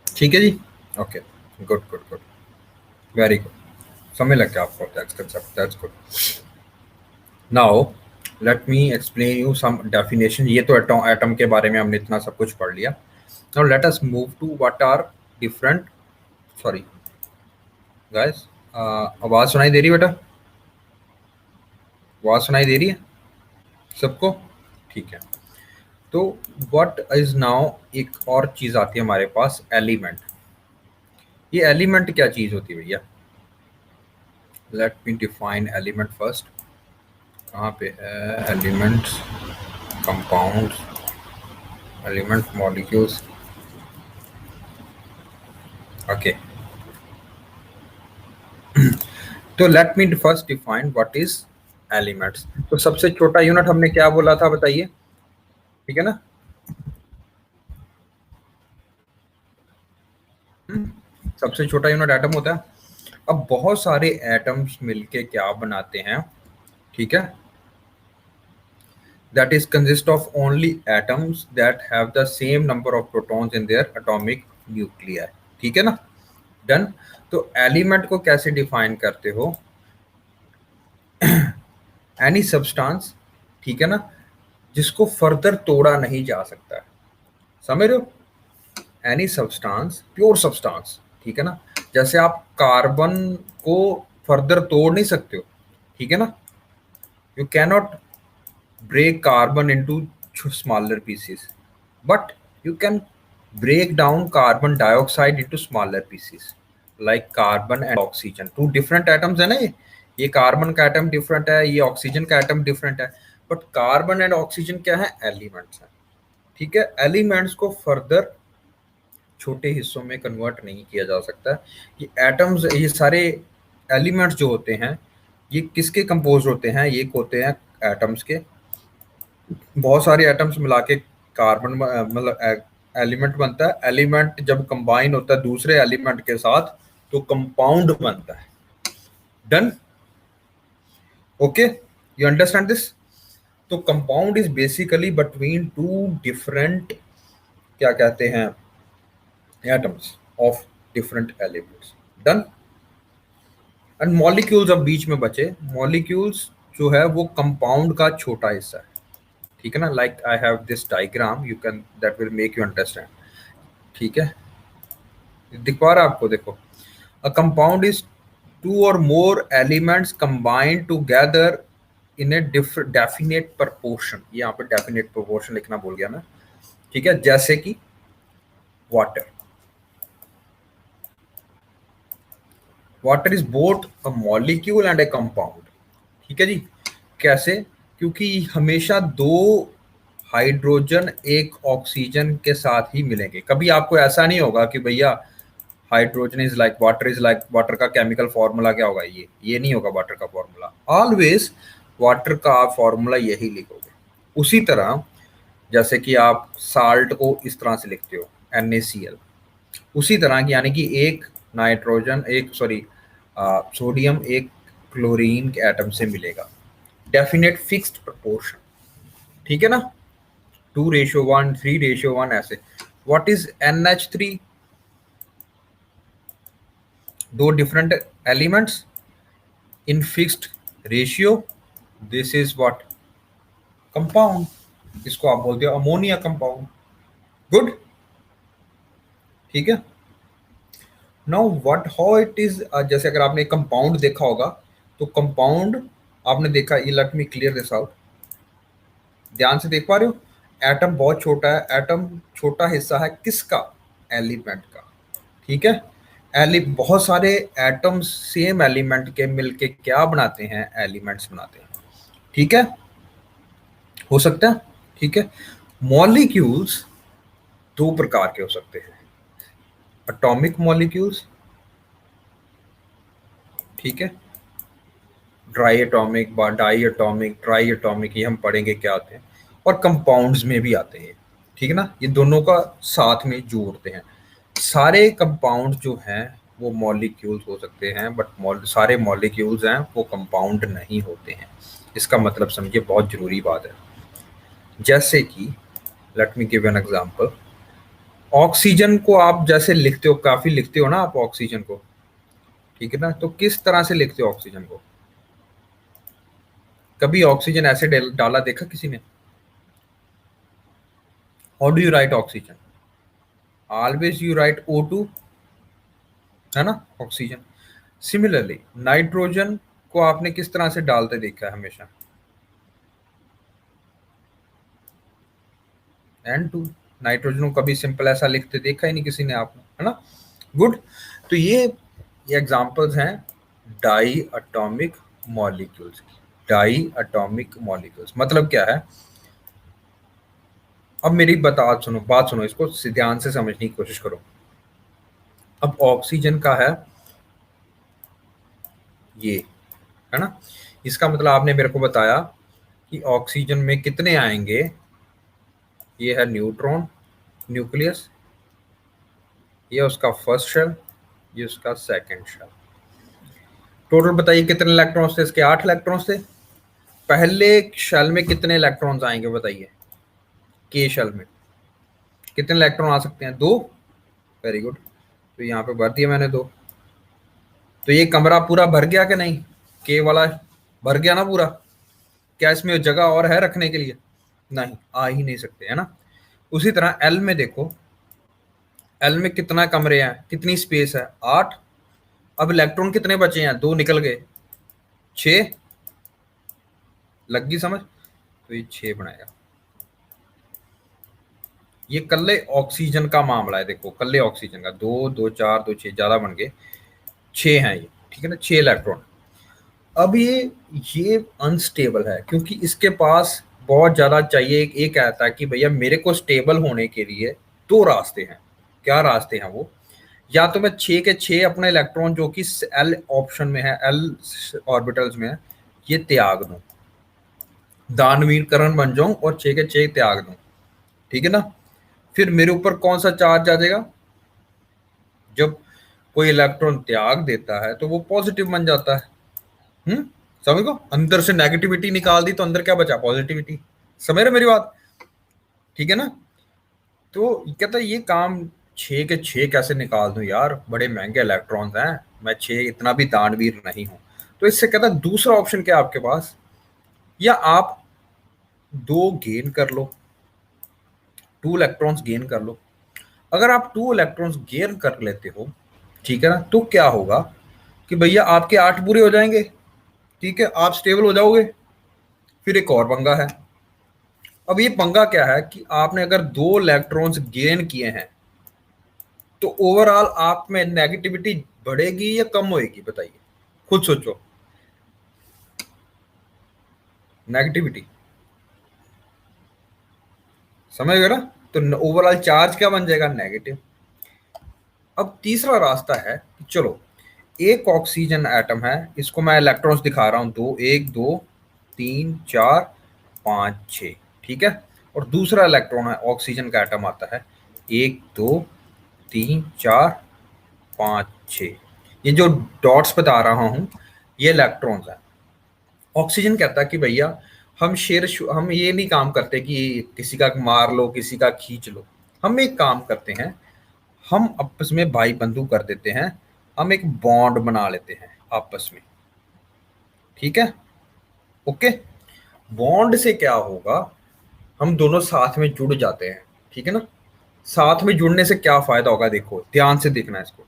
ठीक है जी, okay, good good good, very good, समय लग गया आपको, that's good. Now let me explain you some definition. ये तो एटम एटम के बारे में हमने इतना सब कुछ पढ़ लिया। Now let us move to what are different, sorry guys, आवाज सुनाई दे रही है बेटा? आवाज सुनाई दे रही है सबको? ठीक है। तो व्हाट इज नाउ, एक और चीज आती है हमारे पास, एलिमेंट। ये एलिमेंट क्या चीज होती है भैया? Let me define element first. कहाँ पे है elements? Compounds, element molecules, okay. तो let me first define what is elements. तो सबसे छोटा यूनिट हमने क्या बोला था, बताइए? ठीक है ना? सबसे छोटा यूनिट एटम होता है। अब बहुत सारे एटम्स मिलके क्या बनाते हैं, ठीक है? That is consist of only atoms that have the same number of protons in their atomic nuclei। ठीक है ना? डन। तो एलिमेंट को कैसे डिफाइन करते हो? एनी सब्सटेंस, ठीक है ना, जिसको फर्दर तोड़ा नहीं जा सकता है। समझ रहे हो? एनी सब्सटेंस, प्योर सब्सटेंस, ठीक है ना। जैसे आप कार्बन को फर्दर तोड़ नहीं सकते हो, ठीक है ना। You cannot break carbon into smaller pieces, but you can break down carbon dioxide into smaller pieces, like carbon and oxygen, two different atoms है ना। ये कार्बन का एटम डिफरेंट है, ये ऑक्सीजन का एटम डिफरेंट है, बट कार्बन एंड ऑक्सीजन क्या है? एलिमेंट्स है। ठीक है, एलिमेंट्स को फर्दर छोटे हिस्सों में कन्वर्ट नहीं किया जा सकता। ये एटम्स, ये सारे एलिमेंट्स जो होते हैं, ये किसके कंपोज होते हैं? ये होते हैं एटम्स के। बहुत सारे एटम्स मिला के कार्बन मतलब एलिमेंट बनता है। एलिमेंट जब कंबाइन होता है दूसरे एलिमेंट के साथ तो कंपाउंड बनता है। Done, okay, you understand this? तो compound is basically between two different, क्या कहते हैं, atoms of different elements. Done. And molecules अब बीच में बचे। मॉलिक्यूल्स जो है वो कंपाउंड का छोटा हिस्सा है। ठीक है ना? Like I have this diagram, you can, that will make you understand. ठीक है, दिख पा रहा है आपको? देखो, अ कंपाउंड इज टू और more elements combined together in a definite proportion. यहाँ पे डेफिनेट प्रपोर्शन लिखना भूल गया मैं। ठीक है, जैसे कि water. Water is both a molecule and A compound. ठीक है जी। कैसे? क्योंकि हमेशा दो हाइड्रोजन एक ऑक्सीजन के साथ ही मिलेंगे। कभी आपको ऐसा नहीं होगा कि भैया hydrogen is like water, is like water का केमिकल फॉर्मूला क्या होगा, ये नहीं होगा वाटर का फॉर्मूला। ऑलवेज वाटर का आप फॉर्मूला यही लिखोगे। उसी तरह जैसे कि आप साल्ट को इस तरह से लिखते हो, NaCl, उसी तरह की, यानी कि एक नाइट्रोजन, एक सॉरी सोडियम एक क्लोरीन के एटम से मिलेगा, डेफिनेट फिक्स्ड प्रोपोर्शन। ठीक है ना? 2:1, 3:1 ऐसे। What is NH3? दो different elements in fixed ratio, this is what? Compound. इसको आप बोलते हो अमोनिया कंपाउंड। गुड, ठीक है। Now what, how it is, जैसे अगर आपने कंपाउंड देखा होगा, तो कंपाउंड आपने देखा, ये let me clear this out, ध्यान से देख पा रहे हो? एटम बहुत छोटा है। एटम छोटा हिस्सा है किसका? एलिमेंट का। ठीक है, बहुत सारे एटम्स सेम एलिमेंट के मिलके क्या बनाते हैं, एलिमेंट्स बनाते हैं। ठीक है, हो सकता है। ठीक है, मॉलिक्यूल्स दो प्रकार के हो सकते हैं, एटॉमिक मॉलिक्यूल्स, ठीक है, dry atomic, diatomic, triatomic, ये हम पढ़ेंगे क्या आते हैं, और कंपाउंड्स में भी आते हैं। ठीक है ना, ये दोनों का साथ में जोड़ते हैं। सारे कंपाउंड जो हैं वो मॉलिक्यूल्स हो सकते हैं, बट सारे मॉलिक्यूल्स हैं वो कंपाउंड नहीं होते हैं। इसका मतलब समझिए, बहुत जरूरी बात है। जैसे कि let me give an example. Oxygen को आप जैसे लिखते हो, काफी लिखते हो ना आप ऑक्सीजन को, ठीक है ना, तो किस तरह से लिखते हो ऑक्सीजन को? कभी ऑक्सीजन ऐसे डाला देखा किसी ने? How do you right oxygen? Always you right O2, है ना, ऑक्सीजन। सिमिलरली नाइट्रोजन को आपने किस तरह से डालते देखा है हमेशा? N2। नाइट्रोजन को कभी सिंपल ऐसा लिखते देखा ही नहीं किसी ने आपने, है ना। गुड। तो ये एग्जांपल्स हैं डाई एटॉमिक मॉलिक्यूल्स की। डाई एटॉमिक मॉलिक्यूल्स मतलब क्या है? अब मेरी बात सुनो, इसको ध्यान से समझने की कोशिश करो। अब ऑक्सीजन का है ये, है ना, इसका मतलब आपने मेरे को बताया कि ऑक्सीजन में कितने आएंगे। ये है न्यूट्रॉन, न्यूक्लियस, ये उसका फर्स्ट शेल, ये उसका सेकंड शेल। टोटल बताइए कितने इलेक्ट्रॉन्स थे इसके? 8 इलेक्ट्रॉन्स थे। पहले शेल में कितने इलेक्ट्रॉन्स आएंगे बताइए? के शेल में कितने इलेक्ट्रॉन आ सकते हैं? 2। वेरी गुड, तो यहाँ पे भर दिया मैंने 2। तो ये कमरा पूरा भर गया कि नहीं? के वाला भर गया ना पूरा? क्या इसमें जगह और है रखने के लिए? नहीं, आ ही नहीं सकते, है ना। उसी तरह एल में देखो, एल में कितना कमरे हैं, कितनी स्पेस है? 8। अब इलेक्ट्रॉन कितने बचे हैं? 2 निकल गए, 6। लग गई समझ? तो ये 6 बनाएगा। ये कल्ले ऑक्सीजन का मामला है, देखो कल्ले ऑक्सीजन का 2 2 4 2 6 ज्यादा बन गए, 6 हैं ये, ठीक है ना, 6 इलेक्ट्रॉन। अब ये अनस्टेबल है क्योंकि इसके पास बहुत ज्यादा चाहिए। एक कहता है कि भैया मेरे को स्टेबल होने के लिए 2 रास्ते हैं। क्या रास्ते हैं वो? या तो मैं 6 के 6 अपने इलेक्ट्रॉन जो कि एल ऑप्शन में है, एल ऑर्बिटल्स में है, ये त्याग दूं, दानवीकरण बन जाऊं और 6 के 6 त्याग दूं, ठीक है ना। फिर मेरे ऊपर कौन सा चार्ज आ जाएगा? जब कोई इलेक्ट्रॉन त्याग देता है तो वो पॉजिटिव बन जाता है। हम्म, समझ गो, अंदर से नेगेटिविटी निकाल दी तो अंदर क्या बचा? पॉजिटिविटी। समझ रहे मेरी बात? ठीक है ना। तो कहता है ये काम 6 के 6 कैसे निकाल दूं यार, बड़े महंगे इलेक्ट्रॉन्स हैं, मैं 6 इतना भी दानवीर नहीं हूं। तो इससे कहता है दूसरा ऑप्शन क्या है आपके पास? या आप 2 गेन कर लो, 2 इलेक्ट्रॉन्स गेन कर लो। अगर आप 2 इलेक्ट्रॉन्स गेन कर लेते हो, ठीक है ना, तो क्या होगा कि भैया आपके 8 पूरे हो जाएंगे, ठीक है, आप स्टेबल हो जाओगे। फिर एक और पंगा है। अब ये पंगा क्या है कि आपने अगर 2 इलेक्ट्रॉन्स गेन किए हैं तो ओवरऑल आप में नेगेटिविटी बढ़ेगी या कम होएगी बताइए? खुद सोचो। नेगेटिविटी, समझ गए ना। तो ओवरऑल चार्ज क्या बन जाएगा? नेगेटिव। अब तीसरा रास्ता है कि चलो एक ऑक्सीजन एटम है, इसको मैं इलेक्ट्रॉन्स दिखा रहा हूं, 2, 1 2 3 4 5 6, ठीक है। और दूसरा इलेक्ट्रॉन है, ऑक्सीजन का एटम आता है, 1 2 3 4 5 6। ये जो डॉट्स बता रहा हूं ये इलेक्ट्रॉन्स हैं। ऑक्सीजन कहता है कि भैया हम ये नहीं काम करते कि किसी का मार लो किसी का खींच लो। हम एक काम करते हैं, हम आपस में भाई बंधु कर देते हैं, हम एक बॉन्ड बना लेते हैं आपस में, ठीक है, ओके। बॉन्ड से क्या होगा? हम दोनों साथ में जुड़ जाते हैं, ठीक है ना। साथ में जुड़ने से क्या फायदा होगा? देखो ध्यान से देखना है इसको,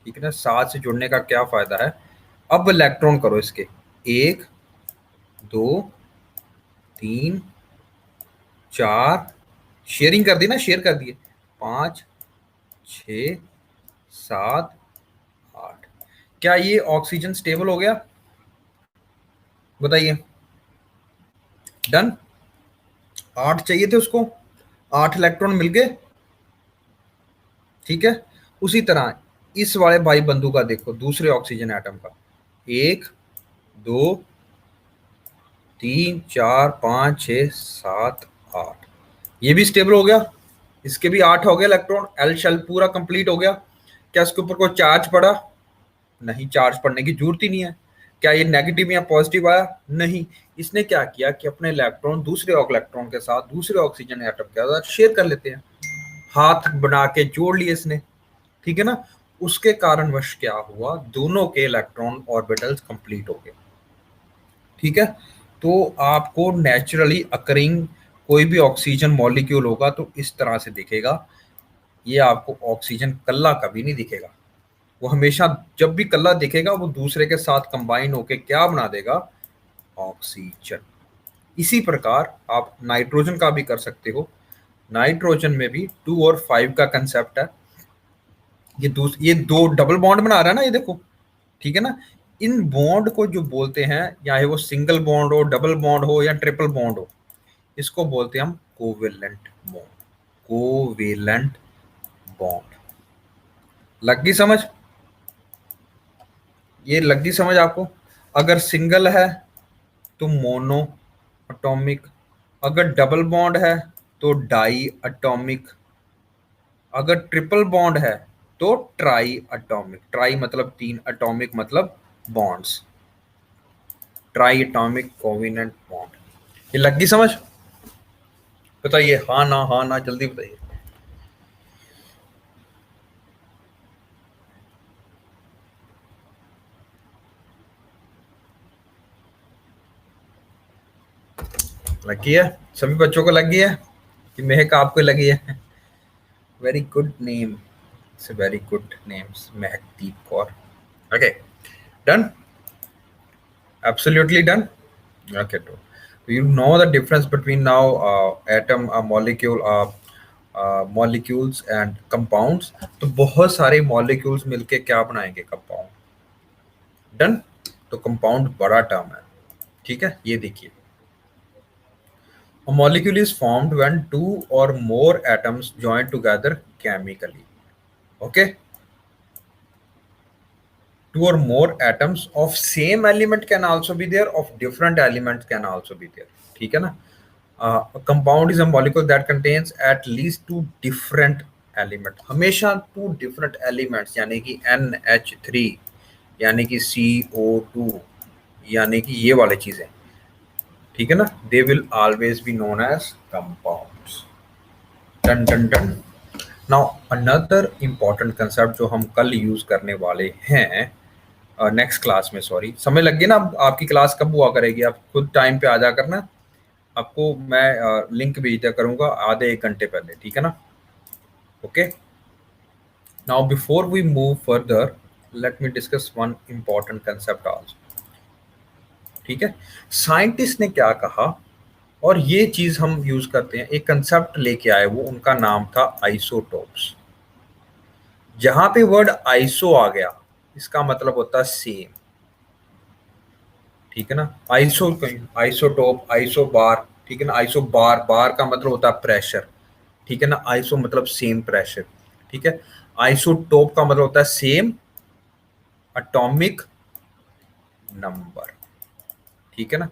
ठीक है ना। साथ से जुड़ने का क्या फायदा है? अब इलेक्ट्रॉन करो इसके, 1 2 3 4, शेयरिंग कर दी ना, शेयर कर दिए, 5 6 7 क्या ये ऑक्सीजन स्टेबल हो गया? बताइए। डन। 8 चाहिए थे उसको, 8 इलेक्ट्रॉन मिल गए। ठीक है। उसी तरह इस वाले भाई बंधु का देखो, दूसरे ऑक्सीजन एटम का, 1 2 3 4 5 6 7 8, ये भी स्टेबल हो गया। इसके भी 8 हो गए इलेक्ट्रॉन, एल शेल पूरा कंप्लीट हो गया। क्या इसके ऊपर कोई चार्ज पड़ा? नहीं, चार्ज पड़ने की जरूरत ही नहीं है। क्या ये नेगेटिव या पॉजिटिव आया? नहीं। इसने क्या किया कि अपने इलेक्ट्रॉन दूसरे इलेक्ट्रॉन के साथ, दूसरे ऑक्सीजन एटम के साथ शेयर कर लेते हैं, हाथ बना के जोड़ लिए इसने। ठीक है ना। उसके कारणवश क्या हुआ, दोनों के इलेक्ट्रॉन ऑर्बिटल्स कंप्लीट हो गए। ठीक है। तो आपको नेचुरली अकरिंग कोई भी ऑक्सीजन मॉलिक्यूल होगा तो इस तरह से दिखेगा। ये आपको ऑक्सीजन कल्ला कभी नहीं दिखेगा। वो हमेशा जब भी कल्ला दिखेगा वो दूसरे के साथ कंबाइन होके क्या बना देगा, ऑक्सीजन। इसी प्रकार आप नाइट्रोजन का भी कर सकते हो। नाइट्रोजन में भी 2 और 5 का कंसेप्ट है। ये दो डबल बॉन्ड बना रहा है ना, ये देखो। ठीक है ना। इन बॉन्ड को जो बोलते हैं, चाहे वो सिंगल बॉन्ड हो, डबल बॉन्ड हो या ट्रिपल बॉन्ड हो, इसको बोलते हैं हम कोवेलेंट बॉन्ड। Covalent bond. लग गई समझ? ये लग गई समझ आपको? अगर सिंगल है तो मोनो एटॉमिक, अगर डबल बॉन्ड है तो डाई एटॉमिक, अगर ट्रिपल बॉन्ड है तो ट्राई एटॉमिक। ट्राई मतलब 3, एटॉमिक मतलब bonds. Try atomic covalent bond. ये लग गई समझ? बताइए हाँ ना, हाँ ना, जल्दी बताइए। लगी है? सभी बच्चों को लगी है कि महक आपको लगी है? Very good name. It's very good names, Mahakdeep Kaur. Okay. Done. Absolutely done. Okay, तो you know the difference between now atom, molecule, molecules and compounds. तो बहुत सारे molecules मिलके क्या बनाएंगे, compound। डन। तो compound बड़ा टर्म है। ठीक है, ये देखिए। A molecule is formed when two or more atoms join together chemically. Okay, two or more atoms of same element can also be there, of different elements can also be there। ठीक है ना। A compound is a molecule that contains at least two different element, हमेशा two different elements, यानी कि NH3, यानी कि CO2, यानी कि ये वाले चीजें। ठीक है ना। They will always be known as compounds. टन टन टन। नाउ अनदर इम्पॉर्टेंट कंसेप्ट जो हम कल यूज करने वाले हैं, नेक्स्ट क्लास में। सॉरी, समय लग गया ना। आपकी क्लास कब हुआ करेगी? आप खुद टाइम पे आ जा करना। आपको मैं लिंक भेज दिया करूंगा आधे 1 घंटे पहले। ठीक है ना। Okay. Now before we move further, let me discuss one important concept also. ठीक है। साइंटिस्ट ने क्या कहा, और ये चीज हम यूज करते हैं, एक कंसेप्ट लेके आए, वो उनका नाम था आइसोटोप्स। जहां पे वर्ड आइसो आ गया, इसका मतलब होता है सेम। ठीक है ना। आइसो, आइसोटोप, आइसो बार। ठीक है ना। आइसो बार, बार का मतलब होता है प्रेशर। ठीक है ना। आइसो मतलब सेम प्रेशर। ठीक है। आइसोटोप का मतलब होता है सेम एटॉमिक नंबर। ठीक है ना।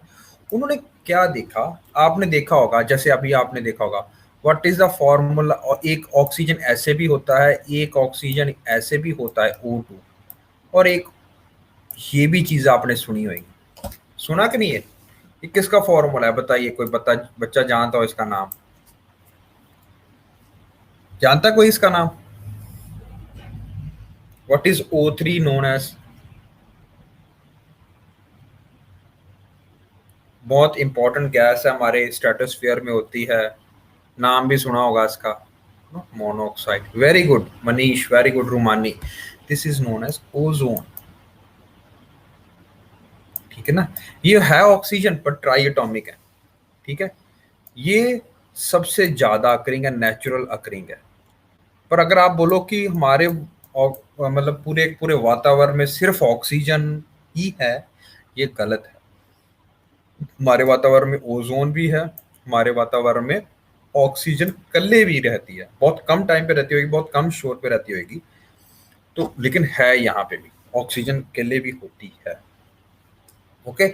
उन्होंने क्या देखा, आपने देखा होगा, जैसे अभी आपने देखा होगा, व्हाट इज द फॉर्मूला। और एक ऑक्सीजन ऐसे भी होता है, एक ऑक्सीजन ऐसे भी होता है, O2। और एक ये भी चीज आपने सुनी होगी, सुना कि नहीं है? ये किसका फॉर्मूला है बताइए, कोई बता, बच्चा जानता हो इसका नाम? जानता है कोई इसका नाम? What is O3 known as? बहुत इंपॉर्टेंट गैस है, हमारे स्ट्रेटोस्फीयर में होती है। नाम भी सुना होगा इसका, monoxide. Very good Manish, very good Rumani. This is known as ozone. ठीक है ना। ये है ऑक्सीजन पर ट्राई एटॉमिक है। ठीक है। ये सबसे ज्यादा अकरिंग है, नेचुरल अकरिंग है। पर अगर आप बोलो कि हमारे मतलब पूरे पूरे वातावरण में सिर्फ ऑक्सीजन ही है, ये गलत है। हमारे वातावरण में ओजोन भी है, हमारे वातावरण में ऑक्सीजन कल्ले भी रहती है, बहुत कम टाइम पे रहती होगी, बहुत कम शोर पे रहती होगी, तो लेकिन है यहाँ पे भी ऑक्सीजन कल्ले भी होती है। ओके,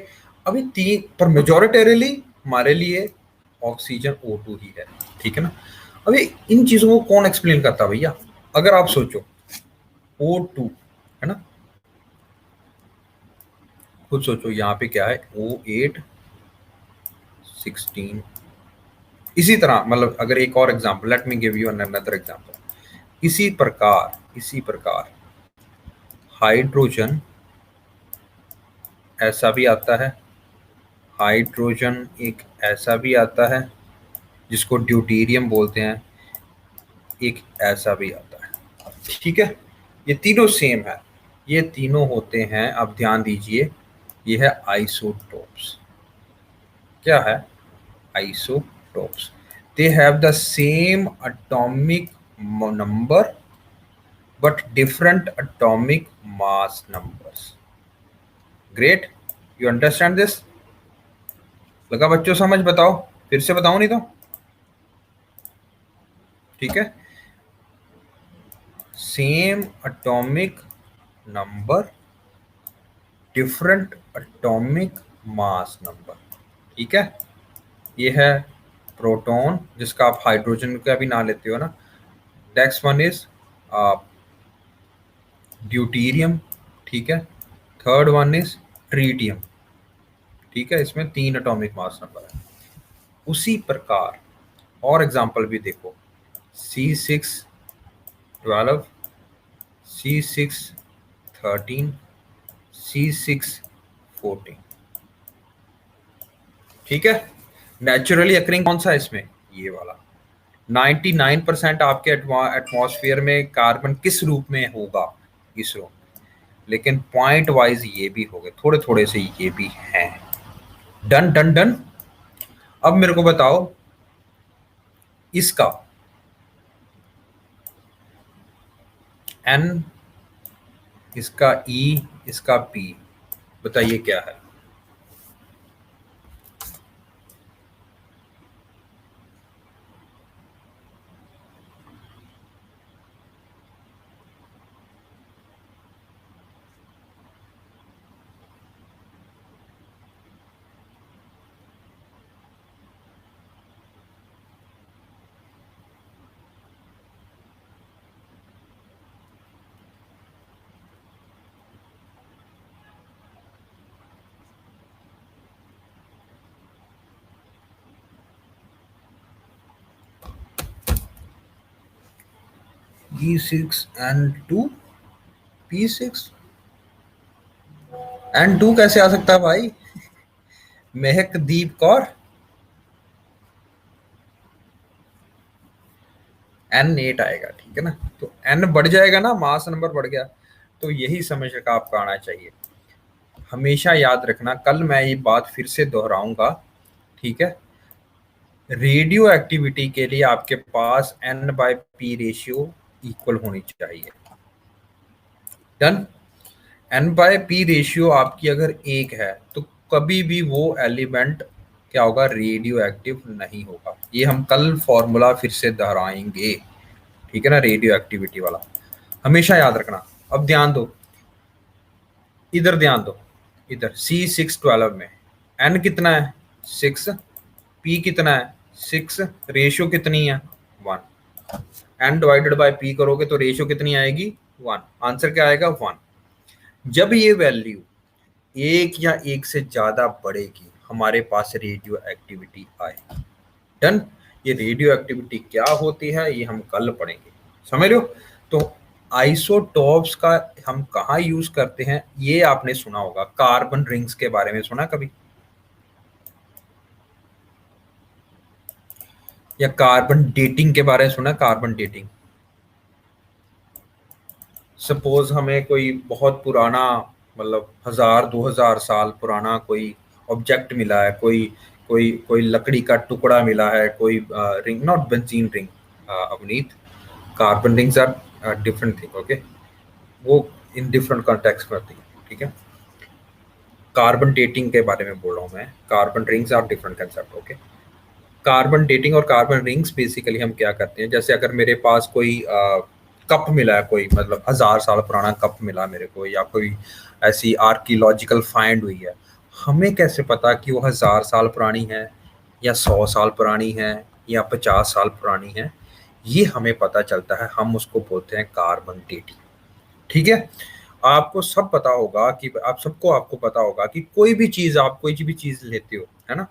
अभी तीन पर मेजोरिटेरली हमारे लिए ऑक्सीजन O2 ही है, ठीक है ना। अभी इन चीजों को कौन एक्सप्लेन करता है भैया? अगर आप सोचो O2 है ना, खुद सोचो यहाँ पे क्या है, O8 16। इसी तरह मतलब अगर एक और example, let me give you another example. इसी प्रकार हाइड्रोजन ऐसा भी आता है, हाइड्रोजन एक ऐसा भी आता है जिसको ड्यूटेरियम बोलते हैं, एक ऐसा भी आता है, ठीक है। ये तीनों सेम है, ये तीनों होते हैं, अब ध्यान दीजिए, ये है आइसोटोप्स। क्या है? Isotopes. They have the same atomic number but different atomic mass numbers. Great, you understand this? लगा बच्चों समझ? बताओ, फिर से बताओ नहीं तो, ठीक है। Same atomic number, different atomic mass number, ठीक है। ये है प्रोटॉन, जिसका आप हाइड्रोजन का भी नाम लेते हो ना। नेक्स्ट वन इज ड्यूटीरियम, ठीक है। थर्ड वन इज ट्रीटियम, ठीक है। इसमें 3 एटॉमिक मास नंबर है। उसी प्रकार और एग्जांपल भी देखो, C612, C613, C614, ठीक है। नेचुरली अकरिंग कौन सा है इसमें? ये वाला। 99% आपके एटमॉस्फेयर में कार्बन किस रूप में होगा? इस रूप में। लेकिन पॉइंट वाइज ये भी हो गए, थोड़े थोड़े से ये भी हैं। Done done done. अब मेरे को बताओ इसका N, इसका E, इसका P, बताइए क्या है? E6N2 P6 N2 कैसे आ सकता है भाई? महकदीप कौर। N8 आएगा, ठीक है ना। तो N बढ़ जाएगा ना, मास नंबर बढ़ गया, तो यही समझ का आपका आना चाहिए। हमेशा याद रखना, कल मैं ये बात फिर से दोहराऊंगा, ठीक है। रेडियो एक्टिविटी के लिए आपके पास N/P रेशियो इक्वल होनी चाहिए। डन। N/P रेशियो आपकी अगर 1 है तो कभी भी वो एलिमेंट क्या होगा? रेडियो एक्टिव नहीं होगा। ये हम कल फॉर्मूला फिर से दोहराएंगे, ठीक है ना, रेडियो एक्टिविटी वाला, हमेशा याद रखना। अब ध्यान दो, इधर ध्यान दो, इधर C612 में N कितना है? 6, P कितना है? 6, रेशियो कितनी है? 1। N डिवाइडेड बाय P करोगे तो रेशियो कितनी आएगी? 1। आंसर क्या आएगा? 1। जब ये वैल्यू 1 या 1 से ज्यादा बढ़ेगी, हमारे पास रेडियो एक्टिविटी आएगी। डन। ये रेडियो एक्टिविटी क्या होती है ये हम कल पढ़ेंगे, समझ लो। तो आइसोटोप्स का हम कहाँ यूज करते हैं, ये आपने सुना होगा, कार्बन रिंग्स के बारे में सुना कभी? या कार्बन डेटिंग के बारे में सुना? कार्बन डेटिंग, सपोज हमें कोई बहुत पुराना, मतलब 1000-2000 साल पुराना कोई ऑब्जेक्ट मिला है, कोई कोई कोई लकड़ी का टुकड़ा मिला है, कोई ring, not benzene ring, Avneet, carbon rings are different thing, okay. वो इन डिफरेंट कॉन्टेक्स्ट में होती है, ठीक है। कार्बन डेटिंग के बारे में बोल रहा हूँ मैं, carbon rings are different concept, okay. Carbon dating और कार्बन रिंग्स बेसिकली हम क्या करते हैं, जैसे अगर मेरे पास कोई कप मिला है, कोई मतलब 1000 साल पुराना कप मिला मेरे को, या कोई ऐसी आर्कियोलॉजिकल फाइंड हुई है, हमें कैसे पता कि वो 1000 साल पुरानी है, या 100 साल पुरानी है, या 50 साल पुरानी है? ये हमें पता चलता है, हम उसको बोलते हैं कार्बन डेटिंग, ठीक है। आपको सब पता होगा कि आपको पता होगा कि कोई भी चीज, आप कोई भी चीज लेते हो, है ना,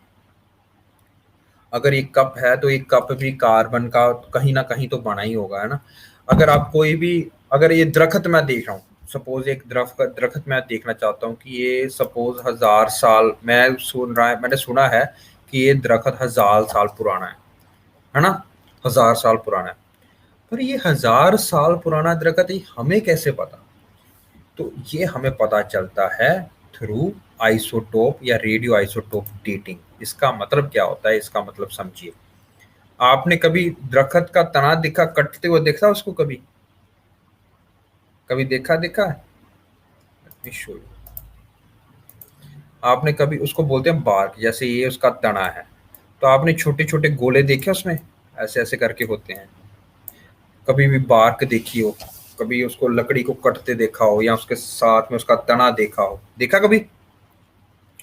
अगर एक कप है तो एक कप भी कार्बन का कहीं ना कहीं तो बना ही होगा, है ना। अगर आप कोई भी, अगर ये दरख्त मैं देख रहा हूँ, सपोज एक दरख्त मैं देखना चाहता हूँ कि ये सपोज 1000 साल, मैंने सुना है कि ये दरख्त 1000 साल पुराना है ना, 1000 साल पुराना है। पर ये 1000 साल पुराना दरख्त, ये हमें कैसे पता? तो ये हमें पता चलता है थ्रू आइसोटोप या रेडियो आइसोटोप डेटिंग। इसका मतलब क्या होता है, इसका मतलब समझिए। आपने कभी दरख्त का तना दिखा कटते हुए देखा उसको? कभी कभी देखा देखा है? Let me show you। आपने कभी, उसको बोलते हैं बार्क, जैसे ये उसका तना है, तो आपने छोटे छोटे गोले देखे उसमें, ऐसे ऐसे करके होते हैं। कभी भी बार्क देखी हो, कभी उसको लकड़ी को कटते देखा हो, या उसके साथ में उसका तना देखा हो, देखा कभी,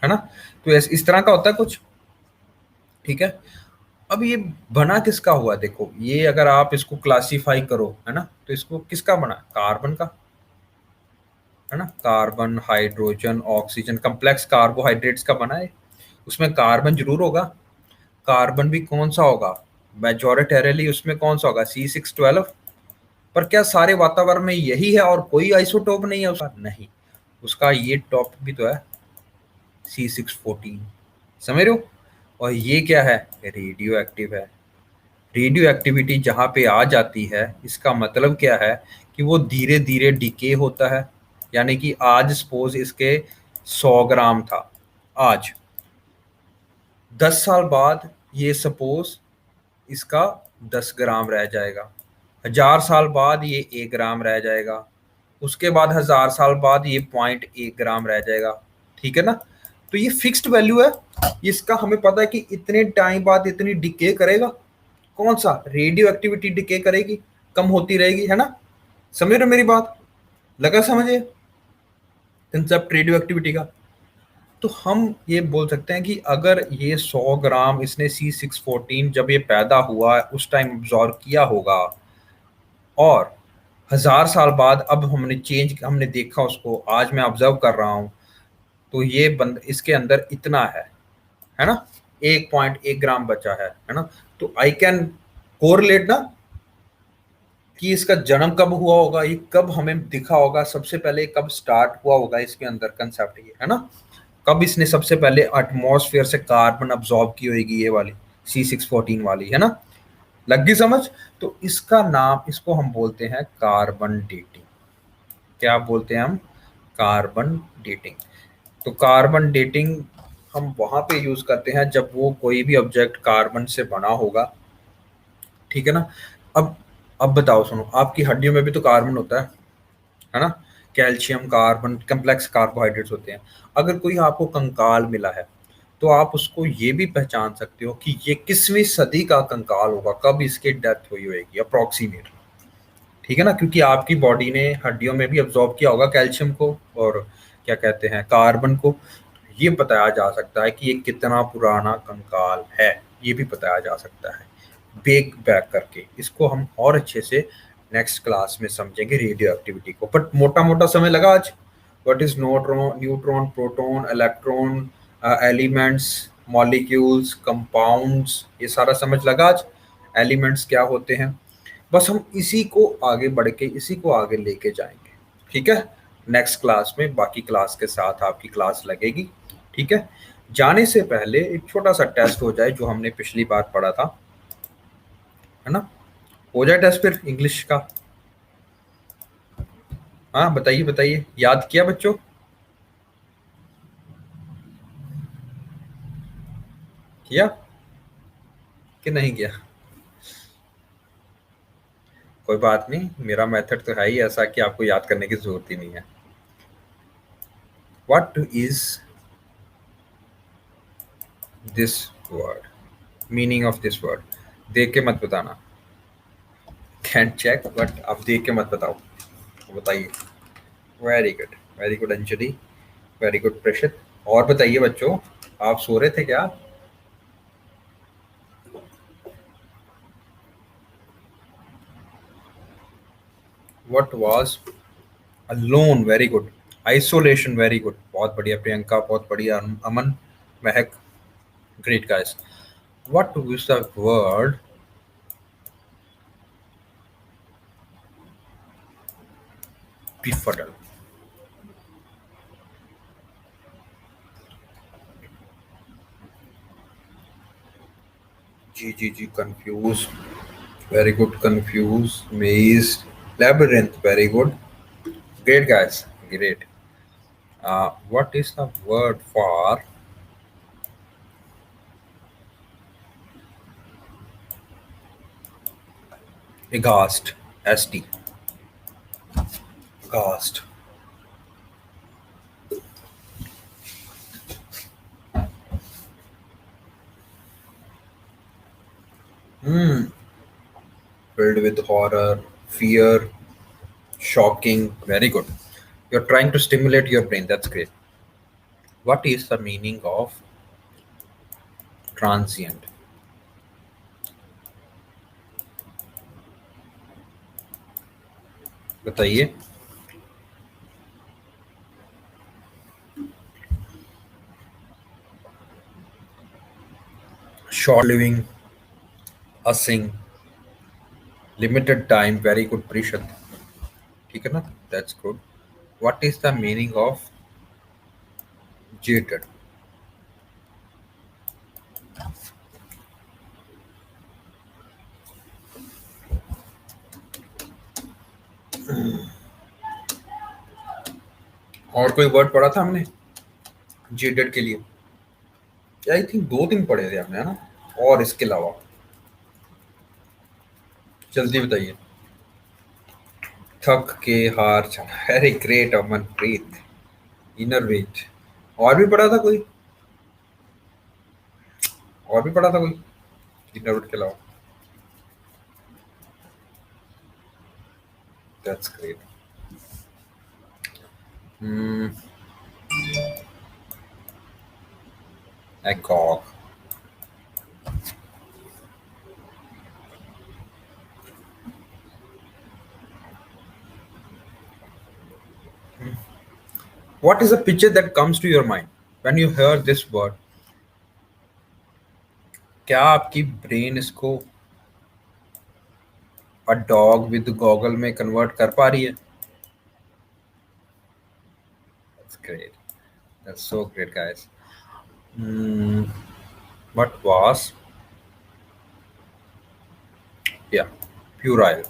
है ना। तो इस तरह का होता है कुछ, ठीक है। अब ये बना किसका हुआ, देखो ये अगर आप इसको क्लासिफाई करो, है ना, तो इसको किसका बना, कार्बन का, है ना। Carbon, hydrogen, oxygen, complex carbohydrates का बना है। उसमें कार्बन जरूर होगा। कार्बन भी कौन सा होगा, मेजोरिटेरली उसमें कौन सा होगा, C612। पर क्या सारे वातावरण में यही है और कोई आइसोटोप नहीं है उसका? नहीं, उसका ये टॉप भी तो है, C614, समझ रहे हो। और ये क्या है, रेडियो एक्टिव है। रेडियो एक्टिविटी जहाँ पे आ जाती है, इसका मतलब क्या है कि वो धीरे धीरे डिके होता है। यानी कि आज सपोज इसके 100 ग्राम था, आज 10 साल बाद ये सपोज इसका 10 ग्राम रह जाएगा, 1000 साल बाद ये 1 ग्राम रह जाएगा, उसके बाद 1000 साल बाद ये 0.1 ग्राम रह जाएगा, ठीक है ना। तो ये फिक्स्ड वैल्यू है, इसका हमें पता है कि इतने टाइम बाद इतनी डिके करेगा। कौन सा, रेडियो एक्टिविटी डिके करेगी, कम होती रहेगी, है ना। समझ रहे हो मेरी बात, लगा समझे कंसेप्ट रेडियो एक्टिविटी का। तो हम ये बोल सकते हैं कि अगर ये 100 ग्राम इसने C614 जब ये पैदा हुआ उस टाइम ऑब्जॉर्व किया होगा, और 1000 साल बाद अब हमने देखा उसको, आज मैं ऑब्जर्व कर रहा हूँ, तो ये बंद इसके अंदर इतना है ना, 1.1 ग्राम बचा है ना। तो आई कैन कोरिलेट ना कि इसका जन्म कब हुआ होगा, ये कब हमें दिखा होगा सबसे पहले, कब स्टार्ट हुआ होगा इसके अंदर कंसेप्ट, ये है ना। कब इसने सबसे पहले एटमॉस्फेयर से कार्बन अब्सॉर्ब की होगी, ये वाली C614 वाली, है ना। लग गई समझ। तो इसका नाम, इसको हम बोलते हैं कार्बन डेटिंग। क्या बोलते हैं हम, कार्बन डेटिंग। तो कार्बन डेटिंग हम वहां पे यूज करते हैं जब वो कोई भी ऑब्जेक्ट कार्बन से बना होगा, ठीक है ना। अब अब बताओ सुनो, आपकी हड्डियों में भी तो कार्बन होता है ना। कैल्शियम, कार्बन, कम्प्लेक्स कार्बोहाइड्रेट्स होते हैं। अगर कोई आपको कंकाल मिला है, तो आप उसको ये भी पहचान सकते हो कि ये किसवीं सदी का कंकाल होगा, कब इसकी डेथ हुई होगी अप्रोक्सीमेट, ठीक है ना। क्योंकि आपकी बॉडी ने हड्डियों में भी अब्जॉर्ब किया होगा कैल्शियम को, और क्या कहते हैं, कार्बन को। ये बताया जा सकता है कि ये कितना पुराना कंकाल है, ये भी बताया जा सकता है बेक बैक करके। इसको हम और अच्छे से नेक्स्ट क्लास में समझेंगे रेडियो एक्टिविटी को, बट मोटा मोटा समय लगा आज। What is neutron, neutron, proton, electron, elements, molecules, compounds, ये सारा समझ लगा आज। एलिमेंट्स क्या होते हैं, बस हम इसी को आगे बढ़ के इसी को आगे लेके जाएंगे, ठीक है। नेक्स्ट क्लास में बाकी क्लास के साथ आपकी क्लास लगेगी, ठीक है। जाने से पहले एक छोटा सा टेस्ट हो जाए, जो हमने पिछली बार पढ़ा था, है ना। हो जाए टेस्ट फिर इंग्लिश का। हाँ बताइए बताइए, याद किया बच्चों, किया कि नहीं किया? कोई बात नहीं, मेरा मेथड तो है ही ऐसा कि आपको याद करने की जरूरत ही नहीं है। What is this word, meaning of this word? देख के मत बताना, कैन चेक बट आप देख के मत बताओ, बताइए। Very good, very good Anjali, very good Prashit. और बताइए बच्चों, आप सो रहे थे क्या? What was alone? Very good. Isolation, very good, बहुत बढ़िया प्रियंका, बहुत बढ़िया Aman, Mahak, great guys. What is the word befuddle? जी जी जी, confuse, very good, confuse, maze, labyrinth, very good, great guys, great. What is the word for aghast? St, aghast. Hmm. Filled with horror, fear, shocking, very good. You're trying to stimulate your brain, that's great. What is the meaning of transient? बताइए। Short living, ussing, limited time, very good Prishad, ठीक है ना? That's good. What is the meaning of jaded? और कोई word पढ़ा था हमने jaded के लिए? आई थिंक दो दिन पढ़े थे हमने, है ना? और इसके अलावा जल्दी बताइए। थक के हार चढ़ा, very great Amanpreet, enervate. और भी पढ़ा था कोई? और भी पढ़ा था कोई इनर वेट के अलावा? That's great. Hmm, agog. What is the picture that comes to your mind when you hear this word? क्या आपकी ब्रेन इसको अ डॉग विद गॉगल में कन्वर्ट कर पा रही है? That's great. That's so great, guys. Hmm, what was? Yeah, puerile.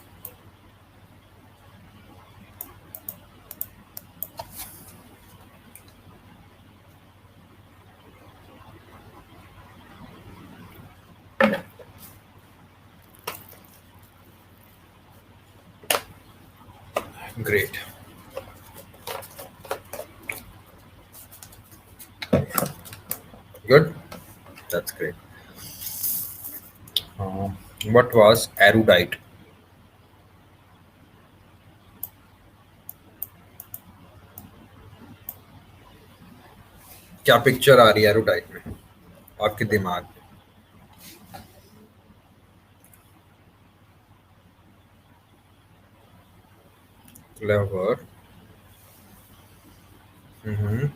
Great. Good. That's great. What was erudite? क्या picture आ रही है एरोडाइट में आपके दिमाग में? क्लेवर। हम्म।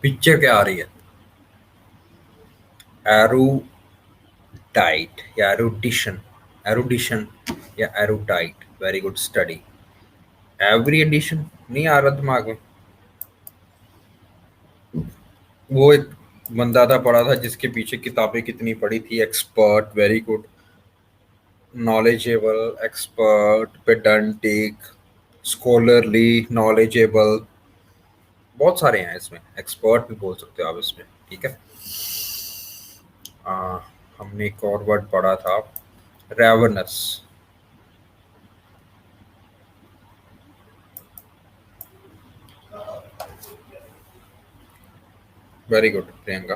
पिक्चर क्या आ रही है? एरोडाइट या एरुडिशन? एरुडिशन या erudite, very good study. Erudition नहीं आ रहा दिमाग में। वो एक बंदा था, पढ़ा था, जिसके पीछे किताबें कितनी पढ़ी थी। Expert, very good, knowledgeable, expert, pedantic, scholarly, knowledgeable, बहुत सारे हैं इसमें। एक्सपर्ट भी बोल सकते हो आप इसमें, ठीक है। आ, हमने एक और वर्ड पढ़ा था, रेवनस। Very good Priyanka.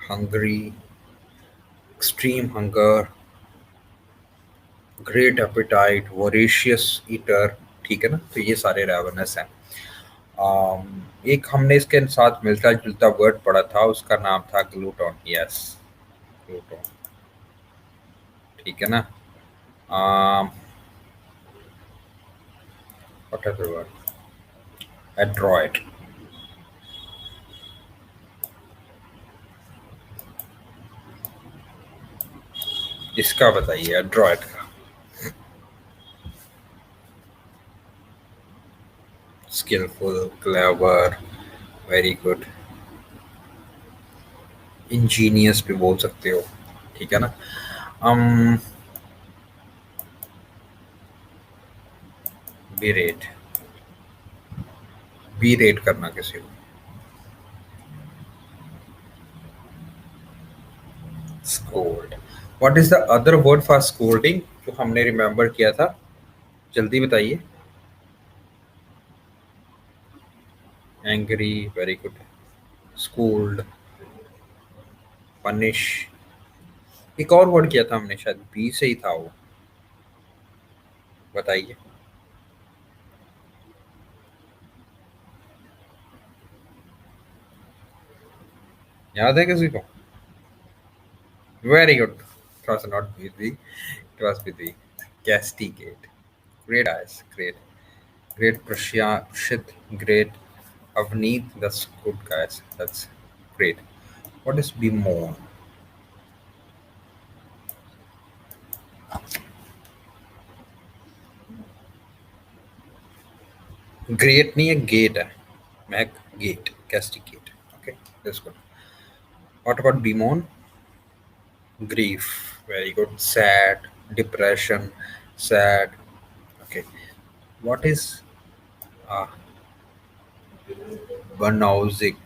Hungry, extreme hunger, great appetite, voracious eater. ठीक है ना, तो ये सारे रेवनस हैं. एक हमने इसके साथ मिलता जुलता वर्ड पढ़ा था, उसका नाम था ग्लूटोन. यस, ग्लूटोन. ठीक है ना. What other word? एड्रॉइड. इसका बताइए, एड्रॉइड का. Skilful, clever, very good. Ingenious भी बोल सकते हो. ठीक है ना. um berate. Berate करना किसी को. Scold. What is the other word for scolding जो हमने रिमेम्बर किया था? जल्दी बताइए. Angry, very good. Schooled, punish. एक और वर्ड किया था हमने, शायद बी से ही था वो. बताइए. याद है किसी को? Very good. It was not B, it was B. Castigate. Great ice, great. Great Prashit, great Avneet, that's good guys. That's great. What is bemoan? Great नहीं है, gate है. Mac gate, castigate. Okay, that's good. What about bemoan? Grief. Very good. Sad, depression, sad. Okay. What is uh, banausic?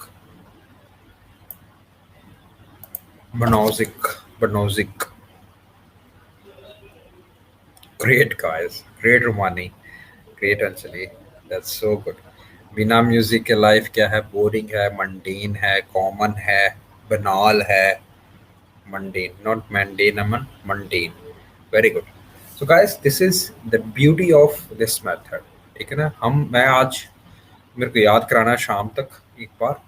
Banausic, banausic. Great guys. Great Romani. Great Anjali. That's so good. बिना music के life क्या है? Boring है, mundane है, common है, banal है. Mundane, नॉट मैंडेन, Aman, mundane. Very good. So guys, this is the beauty of this method. ठीक है ना. मैं आज, मेरे को याद कराना शाम तक एक बार.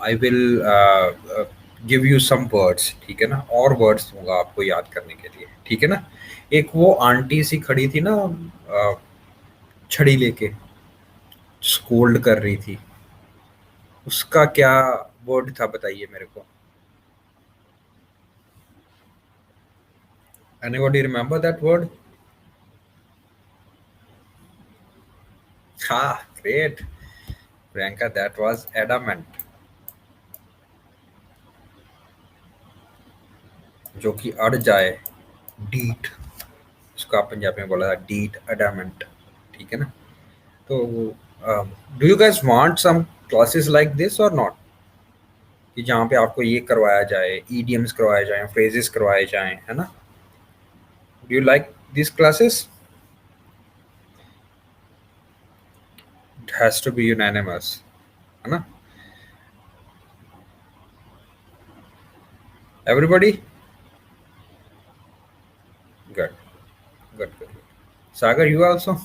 I will give you some words. ठीक है ना, और वर्ड्स दूंगा आपको याद करने के लिए. ठीक है ना. एक वो आंटी सी खड़ी थी ना, छड़ी लेके, स्कोल्ड कर रही थी. उसका क्या वर्ड था, बताइए मेरे को. Anybody remember that word? हाँ, great Priyanka, that was adamant. जो कि अड़ जाए. डीट. उसको आप पंजाबी में बोला था, डीट, एडामेंट. ठीक है ना. तो do you guys want some classes like this और नॉट? कि जहाँ पे आपको ये करवाया जाए, ईडियम्स करवाए जाए, फ्रेजेस करवाए जाए, है ना. Do you like this classes? It has to be unanimous, है ना. Everybody. Good, good, good. Sagar, you also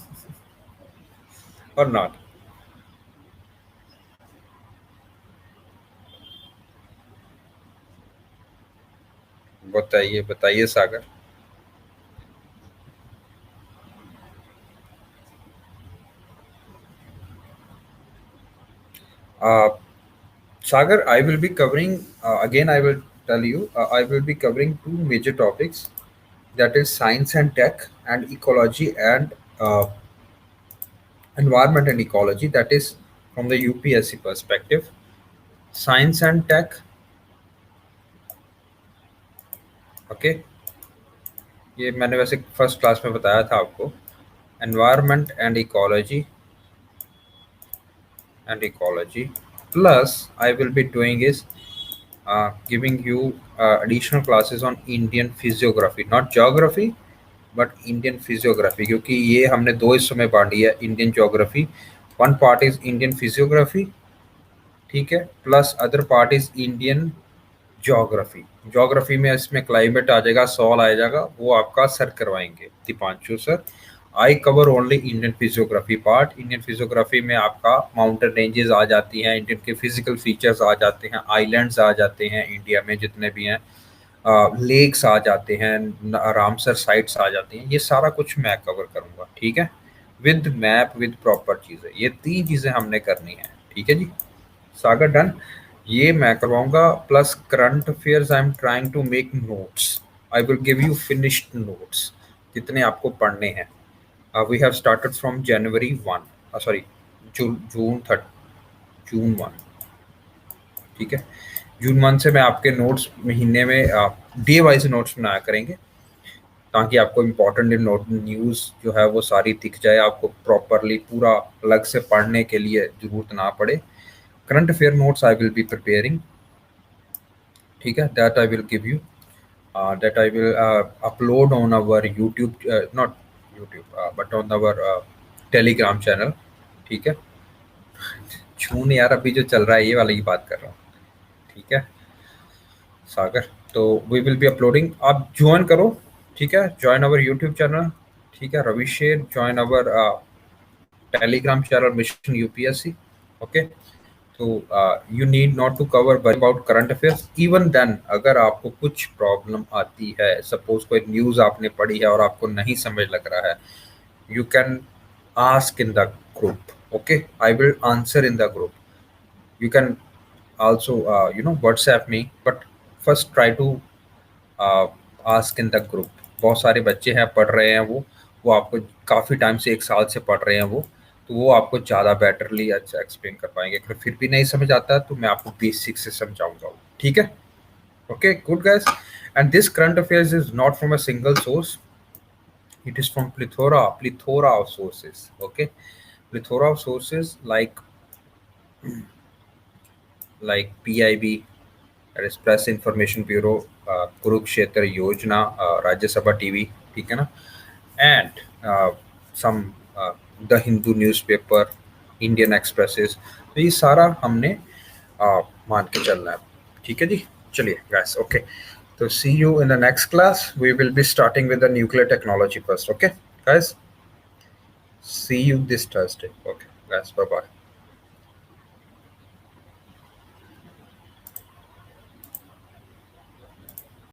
or not? बताइए, बताइए सागर. uh, Sagar, I will be covering, again I will tell you, I will be covering two major topics, that is science and tech, and ecology and environment and ecology, that is from the UPSC perspective. Science and tech. Okay. ये मैंने वैसे first class में बताया था आपको. Environment and ecology plus I will be doing is giving you additional classes on Indian physiography, not geography but Indian physiography, क्योंकि ये हमने दो हिस्सों में बांटी है Indian geography. One part is Indian physiography. ठीक है, plus other part is Indian geography. Geography में इसमें क्लाइमेट आ जाएगा, सॉल आ जाएगा, वो आपका सर करवाएंगे Deepanshu sir. I cover only Indian physiography part. Indian physiography में आपका माउंटेन रेंजेस आ जाती हैं, इंडियन के फिजिकल फीचर्स आ जाते हैं, आइलैंड्स आ जाते हैं इंडिया में जितने भी हैं, लेक्स आ जाते हैं, रामसर साइट्स आ जाती हैं, ये सारा कुछ मैं कवर करूंगा। ठीक है, विद मैप विद प्रॉपर चीज़ें, ये 3 चीज़ें हमने करनी है। ठीक है जी, सागर डन। ये मैं करवाऊंगा, plus current affairs I am trying to make notes. I will give you finished notes जितने आपको पढ़ने हैं। We have started from January 1, sorry June 1। ठीक है, जून 1 से मैं आपके नोट्स महीने में डे वाइज नोट्स बनाया करेंगे, ताकि आपको इम्पोर्टेंट नोट न्यूज़ जो है वो सारी दिख जाए, आपको प्रॉपरली पूरा अलग से पढ़ने के लिए जरूरत ना पड़े। Current affair notes I will be preparing. ठीक है, that I will give you, that I will upload on our YouTube, not YouTube, but on our Telegram channel। ठीक है, छून यार अभी जो चल रहा है ये वाली की बात कर रहा हूँ। ठीक है सागर, तो वी विल बी अपलोडिंग, आप ज्वाइन करो। ठीक है, ज्वाइन अवर यूट्यूब चैनल। ठीक है, Ravisher join our Telegram channel mission UPSC. Okay, तो you need not to cover worry about current affairs. Even then अगर आपको कुछ प्रॉब्लम आती है, सपोज कोई न्यूज़ आपने पढ़ी है और आपको नहीं समझ लग रहा है, you can ask in the group। Okay, I will answer in the group। You can also WhatsApp me, but first try to ask in the group। बहुत सारे बच्चे हैं पढ़ रहे हैं, वो आपको काफ़ी टाइम से 1 साल से पढ़ रहे हैं वो, तो वो आपको ज़्यादा बेटरली अच्छा एक्सप्लेन कर पाएंगे। अगर फिर भी नहीं समझ आता तो मैं आपको बेसिक से समझाऊंगा वो। ठीक है, okay good guys. And this current affairs is not from a single source, it is from plethora of sources। Okay, plethora of sources like PIB, that is Press Information Bureau, Kurukshetra Yojana, Rajya Sabha TV। ठीक है ना, and some the Hindu newspaper, Indian Expresses। तो ये सारा हमने मान के चलना है। ठीक है जी, चलिए guys, okay, so see you in the next class। We will be starting with the nuclear technology first। Okay guys, see you this Thursday। Okay guys, bye bye।